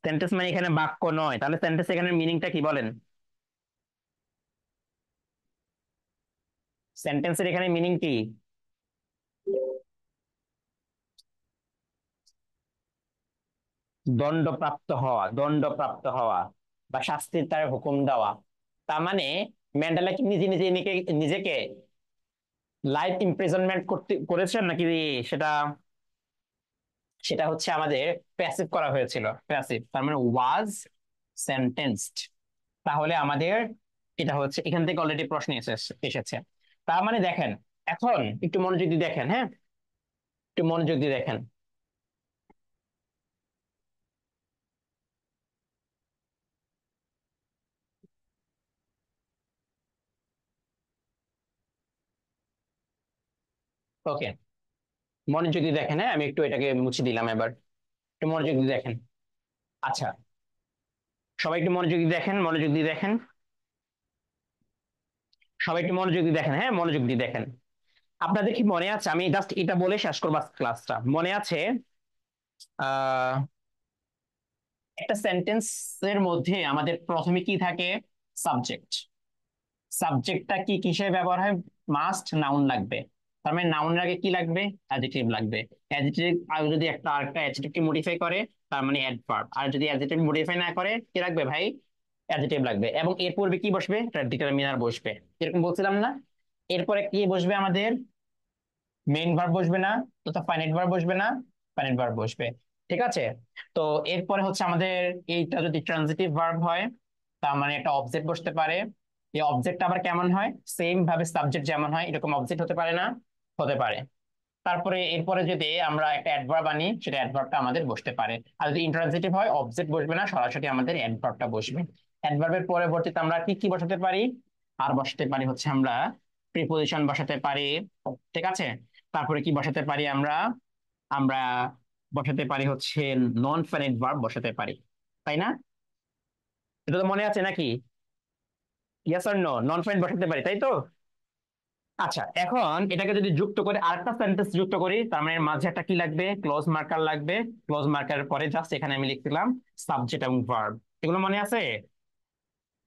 সেন্টেন্স মানে এখানে বাক্য নয়। তাহলে সেন্টেন্স এখানে মিনিংটা কি বলেন? সেন্টেন্সের এখানে মিনিং কি? দণ্ডপ্রাপ্ত হওয়া, দণ্ডপ্রাপ্ত হওয়া বা শাস্তির তার হুকুম দেওয়া। তার মানে ম্যান্ডেলা কি নিজে নিজে নিজেকে লাইফ ইমপ্রিজনমেন্ট করেছেন নাকি সেটা, সেটা হচ্ছে আমাদের প্যাসিভ করা হয়েছিল, প্যাসিভ। তার মানে ওয়াজ সেন্টেন্সড। তাহলে আমাদের এটা হচ্ছে এখান থেকে অলরেডি প্রশ্ন এসেছে। তার মানে দেখেন, এখন একটু মনোযোগ দিয়ে দেখেন, হ্যাঁ, একটু মনোযোগ দিয়ে দেখেন। ওকে, মনোযোগ দিয়ে দেখেন, হ্যাঁ, আমি একটু এটাকে মুছে দিলাম এবার। একটু মনোযোগ দিয়ে দেখেন। আচ্ছা, সবাই একটু মনোযোগ দিয়ে দেখেন, মনোযোগ দিয়ে দেখেন, সবাই একটু মনোযোগ দিয়ে দেখেন, হ্যাঁ, মনোযোগ দিয়ে দেখেন। আপনাদের কি মনে আছে, আমি জাস্ট এটা বলে শেষ করবো ক্লাসটা, মনে আছে আহ একটা সেন্টেন্সের মধ্যে আমাদের প্রথমে কি থাকে? সাবজেক্ট। সাবজেক্টটা কি কিসে ব্যবহার হয়? মাস্ট নাউন লাগবে। তার মানে নাউনের আগে কি লাগবে? অ্যাডজেক্টিভ লাগবে। অ্যাডজেক্টিভ আর যদি একটা আরেকটা অ্যাডজেক্টিভকে মডিফাই করে, তার মানে অ্যাডভার্ব। আর যদি অ্যাডজেক্টিভ মডিফাই না করে, কি লাগবে ভাই? অ্যাডজেক্টিভ লাগবে। এবং এর পূর্বে কি বসবে? একটা ডিটারমিনার বসবে, এরকম বলছিলাম না? এরপরে কি বসবে আমাদের? মেইন ভার্ব বসবে না? তো ফাইনাইট ভার্ব বসবে না? ফাইনাইট ভার্ব বসবে। ঠিক আছে? তো এরপরে হচ্ছে আমাদের এইটা যদি ট্রানজিটিভ ভার্ব হয়, তার মানে একটা অবজেক্ট বসতে পারে। এই অবজেক্ট আবার কেমন হয়? সেম ভাবে সাবজেক্ট যেমন হয় এরকম অবজেক্ট হতে পারে না? হতে পারে। তারপরে এরপরে যদি আমরা একটা অ্যাডভার্ব আনি, সেটা অ্যাডভার্বটা আমাদের বসতে পারে। আর যদি ইন্ট্রানজিটিভ হয়, অবজেক্ট বসবে না, সরাসরি আমাদের অ্যাডভার্বটা বসবে। অ্যাডভার্বের পরবর্তীতে আমরা কি কি বসাতে পারি? আর বসাতে পারি হচ্ছে আমরা প্রিপোজিশন বসাতে পারি। ঠিক আছে? তারপরে কি বসাতে পারি আমরা? আমরা বসাতে পারি হচ্ছে নন ফাইনাইট ভার্ব বসাতে পারি, তাই না? এটা তো মনে আছে নাকি? Yes or no? Non finite বসাতে পারি, তাই তো? আচ্ছা, এখন এটাকে যদি যুক্ত করে আরেকটা সেন্টেন্স যুক্ত করি, তার মানে এর মাঝে একটা কি লাগবে? ক্লোজ মার্কার লাগবে। ক্লোজ মার্কারের পরে জাস্ট এখানে আমি লিখলাম সাবজেক্ট এবং ভার্ব। এগুলো মনে আছে?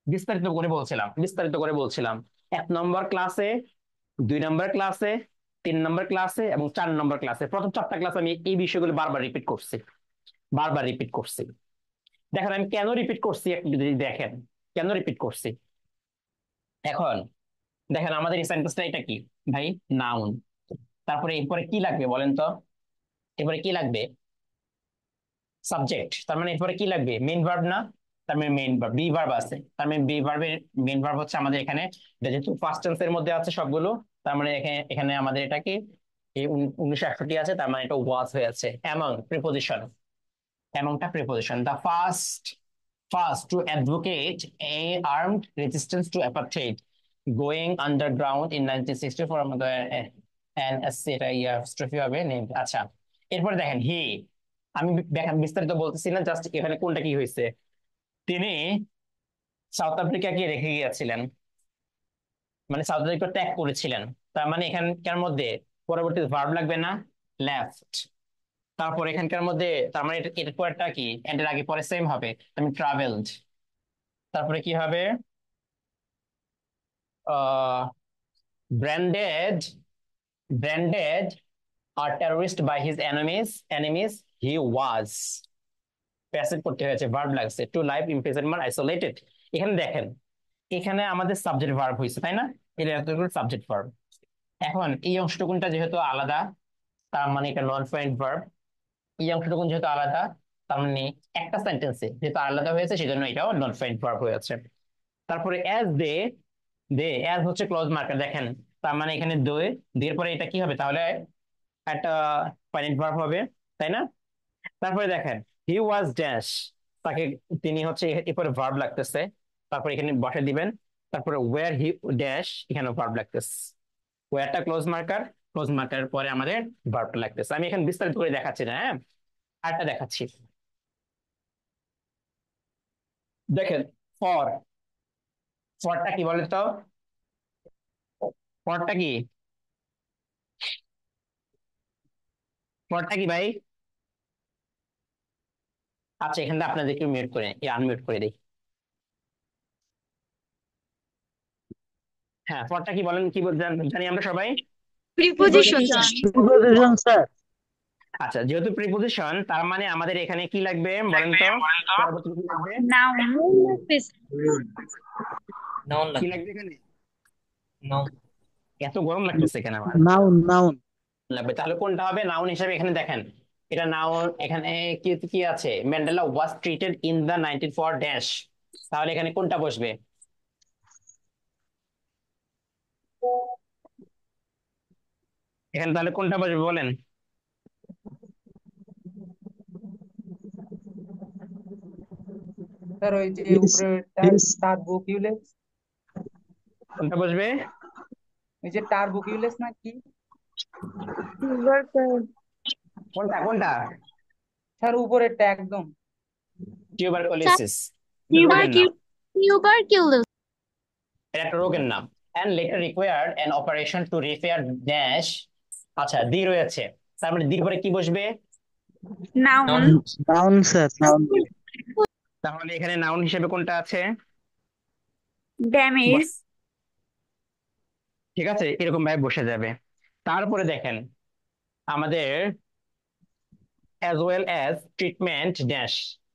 বিস্তারিত করে বলছিলাম, বিস্তারিত করে বলছিলাম 1 নম্বর ক্লাসে, 2 নম্বর ক্লাসে, 3 নম্বর ক্লাসে এবং 4 নম্বর ক্লাসে। প্রথম 4টা ক্লাস আমি এই বিষয়গুলো বারবার রিপিট করছি, বারবার রিপিট করছি। দেখেন আমি কেন রিপিট করছি একটু যদি দেখেন, কেন রিপিট করছি। এখন দেখেন আমাদের এই সেন্টেন্সটা এটা কি ভাই? নাউন। তারপরে এরপরে কি লাগবে বলেন তো? এরপরে কি লাগবে? সাবজেক্ট। তার মানে এরপরে কি লাগবে? মেইন ভার্ব না? তার মানে মেইন ভার্ব, বি ভার্ব আছে, তার মানে বি ভার্বের মেইন ভার্ব হচ্ছে আমাদের এখানে, এটা যেহেতু ফার্স্ট টেন্সের মধ্যে আছে সবগুলো, তার মানে এখানে এখানে আমাদের এটা কি, এই 1961 আছে, তার মানে এটা ওয়াজ হয়ে আছে। এমন প্রিপোজিশন, এমনটা preposition. The first to advocate a armed resistance to apartheid going underground in 1964 আমাদের এনএসসি এটা ইয়াস্ট্রফি হবে নেম। আচ্ছা, এরপরে দেখেন হি, আমি বিস্তারিত বলতেছি না, জাস্ট এখানে কোনটা কি হয়েছে। তিনি সাউথ আফ্রিকাকে রেখে গিয়েছিলেন, মানে সাউথ আফ্রিকা ত্যাগ করেছিলেন। তার মানে এখানকার মধ্যে পরবর্তী ভার্ব লাগবে না, লেফট। তারপর এখানকার মধ্যে তার মানে এর পরেরটা কি, এন্ড এর আগে পরে সেম হবে, আমি ট্রাভেলড। তারপরে কি হবে, ah branded branded a terrorist by his enemies he was. Passive করতে হয়েছে, ভার্ব লাগছে, টু লাইভ ইমপ্রিজনমেন্ট আইসোলেটেড। এখানে দেখেন, এখানে আমাদের সাবজেক্ট ভার্ব হয়েছে তাই না, এটা এতগুলো সাবজেক্ট ভার্ব। এখন এই অংশটুকুনটা যেহেতু আলাদা, তার মানে এটা নন ফ্রেন্ড ভার্ব। এই অংশটুকুন যেহেতু আলাদা, তার মানে একটা সেন্টেন্সে যেহেতু আলাদা হয়েছে সেজন্য এটাও নন ফ্রেন্ড ভার্ব হয়েছে। তারপরে অ্যাজ দে, অ্যাজ হচ্ছে ক্লোজ মার্কার দেখেন, তার মানে এখানে দিয়ে পরে এটা কি হবে তাহলে, একটা ফাইনাইট ভার্ব হবে তাই না। তারপরে দেখেন হি ওয়াজ ড্যাশ, তাকে, তিনি হচ্ছে এরপরে ভার্ব লাগতেছে, তারপরে এখানে বসে দিবেন। তারপরে ওয়্যার হি ড্যাশ, এখানে ভার্ব লাগতেছে, ওয়্যারটা ক্লোজ মার্কার পরে আমাদের ভার্বটা লাগতেছে। আমি এখানে বিস্তারিত করে দেখাচ্ছি না, হ্যাঁ, আরেকটা দেখাচ্ছি। দেখেন ফর, ফরটা কি বলে তো, ফরটা কি, ফরটা কি ভাই। আচ্ছা, এখানে আপনাদের একটু মিউট করে আনমিউট করে দিই। হ্যাঁ, ফরটা কি বলেন, কি জানি আমরা সবাই। Preposition sir. Preposition, sir. আচ্ছা, যেহেতু প্রিপোজিশন তার মানে আমাদের এখানে কি লাগবে বলেন তো, পরবর্তী কি লাগবে, নাউন লাগবে নাউন কি লাগবে, লাগবে এখানে। নাউন। এত গরম লাগতেছে এখানে আমার। Noun. লাগবে, তাহলে কোনটা হবে নাউন হিসেবে, এখানে দেখেন এটা নাউন। এখানে কি কি আছে, Mandela was treated in the 1904 dash, তাহলে এখানে কোনটা বসবে, এখানে তাহলে কোনটা বসবে বলেন। স্যার ওই যে His, উপরে his, টার্বোকিউলেস, কোনটা বসবে, ওই যে টার্বোকিউলেস না কি কোনটা কোনটা, স্যার উপরেরটা একদম। টিউবারকুলোসিস, রোগের নাম, টিউবারকিউলোস। এটা একটা রোগের নাম। and later required an operation to repair dash। আচ্ছা, দি রয়েছে, তার মানে দির পরে কি বসবে, noun. Noun. noun, sir. Noun. তাহলে এখানে নাউন হিসেবে কোনটা আছে, ড্যামেজ। বস- ঠিক আছে, এরকম ভাবে বসে যাবে। তারপরে দেখেন আমাদের as well as treatment dash,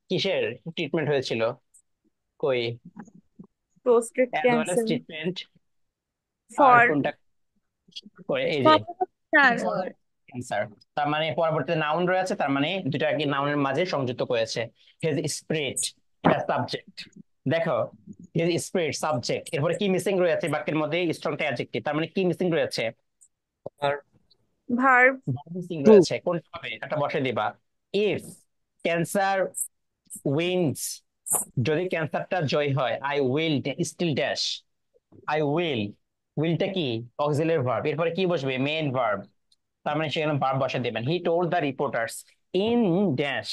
কিসের ট্রিটমেন্ট হয়েছিল, কই, prostate as well as cancer. Treatment, আর ফর কোনটা, করে এই যে স্যার। ক্যান্সার। তার মানে পরবর্তীতে নাউন রয়েছে, তার মানে দুটা কি নাউনের মাঝে সংযুক্ত করেছে। হিজ স্পিরিট, এটা সাবজেক্ট, দেখো হিজ স্পিরিট সাবজেক্ট, এরপরে কি মিসিং রয়েছে বাক্যের মধ্যে, স্ট্রংটা অ্যাডজেক্টিভ, তার মানে কি মিসিং রয়েছে, আর ভার্ব। Missing True. রয়েছে, কোনটা হবে একটা বসে দিবা। ইফ ক্যান্সার উইন্স, যদি ক্যান্সারটা জয় হয়, I will still dash, I উইলটা কি অক্সিলারি ভার্ব, এরপরে কি বসবে মেইন ভার্ব, তার মানে সেখানে ভার্ব বসে দেবেন। He told the reporters in dash,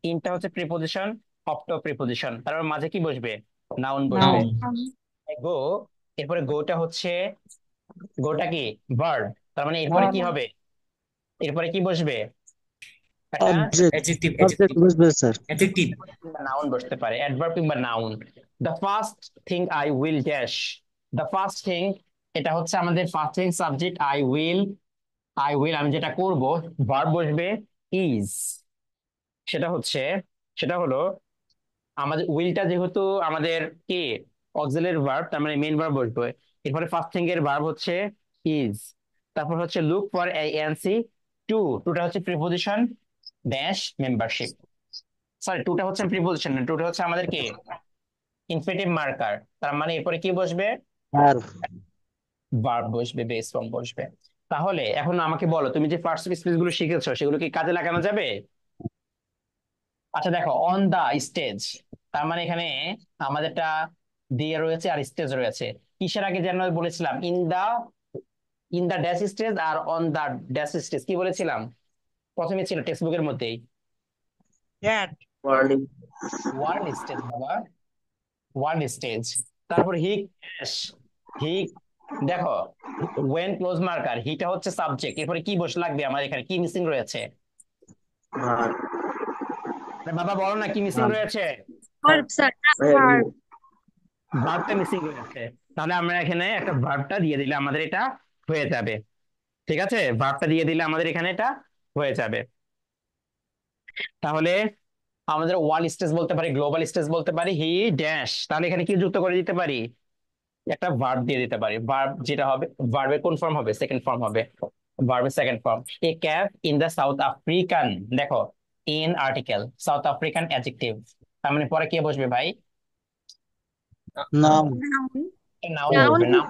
ইনটা হচ্ছে প্রিপোজিশন, অফটো প্রিপোজিশন, তারপর মাঝে কি বসবে নাউন বসবে। নাউন। গো, এরপরে গোটা হচ্ছে, গোটা কি ভার্ব, তার মানে এরপরে ভার্ব। কি হবে, এরপরে কি বসবে একটা Object. অ্যাডজেক্টিভ, Object বুঝবে, sir. অ্যাডজেক্টিভ। নাউন বসতে পারে, অ্যাডভার্ব কিংবা noun. The first thing I will dash, the first thing, এটা হচ্ছে আমাদের first thing subject, I will আমি যেটা করব, ভার্ব বসবে ইজ, সেটা হচ্ছে, সেটা হলো আমাদের উইলটা যেহেতু আমাদের কি অক্সিলারি ভার্ব, তার মানে মেইন ভার্ব বসবে, এরপরে ফার্স্ট থিং এর ভার্ব হচ্ছে ইজ। তারপর হচ্ছে লুক ফর এএনসি, টুটা হচ্ছে প্রিপোজিশন ড্যাশ মেম্বারশিপ, সরি টুটা হচ্ছে প্রিপোজিশন না, টুটা হচ্ছে আমাদের কি ইনফিনিটিভ মার্কার, তার মানে এরপরে কি বসবে Verb. ভার্ব বসবে, বেস ফর্ম বসবে। তাহলে এখন আমাকে বলো, তুমি যে ফার্স্ট স্পিচ গুলো শিখেছো সেগুলো কি কাজে লাগানো যাবে, আচ্ছা দেখো, অন দা স্টেজ, তার মানে এখানে আমাদেরটা দিয়ে রয়েছে আর স্টেজ রয়েছে। কিসের আগে যেন বলেছিলাম? ইন দা ড্যাশ স্টেজ আর অন দা ড্যাশ স্টেজ, কি বলেছিলাম? প্রথমে ছিল টেক্সট বুকের মধ্যেই ক্যাট। ওয়ার্ল্ড স্টেজ বাবা, ওয়ার্ল্ড স্টেজ। তারপর হি ক্যাশ, হি, দেখো ওয়েন ক্লোজ মার্কার, হিটা হচ্ছে সাবজেক্ট, এরপরে কি বসে লাগবে আমার এখানে? কি মিসিং রয়েছে? আরে বাবা বলো না, কি মিসিং রয়েছে? Verb sir, verb. ভার্বটা মিসিং রয়েছে। তাহলে আমরা এখানে একটা ভার্বটা দিয়ে দিলে আমাদের এটা হয়ে যাবে। ঠিক আছে, ভার্বটা দিয়ে দিলে আমাদের এখানে এটা হয়ে যাবে। তাহলে আমাদের ওয়ার্ল্ড স্টেজ বলতে পারি, গ্লোবাল স্টেজ বলতে পারি, হি ড্যাশ, তাহলে এখানে কি যুক্ত করে দিতে পারি? একটা ভার্ব দিয়ে দিতে পারি। ভার্ব যেটা হবে, ভার্বের কোন ফর্ম হবে? সেকেন্ড ফর্ম হবে। ভার্বের second form, a cafe in the south African, দেখো in article, south African adjective, তার মানে পরে কে বসবে ভাই? Noun. নাউন। Noun noun. বসবে, নাউন।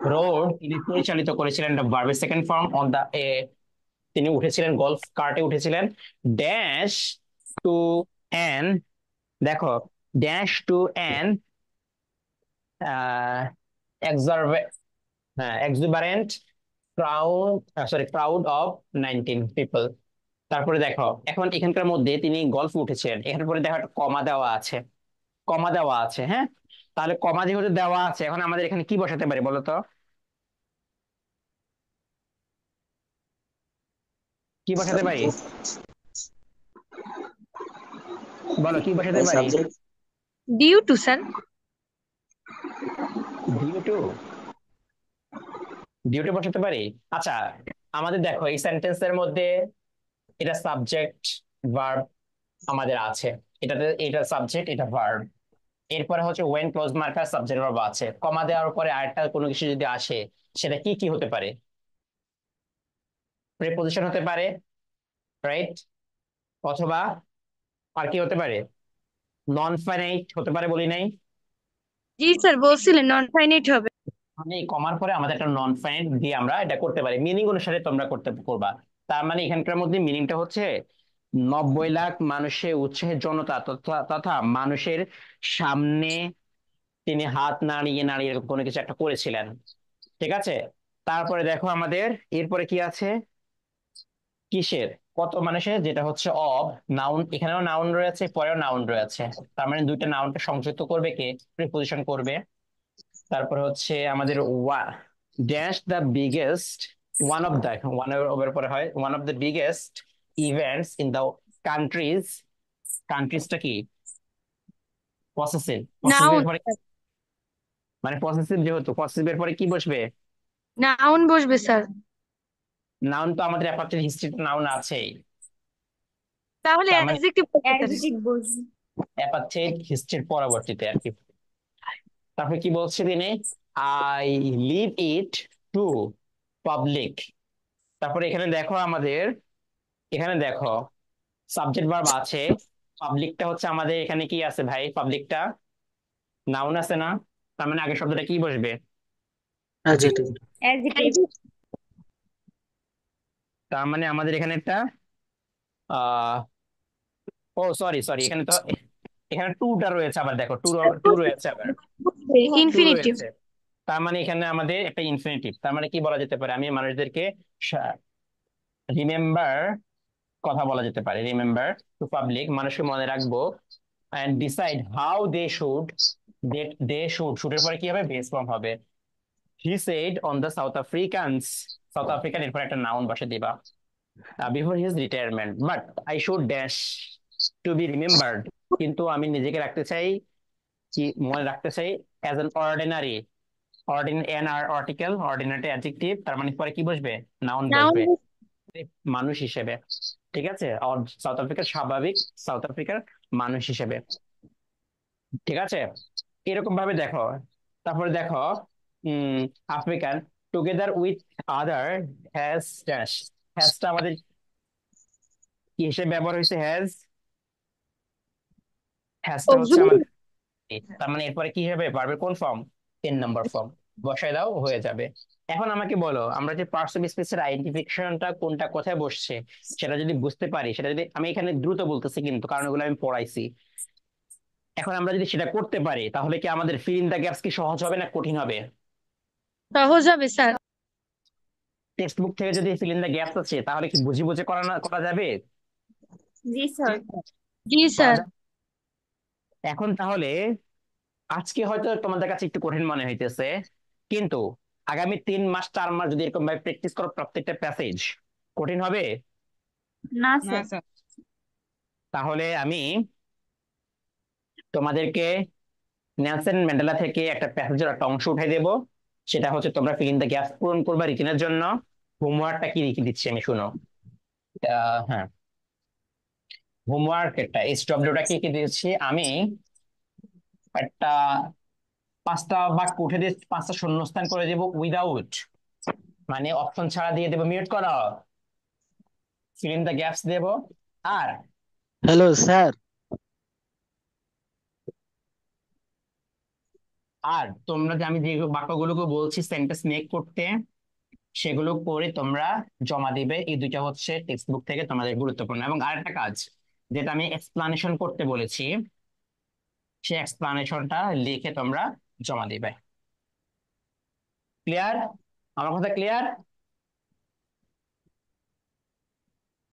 রোড, তিনি পরিচালিত করেছিলেন, ভার্বের সেকেন্ড ফর্ম। অন দা, তিনি উঠেছিলেন, গলফ কার্টে উঠেছিলেন। ড্যাশ টু অ্যান, দেখো dash to an exuberant crowd, sorry crowd of 19 people. তারপরে দেখো এখন এখানকার মধ্যে তিনি গলফ উঠেছিলেন, এখানে পরে দেখো একটা কমা দেওয়া আছে, কমা দেওয়া আছে, হ্যাঁ। তাহলে কমা যেহেতু দেওয়া আছে, এখন আমাদের এখানে কি বসাতে পারি বলো তো? কি বসাতে পারি? বলো কি বসাতে পারি? Due to sir. Due to, due to বসাতে পারি। আচ্ছা, আমাদের দেখো এই সেন্টেন্সের মধ্যে এটা সাবজেক্ট ভার্ব আমাদের আছে, এটাতে এটা সাবজেক্ট এটা ভার্ব, এরপরে হচ্ছে when clause marker subject verb আছে, কমা দেওয়ার পরে আরেকটা কোনো কিছু যদি আসে, সেটা কি কি হতে পারে? প্রিপোজিশন হতে পারে, রাইট? অথবা আর কি হতে পারে? নন ফাইনাইট হতে পারে, বলি নাই? জি স্যার, বলছিলেন নন ফাইনাইট হবে। মানে এই কমার পরে আমাদের একটা নন ফাইনাইট দিয়ে আমরা এটা করতে পারি, মিনিং অনুসারে তোমরা করবা। তার মানে এখানকার মধ্যে মিনিংটা হচ্ছে 90 লাখ মানুষের উৎসাহের জনতা তথা তথা মানুষের সামনে তিনি হাত নাড়িয়ে নাড়িয়ে এরকম কোনো কিছু একটা করেছিলেন। ঠিক আছে, তারপরে দেখো আমাদের এরপরে কি আছে? কিসের? কত মানুষের, যেটা হচ্ছে অব, নাউন, এখানেও নাউন রয়েছে, পরেও নাউন রয়েছে। তার মানে দুইটা নাউনকে সংযুক্ত করবে কে? প্রিপোজিশন করবে। তারপরে হচ্ছে আমাদের dash the biggest, one of the, one এর পরে হয় one of the biggest events in the country's, কান্ট্রিজটা কি? Possessive, noun. পসেসিভের পরে, মানে পসেসিভ যেহেতু, পসেসিভের পরে কি বসবে? নাউন বসবে স্যার। নাউন তো আমাদের অ্যাপার্থের হিস্ট্রিতে নাউন আছেই, তাহলে তার মানে অ্যাডজেক্টিভ বলতে পারি। অ্যাডজেক্টিভ বসবে। অ্যাপার্থের হিস্ট্রির পরবর্তীতে আর কি। তারপরে কি বলছে তিনি? I live it to public. তারপরে এখানে দেখো আমাদের, এখানে দেখো সাবজেক্ট ভার্ব আছে, পাবলিকটা হচ্ছে আমাদের এখানে কি আছে ভাই? পাবলিকটা নাউন আছে না? তার মানে আগের শব্দটা কি বসবে? অ্যাডজেক্টিভ। তার মানে আমাদের এখানে একটা আহ ও সরি সরি, এখানে তো, এখানে টুটা রয়েছে আবার, দেখো টু, টু রয়েছে আবার, টু ইনফিনিটিভ। রয়েছে। তার মানে এখানে আমাদের একটা ইনফিনিটিভ, তার মানে কি বলা যেতে পারে? আমি মানুষদেরকে রিমেম্বার, কথা বলা যেতে পারে, রিমেম্বার টু পাবলিক, মানুষকে মনে রাখবো, and decide how they should, they should, শুডের পরে কি হবে? বেস ফর্ম হবে। He said on the South Africans, South African, এরপর একটা নাউন বসে দিবা before his retirement, but I should dash to be remembered, কিন্তু আমি নিজেকে রাখতে চাই, কি মনে রাখতে চাই, অ্যাজ এন অর্ডিনারি, এন আর আর্টিকেল, অর্ডিনারি অ্যাডজেক্টিভ, তার মানে পরে কি বসবে? Noun noun. বসবে, মানুষ হিসেবে। ঠিক আছে, সাউথ আফ্রিকার স্বাভাবিক, সাউথ আফ্রিকার মানুষ হিসেবে। ঠিক আছে, এরকম ভাবে দেখো। তারপরে দেখো um African together with other has dash, হ্যাজটা আমাদের কি হিসেবে ব্যবহার হয়েছে? হ্যাজটা হচ্ছে অক্সিলারি। আমাদের, তার মানে এরপরে কি হবে? ভার্বের কোন ফর্ম? 10 নম্বর ফর্ম। বসায় দাও, হয়ে যাবে। এখন আমাকে বলো, আমরা যে পার্টস অফ স্পিচের আইডেন্টিফিকেশনটা কোনটা কোথায় বসছে সেটা যদি বুঝতে পারি, সেটা যদি আমি এখানে দ্রুত বলতেছি কিন্তু কারণ এগুলো আমি পড়াইছি। এখন আমরা যদি সেটা করতে পারি তাহলে কি আমাদের ফিল ইন দ্য গ্যাপস কি সহজ হবে না কঠিন হবে? সহজ হবে স্যার। টেক্সট বুক থেকে যদি ফিল ইন দ্য গ্যাপস আছে তাহলে কি বুঝে বুঝে করা যাবে? জি স্যার। জি করা স্যার। যাবে। এখন তাহলে আজকে হয়তো তোমাদের কাছে একটু কঠিন মনে হইতেছে, কিন্তু আগামী 3 মাস 4 মাস যদি এরকম ভাবে প্র্যাকটিস করো প্রত্যেকটা প্যাসেজ, কঠিন হবে? না না স্যার। স্যার। তাহলে আমি তোমাদেরকে নেলসন ম্যান্ডেলা থেকে একটা প্যাসেজের একটা অংশ উঠাই দেব, সেটা হচ্ছে তোমরা ফিল ইন দ্য গ্যাপস পূরণ করবা রিটেনের জন্য। হোমওয়ার্কটা কি লিখে দিচ্ছি আমি, শুনো। হ্যাঁ, হোমওয়ার্ক একটা SWটা কি কি দিয়েছি আমি, একটা 5টা বাক্য উঠে দিয়ে 5টা শূন্যস্থান করে দেবো উইদাউট, মানে অপশন ছাড়া দিয়ে দেবো, মিউট করা, ফিল ইন দ্য গ্যাপস দেবো। আর হ্যালো স্যার। আর তোমরা যে আমি যে বাক্যগুলোকে বলছি সেন্টেন্স মেক করতে, সেগুলো করে তোমরা জমা দিবে। এই দুইটা হচ্ছে টেক্সট বুক থেকে তোমাদের গুরুত্বপূর্ণ। এবং আরেকটা কাজ যেটা আমি এক্সপ্লানেশন করতে বলেছি, সেই এক্সপ্লানেশনটা লিখে তোমরা জমা দিবে। ক্লিয়ার? আমার কথা ক্লিয়ার?